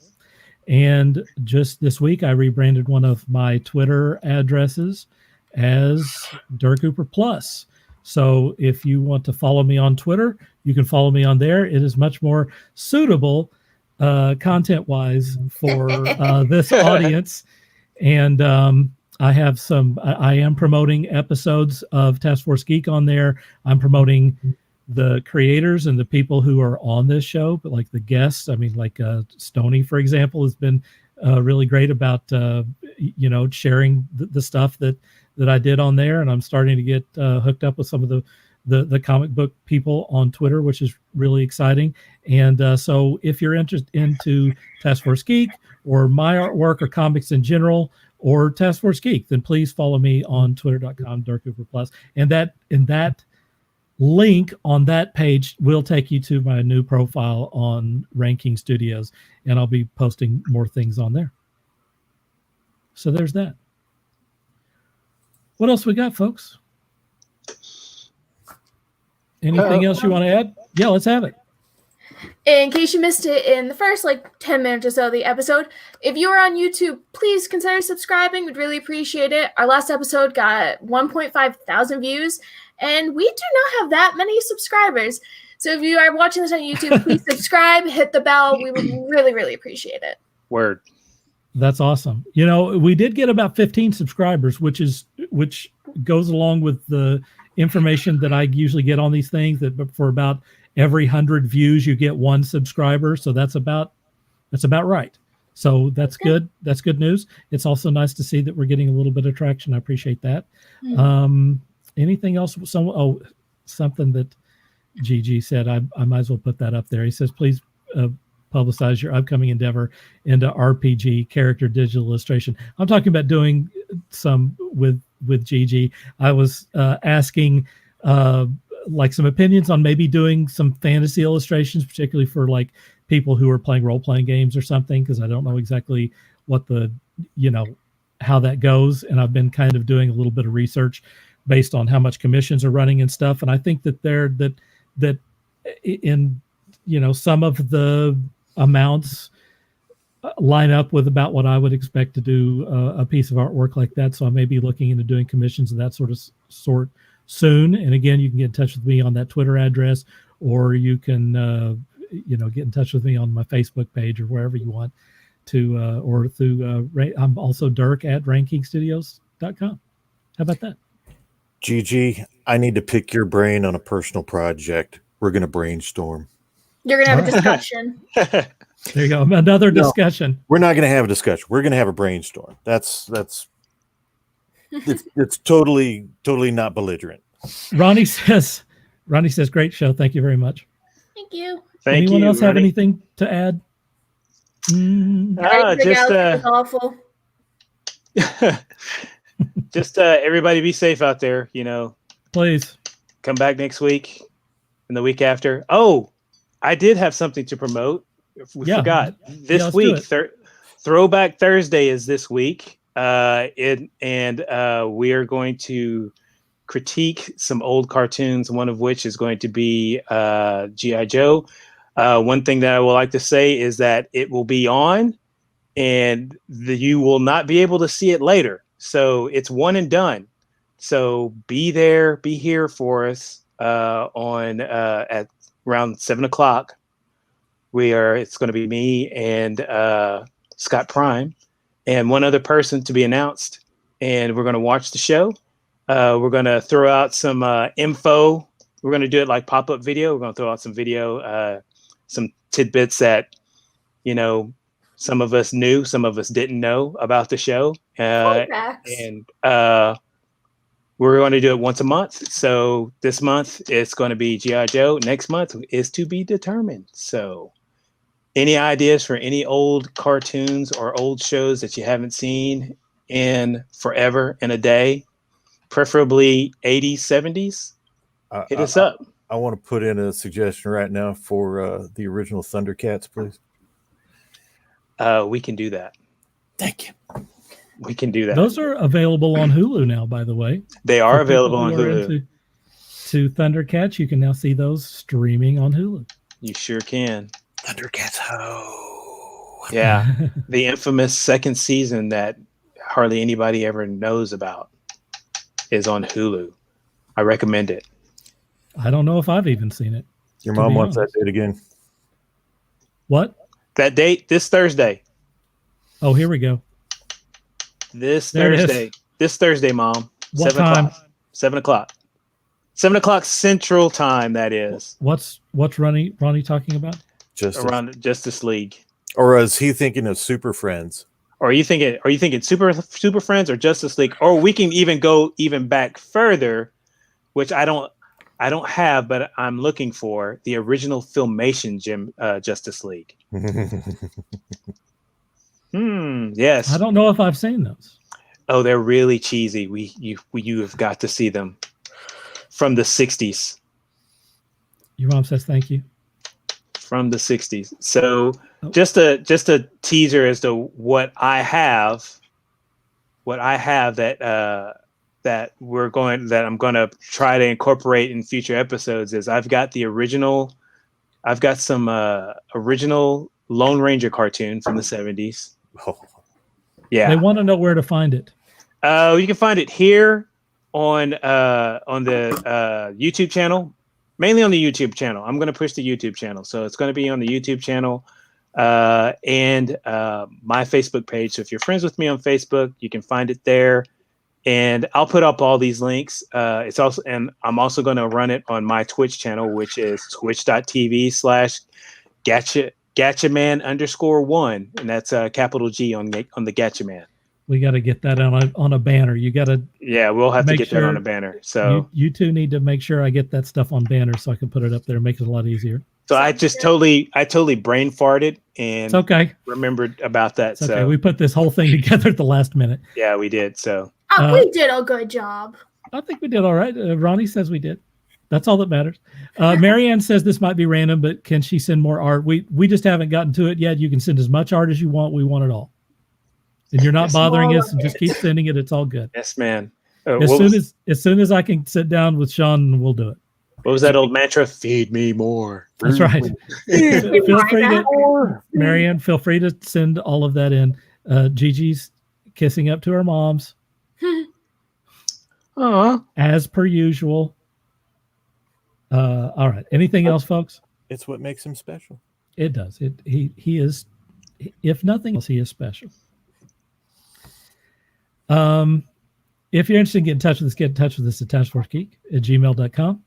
Speaker 1: And just this week, I rebranded one of my Twitter addresses as Dark Cooper Plus. So if you want to follow me on Twitter, you can follow me on there. It is much more suitable content-wise for this audience. And I am promoting episodes of Taskforce Geek on there. I'm promoting the creators and the people who are on this show, but like the guests, I mean, like Stony, for example, has been really great about, sharing the stuff that I did on there. And I'm starting to get hooked up with some of the comic book people on Twitter, which is really exciting. And so if you're interested into Taskforce Geek or my artwork or comics in general, or Taskforce Geek, then please follow me on twitter.com, Dark Cooper Plus. And that link on that page will take you to my new profile on Ranking Studios, and I'll be posting more things on there. So there's that. What else we got, folks? Anything else you want to add? Yeah, let's have it.
Speaker 3: In case you missed it in the first 10 minutes or so of the episode, if you are on YouTube, please consider subscribing. We'd really appreciate it. Our last episode got 1.5 thousand views, and we do not have that many subscribers. So if you are watching this on YouTube, please subscribe, hit the bell. We would really, really appreciate it.
Speaker 2: Word.
Speaker 1: That's awesome. We did get about 15 subscribers, which goes along with the information that I usually get on these things, that for about every 100 views, you get one subscriber. So that's about right. So that's good. That's good news. It's also nice to see that we're getting a little bit of traction. I appreciate that. Anything else? Something that GG said, I might as well put that up there. He says, please publicize your upcoming endeavor into RPG character digital illustration. I'm talking about doing some with GG. I was asking some opinions on maybe doing some fantasy illustrations, particularly for people who are playing role-playing games or something, because I don't know exactly what how that goes. And I've been kind of doing a little bit of research based on how much commissions are running and stuff. And I think that that in some of the amounts line up with about what I would expect to do a piece of artwork like that. So I may be looking into doing commissions of that sort soon. And again, you can get in touch with me on that Twitter address, or you can get in touch with me on my Facebook page or wherever you want to, or through I'm also Dirk at rankingstudios.com. How about that?
Speaker 4: GG, I need to pick your brain on a personal project. We're going to brainstorm.
Speaker 3: You're going to have a discussion.
Speaker 1: There you go. Another discussion.
Speaker 4: We're not going to have a discussion. We're going to have a brainstorm. It's totally not belligerent.
Speaker 1: Ronnie says, great show. Thank you very much.
Speaker 3: Thank you.
Speaker 1: Anyone else have anything to add?
Speaker 3: Just awful.
Speaker 2: Just everybody be safe out there.
Speaker 1: Please
Speaker 2: come back next week and the week after. Oh, I did have something to promote. We forgot this week. Throwback Thursday is this week. We are going to critique some old cartoons, one of which is going to be G.I. Joe. One thing that I would like to say is that it will be on, and you will not be able to see it later. So it's one and done. So be there, be here for us. on at around 7:00. It's going to be me and Scott Prime and one other person to be announced, and we're going to watch the show. We're going to throw out some info. We're going to do it like pop-up video. We're going to throw out some video, some tidbits that, some of us knew, some of us didn't know about the show. And we're going to do it once a month. So this month it's going to be G.I. Joe. Next month is to be determined. So any ideas for any old cartoons or old shows that you haven't seen in forever and a day, preferably 80s, 70s? Hit us up.
Speaker 4: I want to put in a suggestion right now for the original Thundercats, please.
Speaker 2: We can do that.
Speaker 4: Thank you.
Speaker 2: We can do that.
Speaker 1: Those are available on Hulu now, by the way.
Speaker 2: They are
Speaker 1: For
Speaker 2: available
Speaker 1: people
Speaker 2: on
Speaker 1: who are
Speaker 2: Hulu.
Speaker 1: To Thundercats, you can now see those streaming on Hulu.
Speaker 2: You sure can.
Speaker 4: Thundercats ho.
Speaker 2: Yeah. The infamous second season that hardly anybody ever knows about is on Hulu. I recommend it.
Speaker 1: I don't know if I've even seen it.
Speaker 4: Your
Speaker 1: to
Speaker 4: mom
Speaker 1: be
Speaker 4: wants that
Speaker 1: honest.
Speaker 4: date again.
Speaker 1: What?
Speaker 2: That date, this Thursday.
Speaker 1: Oh, here we go.
Speaker 2: This
Speaker 1: There it is.
Speaker 2: Thursday. This Thursday, Mom.
Speaker 1: What
Speaker 2: 7
Speaker 1: time?
Speaker 2: o'clock. 7 o'clock. 7 o'clock Central Time, that is.
Speaker 1: What's Ronnie talking about?
Speaker 2: Around Justice League.
Speaker 4: Or is he thinking of Super Friends?
Speaker 2: Or are you thinking Super Friends or Justice League? Or we can even go even back further, which I don't have, but I'm looking for the original Filmation Justice League. Yes.
Speaker 1: I don't know if I've seen those.
Speaker 2: Oh, they're really cheesy. You have got to see them from the 60s.
Speaker 1: Your mom says thank you.
Speaker 2: From the 60s. So just a teaser as to what I have that I'm going to try to incorporate in future episodes is I've got some original Lone Ranger cartoon from the 70s.
Speaker 4: Oh.
Speaker 2: Yeah.
Speaker 1: They want to know where to find it.
Speaker 2: You can find it here on the YouTube channel, mainly on the YouTube channel. I'm going to push the YouTube channel. So it's going to be on the YouTube channel and my Facebook page. So if you're friends with me on Facebook, you can find it there. And I'll put up all these links. I'm also going to run it on my Twitch channel, which is twitch.tv/Gatchaman_1. And that's capital G on the Gatchaman.
Speaker 1: We got to get that on a banner. You got to.
Speaker 2: Yeah, we'll have to get that on a
Speaker 1: sure
Speaker 2: banner. So
Speaker 1: you two need to make sure I get that stuff on banner so I can put it up there and make it a lot easier.
Speaker 2: So I totally brain farted and
Speaker 1: It's okay.
Speaker 2: remembered about that.
Speaker 1: It's okay.
Speaker 2: So
Speaker 1: We put this whole thing together at the last minute.
Speaker 2: yeah, we did. So
Speaker 3: We did a good job.
Speaker 1: I think we did all right. Ronnie says we did. That's all that matters. Marianne says this might be random, but can she send more art? We just haven't gotten to it yet. You can send as much art as you want. We want it all. And you're not
Speaker 2: Yes,
Speaker 1: bothering
Speaker 3: all
Speaker 1: us.
Speaker 3: of
Speaker 1: Just
Speaker 3: it.
Speaker 1: keep sending it. It's all good.
Speaker 2: yes, man.
Speaker 1: As soon as I can sit down with Shawn, we'll do it.
Speaker 2: What was that old mantra? Feed me more.
Speaker 1: That's right.
Speaker 3: You
Speaker 1: Feel
Speaker 3: find
Speaker 1: free
Speaker 3: that?
Speaker 1: to, Marianne, feel free to send all of that in. Gigi's kissing up to her moms
Speaker 2: Aw.
Speaker 1: as per usual. All right. Anything else, folks?
Speaker 4: It's what makes him special.
Speaker 1: It does. He is, if nothing else, he is special. If you're interested in getting in touch with us, get in touch with us at taskforcegeek@gmail.com.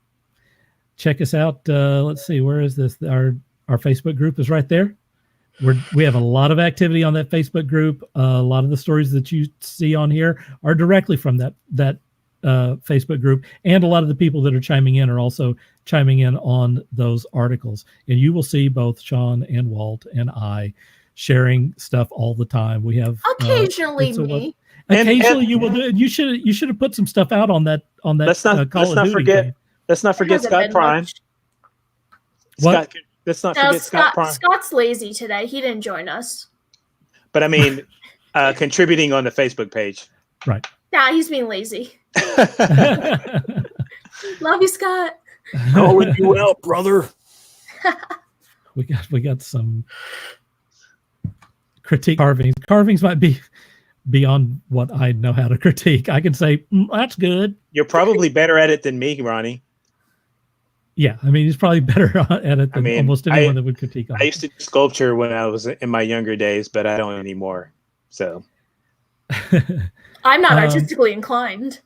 Speaker 1: Check us out. Let's see, where is this? Our Facebook group is right there. We have a lot of activity on that Facebook group. A lot of the stories that you see on here are directly from that Facebook group, and a lot of the people that are chiming in are also chiming in on those articles. And you will see both Shawn and Walt and I sharing stuff all the time. We have
Speaker 3: Occasionally me.
Speaker 1: Occasionally you will do it. You should have put some stuff out on that
Speaker 2: Let's not
Speaker 1: Duty game.
Speaker 2: Let's not forget
Speaker 3: Hasn't
Speaker 2: Scott
Speaker 3: been
Speaker 2: Prime.
Speaker 3: much.
Speaker 1: What?
Speaker 2: Let's not
Speaker 3: No,
Speaker 2: forget Scott Prime.
Speaker 3: Scott's lazy today. He didn't join us.
Speaker 2: But I mean, contributing on the Facebook page.
Speaker 1: Right.
Speaker 3: Nah, he's being lazy. Love you, Scott.
Speaker 4: Calling you out, brother.
Speaker 1: We got some critique carvings. Carvings might be beyond what I know how to critique. I can say that's good.
Speaker 2: You're probably better at it than me, Ronnie.
Speaker 1: Yeah, I mean, he's probably better at it than almost anyone that would critique on
Speaker 2: I used to do sculpture when I was in my younger days, but I don't anymore. So
Speaker 3: I'm not artistically inclined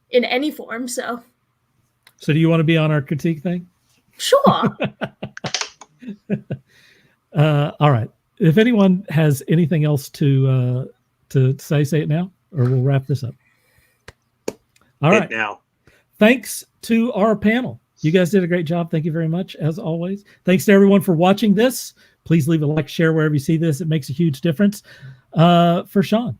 Speaker 3: in any form, so.
Speaker 1: So do you want to be on our critique thing?
Speaker 3: Sure.
Speaker 1: All right. If anyone has anything else to say it now, or we'll wrap this up. All right.
Speaker 2: Now.
Speaker 1: Thanks to our panel. You guys did a great job. Thank you very much, as always. Thanks to everyone for watching this. Please leave a like, share wherever you see this. It makes a huge difference. For Shawn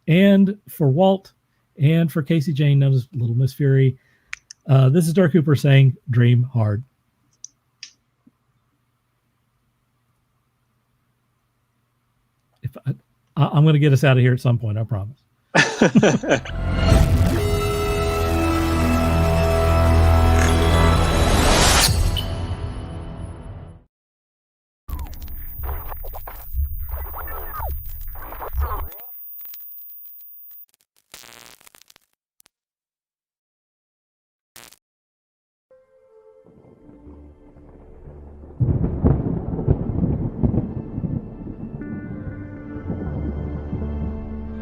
Speaker 1: and for Walt and for CaseyJane, known as Little Miss Fury, this is Dark Cooper saying, dream hard. I'm going to get us out of here at some point, I promise.